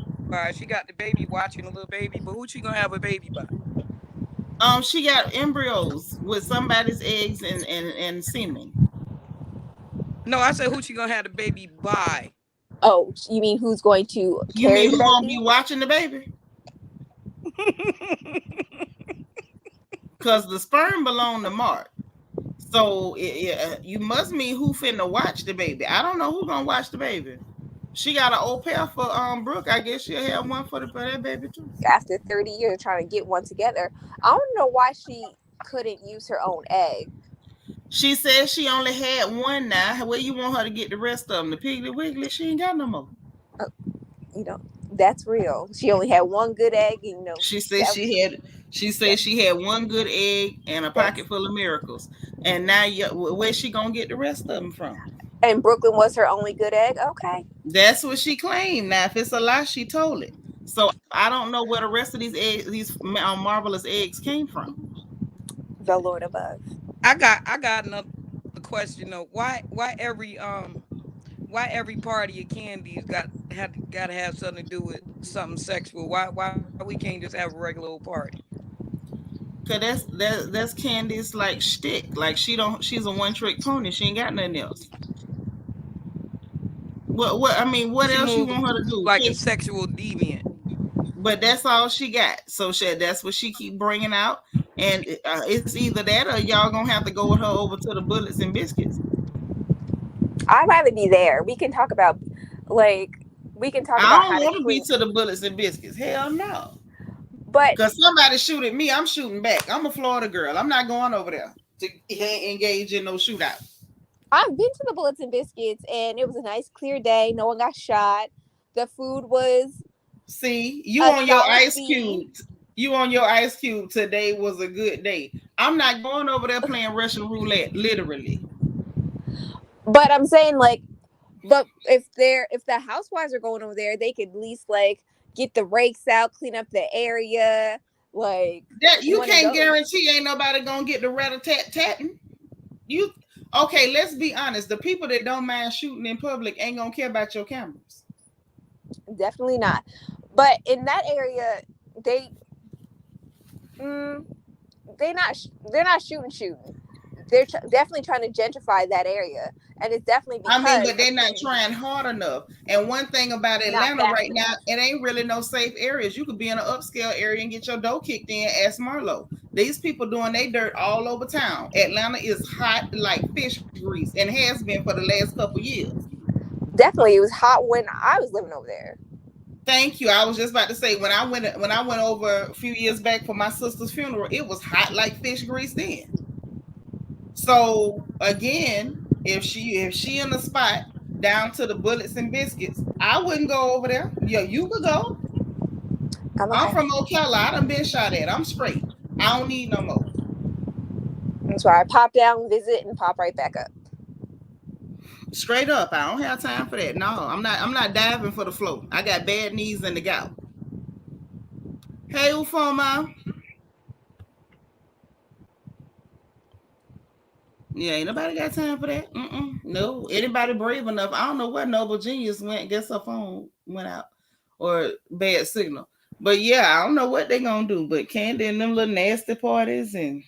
She got the baby watching a little baby, but who she gonna have a baby by? She got embryos with somebody's eggs and semen. No, I said who she gonna have the baby by? Oh, you mean who's going to You carry mean the who gonna baby? be watching the baby? Because the sperm belong to Mark. So you must mean who finna watch the baby. I don't know who gonna watch the baby. She got an au pair for Brooke. I guess she'll have one for that baby too. After 30 years trying to get one together, I don't know why she couldn't use her own egg. She said she only had one now. Where you want her to get the rest of them? The Piggly Wiggly? She ain't got no more. You know, that's real. She only had one good egg, and She said that she had one good egg and a that's pocket full of miracles. And now where's she gonna get the rest of them from? and Brooklyn was her only good egg. Okay, That's what she claimed. Now, if it's a lie, she told it. So I don't know where the rest of these eggs, these marvelous eggs, came from. the Lord above. I got another question though. Why every party of candies got to have something to do with something sexual? Why we can't just have a regular old party? Cause that's Candy's like shtick. Like she's a one trick pony. She ain't got nothing else. What I mean, what She else you moved want her to do? like a sexual deviant. But that's all she got. So that's what she keep bringing out. And it's either that or y'all gonna have to go with her over to the Bullets and Biscuits. I'd rather be there. We can talk about I how don't to want to be clean. to the Bullets and Biscuits. Hell no. But Because somebody shoot at me, I'm shooting back. I'm a Florida girl. I'm not going over there to engage in no shootout. I've been to the Bullets and Biscuits, and it was a nice, clear day. No one got shot. The food was See, you a on your solid ice B. cube. You on your ice cube. Today was a good day. I'm not going over there playing Russian roulette, literally. But I'm saying but if the housewives are going over there, they could at least get the rakes out, clean up the area, That you one of can't those. guarantee ain't nobody gonna get the rat-a-tat-tatting. You okay? Let's be honest. The people that don't mind shooting in public ain't gonna care about your cameras. Definitely not. But in that area, they mm, they're not shooting. They're definitely trying to gentrify that area, and it's definitely I mean, because but of they're not Kandi, trying hard enough. And one thing about not Atlanta fast right now, enough. it ain't really no safe areas. You could be in an upscale area and get your dough kicked in. Ask Marlo. These people doing their dirt all over town. Atlanta is hot like fish grease and has been for the last couple years. Definitely, it was hot when I was living over there. Thank you. I was just about to say when I went over a few years back for my sister's funeral, it was hot like fish grease then. So again, if she in the spot down to the Bullets and Biscuits, I wouldn't go over there. Yeah, you could go. I'm I'm okay. from Ocala. I done been shot at. I'm straight. I don't need no more. That's why I pop down, visit, and pop right back up. Straight up, I don't have time for that. No, I'm not diving for the flow. I got bad knees and the gout. Hey, Ufoma. Yeah, ain't nobody got time for that. No. Anybody brave enough? I don't know where Noble Genius went. Guess her phone went out or bad signal. But yeah, I don't know what they gonna do. But Kandi and them little nasty parties, and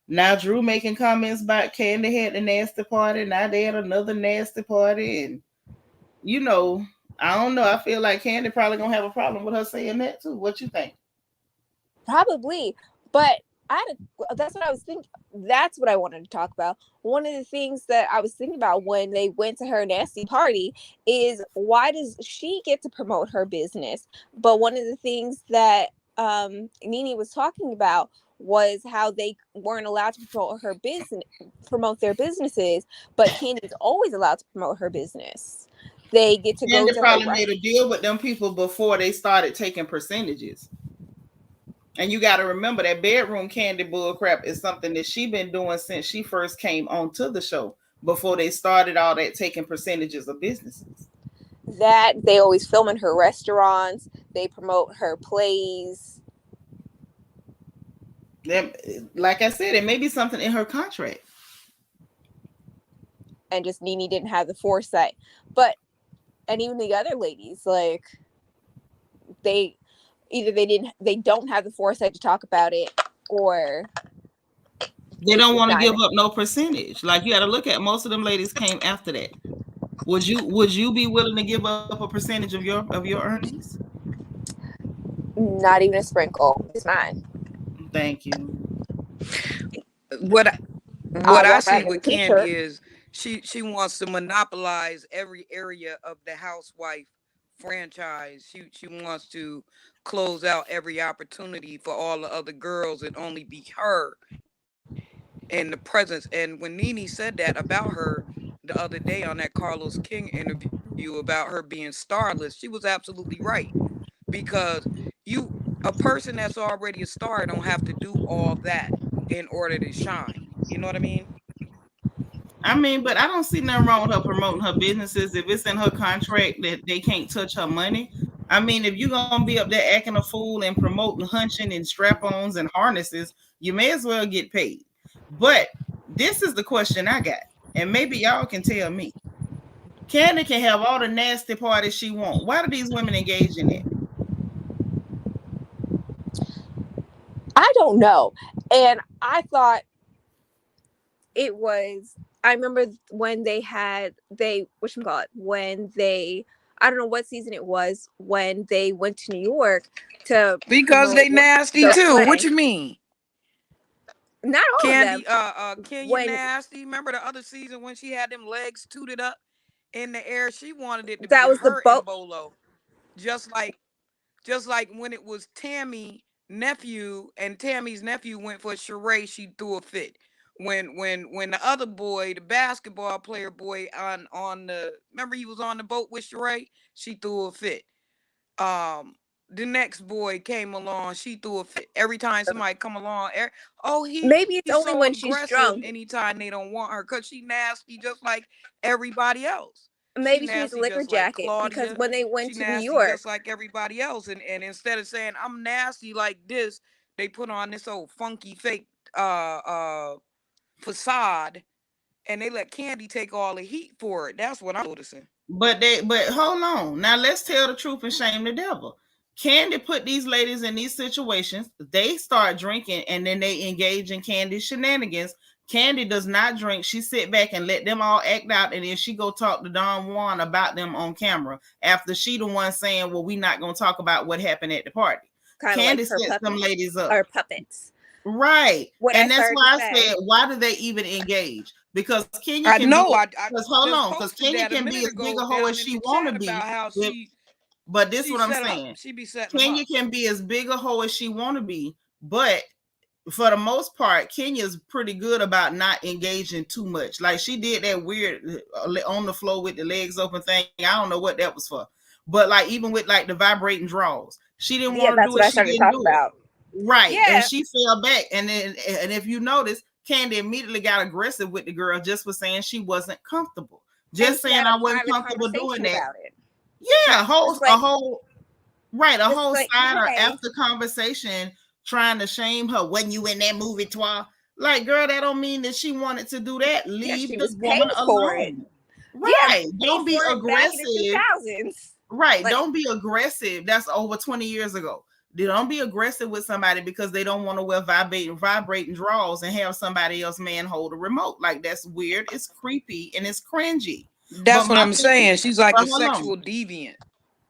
now Drew making comments about Kandi had the nasty party. Now they had another nasty party, and you know, I don't know. I feel like Kandi probably gonna have a problem with her saying that too. What you think? Probably, but that's what I was thinking. That's what I wanted to talk about. One of the things that I was thinking about when they went to her nasty party is why does she get to promote her business? But one of the things that Nene was talking about was how they weren't allowed to promote their businesses, but Candy's always allowed to promote her business. They get to go Kandi to her probably made a deal with them people before they started taking percentages. And you got to remember that bedroom Kandi bullcrap is something that she been doing since she first came onto the show before they started all that taking percentages of businesses. That they always film in her restaurants. They promote her plays. Like I said, it may be something in her contract. And just Nene didn't have the foresight. And even the other ladies, they don't have the foresight to talk about it, or they don't want to give up no percentage. Like you got to look at most of them ladies came after that. Would you be willing to give up a percentage of your earnings? Not even a sprinkle. It's mine. Thank you. What I I walk see around in a with Kandi t-shirt. is she wants to monopolize every area of the housewife franchise. She wants to close out every opportunity for all the other girls and only be her in the presence. And when Nene said that about her the other day on that Carlos King interview about her being starless, she was absolutely right. Because you a person that's already a star don't have to do all that in order to shine. You know what I mean? I mean, but I don't see nothing wrong with her promoting her businesses if it's in her contract that they can't touch her money. I mean, if you're gonna be up there acting a fool and promoting hunching and strap-ons and harnesses, you may as well get paid. But this is the question I got, and maybe y'all can tell me. Kandi can have all the nasty parties she wants. Why do these women engage in it? I don't know. And I thought it was, I remember when when they, I don't know what season it was, when they went to New York to Because promote they nasty the too. play. What you mean? Not all of them. Kandi, Kenya When nasty. Remember the other season when she had them legs tooted up in the air? She wanted it to be that was the her and boat. Bolo. Just like just like when it was Tammy nephew and Tammy's nephew went for charade, she threw a fit. When the other boy, the basketball player boy on the remember he was on the boat with charade, she threw a fit. The next boy came along, she threw a fit. Every time somebody come along, he's Maybe it's so only when she's aggressive drunk. anytime they don't want her because she nasty just like everybody else. She Maybe she needs a nasty liquor just like jacket, because Claudia. when they She went to New nasty York, just like everybody else. And instead of saying I'm nasty like this, they put on this old funky fake facade and they let Kandi take all the heat for it. That's what I'm noticing. But hold on. Now let's tell the truth and shame the devil. Kandi put these ladies in these situations. They start drinking and then they engage in Kandi's shenanigans. Kandi does not drink. She sit back and let them all act out, and then she go talk to Don Juan about them on camera after she the one saying, "Well, we not gonna talk about what happened at the party." kind of like Kandi her sets them ladies up. or puppets. Right. What And I that's started why to I say. said, why do they even engage? Because Kenya I can be, know. I because hold just on, because posted Kenya that a can be minute as big ago a hoe as down in she the want to chat be. about how But this is she what I'm set up. saying. She be setting them Kenya up. can be as big a hoe as she want to be, but for the most part, Kenya's pretty good about not engaging too much. Like she did that weird on the floor with the legs open thing. I don't know what that was for. But like even with like the vibrating draws, she didn't want to That's do what it. I She started to didn't talk do it. about. Right. And Yeah. she fell back. And if you notice, Kandi immediately got aggressive with the girl just for saying she wasn't comfortable. Just saying I wasn't comfortable doing that. About it. Yeah, a whole Like, side or hey. after conversation trying to shame her. When you in that movie, Twa? Like, girl, that don't mean that she wanted to do that. Leave She the was paid woman for it. alone. Yeah, Right. Don't be for it back in aggressive. the 2000s. Right. Like, Don't be aggressive. That's over 20 years ago. Don't be aggressive with somebody because they don't want to wear vibrating drawers and have somebody else man hold a remote. Like that's weird. It's creepy and it's cringy. That's what I'm saying. She's like a hold on. sexual deviant.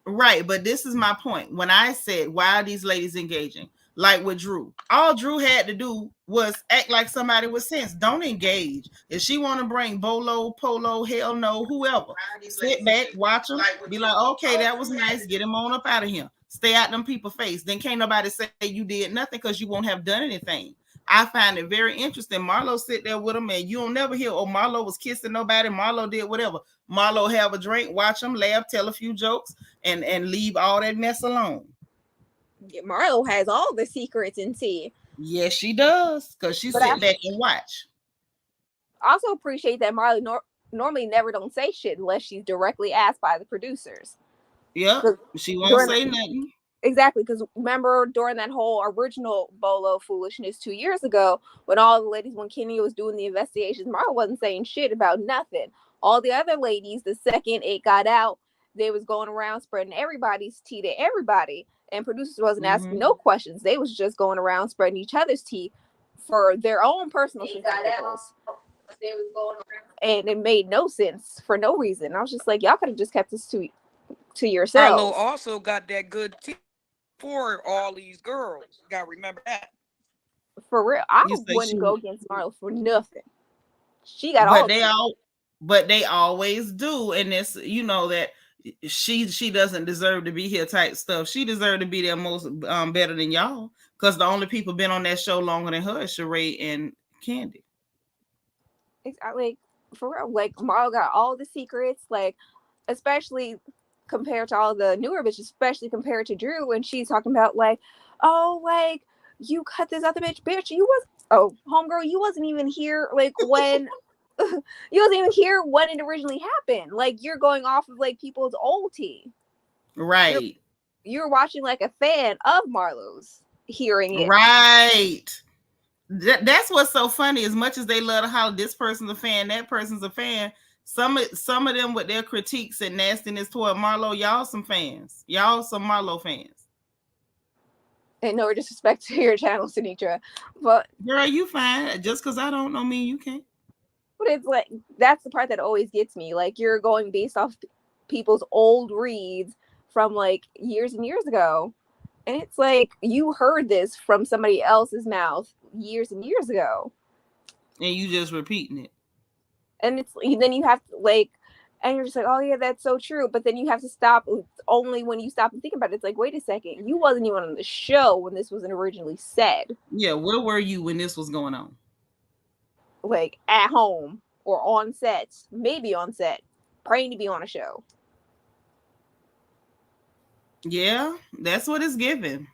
Right, but this is my point. When I said, why are these ladies engaging? Like with Drew, all Drew had to do was act like somebody with sense. Don't engage. If she want to bring Bolo, Polo, hell no, whoever, sit back, watch them, be like, okay, that was nice. Get him on up out of here. Stay out them people face. Then can't nobody say you did nothing because you won't have done anything. I find it very interesting. Marlo sit there with him, and you don't never hear, oh, Marlo was kissing nobody. Marlo did whatever. Marlo have a drink, watch them, laugh, tell a few jokes, and leave all that mess alone. Marlo has all the secrets and tea. Yes, she does, because she sit back and watch. Also appreciate that Marlo normally never don't say shit unless she's directly asked by the producers. Yep, she won't say nothing. Exactly, because remember during that whole original Bolo foolishness 2 years ago, when all the ladies, when Kenya was doing the investigations, Marlo wasn't saying shit about nothing. All the other ladies, the second it got out, they was going around spreading everybody's tea to everybody, and producers wasn't asking no questions. They was just going around spreading each other's tea for their own personal pickles. And it made no sense for no reason. I was just like, y'all could have just kept this to yourselves. Marlo also got that good tea for all these girls. You gotta remember that. For real, I wouldn't go against Marlo for nothing. She got but they always do, and it's that she doesn't deserve to be here type stuff. She deserved to be there most better than y'all, because the only people been on that show longer than her is Sheree and Kandi. Like, for real, like Marlo got all the secrets, like especially compared to all the newer bitches, especially compared to Drew, and she's talking about like, oh, like you cut this other bitch, you was homegirl, you wasn't even here like when you wasn't even here when it originally happened. Like, you're going off of like people's old tea, right? You're watching like a fan of Marlo's hearing it, right? That's what's so funny. As much as they love to holler, this person's a fan, that person's a fan. Some of them with their critiques and nastiness toward Marlo, y'all some fans. Y'all some Marlo fans. And no disrespect to your channel, Sinitra, but girl, you fine. Just because I don't know mean you can't. But it's like, that's the part that always gets me. Like, you're going based off people's old reads from like years and years ago. And it's like, you heard this from somebody else's mouth years and years ago. And you just repeating it. And it's then you have to like, and you're just like, oh yeah, that's so true. But then you have to stop. Only when you stop and think about it, it's like, wait a second, you wasn't even on the show when this was originally said. Yeah, where were you when this was going on? Like at home or on set, maybe on set, praying to be on a show. Yeah, that's what it's given.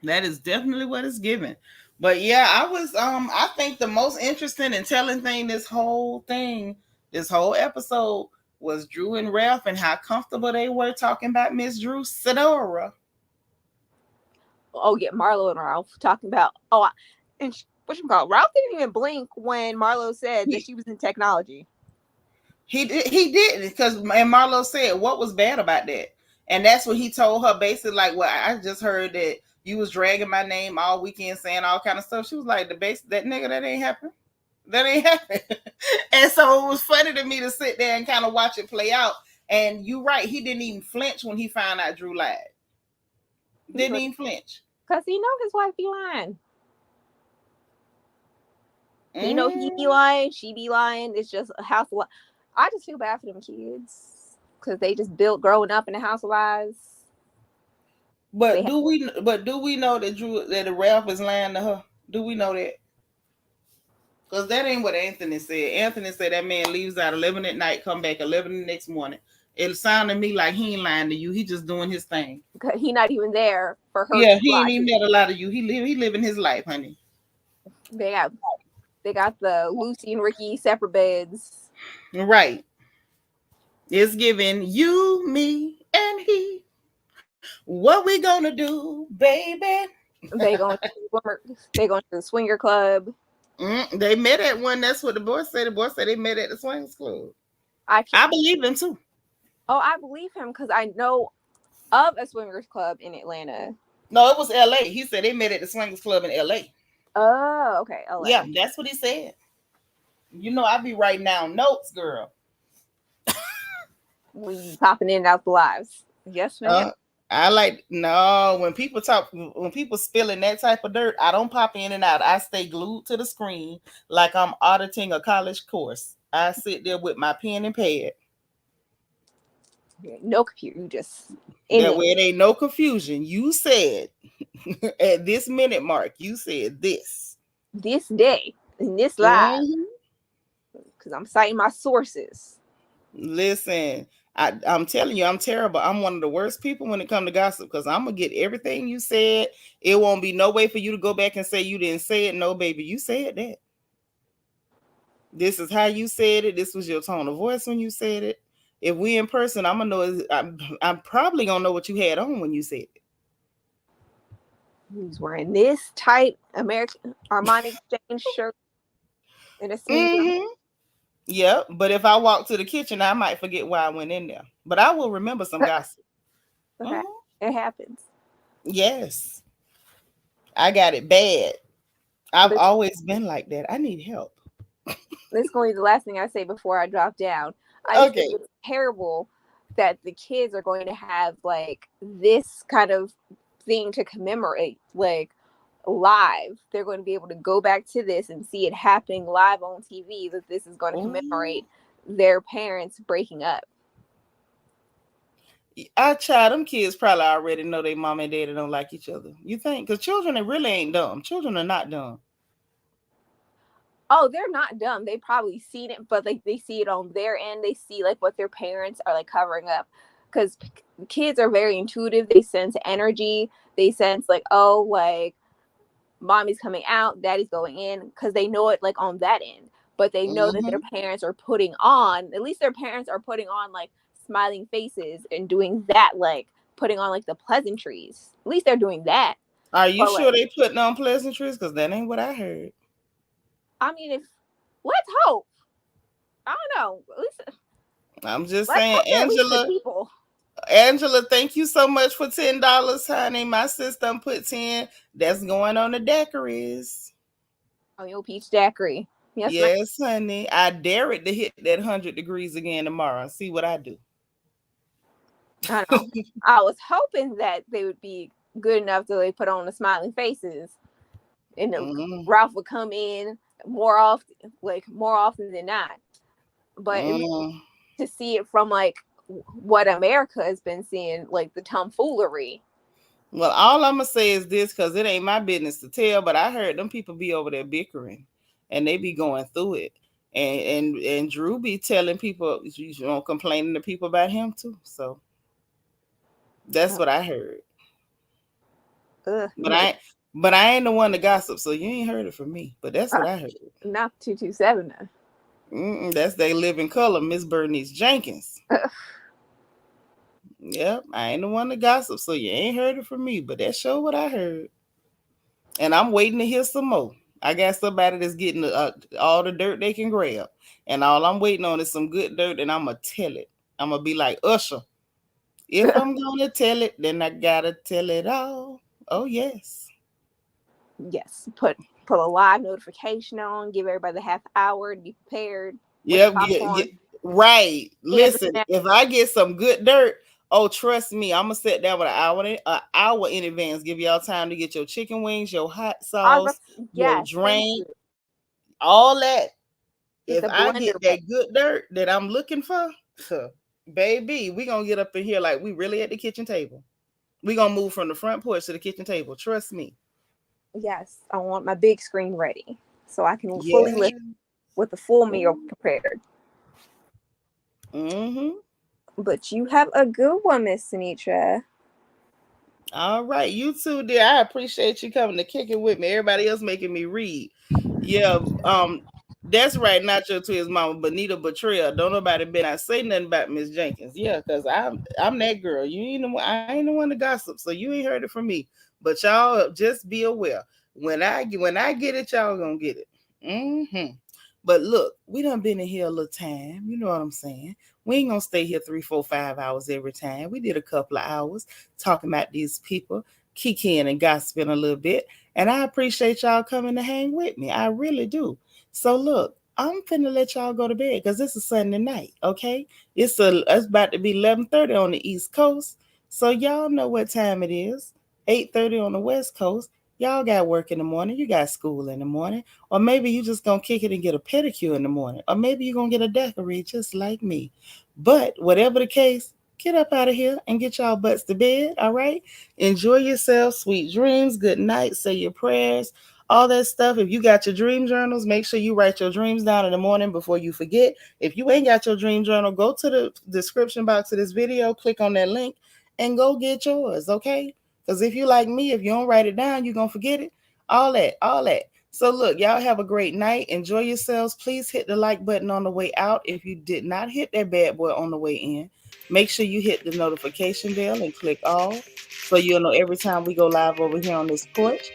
That is definitely what it's given. But yeah, I think the most interesting and telling thing this whole episode was Drew and Ralph and how comfortable they were talking about Miss Drew Sidora. Oh yeah, Marlo and Ralph talking about Ralph didn't even blink when Marlo said that she was in technology. He didn't, because Marlo said, what was bad about that? And that's what he told her, basically like, well, I just heard that you was dragging my name all weekend saying all kind of stuff. She was like, that nigga, that ain't happen. That ain't happen. And so it was funny to me to sit there and kind of watch it play out. And you're right, he didn't even flinch when he found out Drew lied. Didn't even flinch. Because he know his wife be lying. He know he be lying, she be lying. It's just a house of lies. I just feel bad for them kids because they just built growing up in a house of lies. But do we know that Ralph is lying to her? Do we know that? Because that ain't what Anthony said. Anthony said that man leaves out 11 at night, come back 11 the next morning. It sounded to me like he ain't lying to you. He just doing his thing. He not even there for her. Yeah, he ain't even met a lot of you. He living his life, honey. They got the Lucy and Ricky separate beds. Right. It's giving you, me, and he. What we gonna do, baby? They going to the swinger club. They met at one. That's what the boy said. The boy said they met at the swingers club. I believe him too. Oh, I believe him because I know of a swingers club in Atlanta. No, it was LA. He said they met at the swingers club in LA. Oh, okay. LA. Yeah, that's what he said. You know, I be writing down notes, girl. We popping in and out the lives. Yes, ma'am. When people spilling that type of dirt, I don't pop in and out. I stay glued to the screen like I'm auditing a college course. I sit there with my pen and pad. No computer, you just that way it ain't no confusion. You said at this minute mark, you said this day in this live because I'm citing my sources. Listen, I'm telling you, I'm terrible. I'm one of the worst people when it comes to gossip because I'm gonna get everything you said. It won't be no way for you to go back and say you didn't say it. No, baby, you said that. This is how you said it. This was your tone of voice when you said it. If we in person, I'm gonna know. I'm probably gonna know what you had on when you said it. He's wearing this tight American Armani Exchange shirt and a Yep. But if I walk to the kitchen, I might forget why I went in there. But I will remember some gossip. Okay, Hmm. it happens. Yes. I got it bad. I've But always been like that. I need help. this is going to be the last thing I say before I drop down. I just think Okay. it's terrible that the kids are going to have like this kind of thing to commemorate, like live. They're going to be able to go back to this and see it happening live on TV. That this is going to Ooh. commemorate their parents breaking up. I child, them kids probably already know their mom and daddy don't like each other. You think? Because children, they really ain't dumb. Children are not dumb. Oh, they're not dumb. They probably seen it, but like they see it on their end. They see like what their parents are like covering up, because kids are very intuitive. They sense energy. They sense like, oh, like mommy's coming out, daddy's going in, because they know it like on that end. But they know that their Hmm. parents are putting on. At least their parents are putting on like smiling faces and doing that, like putting on like the pleasantries. At least they're doing that. Are you But sure like, they putting on pleasantries? Because that ain't what I heard. I mean, if let's hope. I don't know. At least I'm just let's saying, hope they're at least good people. Angela, thank you so much for $10, honey. My system put 10. That's going on the daiquiris. Oh, your peach daiquiri. Yes, ma'am. Yes, honey. I dare it to hit that 100 degrees again tomorrow. See what I do. I know. I was hoping that they would be good enough to like put on the smiling faces, and Mm, Ralph would come in more often than not. But at least mm. to see it from like what America has been seeing, like the tomfoolery. Well, all I'm gonna say is this, because it ain't my business to tell, but I heard them people be over there bickering, and they be going through it, and Drew be telling people, complaining to people about him too. So that's Uh, what I heard. you But know, I ain't the one to gossip, so you ain't heard it from me. But that's what uh, I heard. not 227. That's they live in color, Miss Bernice Jenkins. Yep, I ain't the one to gossip, so you ain't heard it from me. But that's sure what I heard, and I'm waiting to hear some more. I got somebody that's getting all the dirt they can grab, and all I'm waiting on is some good dirt, and I'm gonna tell it. I'm gonna be like Usher. If I'm gonna tell it, then I gotta tell it all. Oh yes. Yes, put a live notification on. Give everybody the half hour to be prepared with the Yep, popcorn right. and the Listen, snack. if I get some good dirt, oh, trust me, I'm gonna sit down with an hour in advance. Give y'all time to get your chicken wings, your hot I was about sauce, your yes, thank drink, you. all that. Get If the I get blender ready. that good dirt that I'm looking for, baby, we gonna get up in here like we really at the kitchen table. We gonna move from the front porch to the kitchen table. Trust me. Yes, I want my big screen ready so I can fully Yeah. listen with the full meal prepared. Mm-hmm. But you have a good one, Miss Sinitra. All right, you too, dear. I appreciate you coming to kick it with me. Everybody else making me read. Yeah, that's right. Not your twins, mama, Benita Betrayal. Don't nobody better not say nothing about Miss Jenkins. Yeah, because I'm that girl. You ain't the one. I ain't the one to gossip, so you ain't heard it from me. But y'all just be aware. When I get it, y'all gonna get it. Mm-hmm. But look, we done been in here a little time. You know what I'm saying? We ain't gonna stay here 3, 4, 5 hours every time. We did a couple of hours talking about these people, kikiing and gossiping a little bit. And I appreciate y'all coming to hang with me. I really do. So look, I'm finna let y'all go to bed because it's a Sunday night, okay? It's about to be 11:30 on the East Coast. So y'all know what time it is. 8:30 on the West Coast. Y'all got work in the morning. You got school in the morning. Or maybe you just gonna kick it and get a pedicure in the morning. Or maybe you're gonna get a daiquiri just like me. But whatever the case, get up out of here and get y'all butts to bed. All right. Enjoy yourself. Sweet dreams. Good night. Say your prayers. All that stuff. If you got your dream journals, make sure you write your dreams down in the morning before you forget. If you ain't got your dream journal, go to the description box of this video, click on that link, and go get yours. Okay. Because if you like me, if you don't write it down, you're going to forget it. All that, all that. So look, y'all have a great night. Enjoy yourselves. Please hit the like button on the way out. If you did not hit that bad boy on the way in, make sure you hit the notification bell and click all so you'll know every time we go live over here on this porch.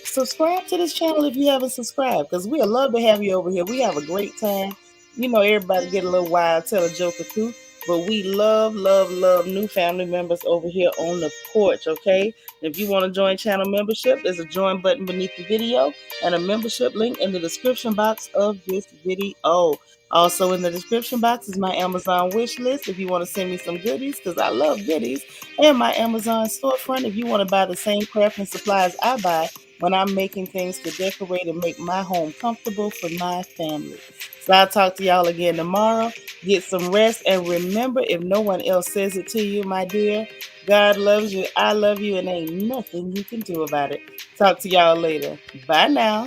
Subscribe to this channel if you haven't subscribed because we love to have you over here. We have a great time. You know, everybody get a little wild, tell a joke or two. But we love, love, love new family members over here on the porch, okay? If you want to join channel membership, there's a join button beneath the video and a membership link in the description box of this video. Also in the description box is my Amazon wish list if you want to send me some goodies, because I love goodies, and my Amazon storefront if you want to buy the same craft and supplies I buy when I'm making things to decorate and make my home comfortable for my family. So I'll talk to y'all again tomorrow. Get some rest, and remember, if no one else says it to you, my dear, God loves you, I love you, and ain't nothing you can do about it. Talk to y'all later. Bye now.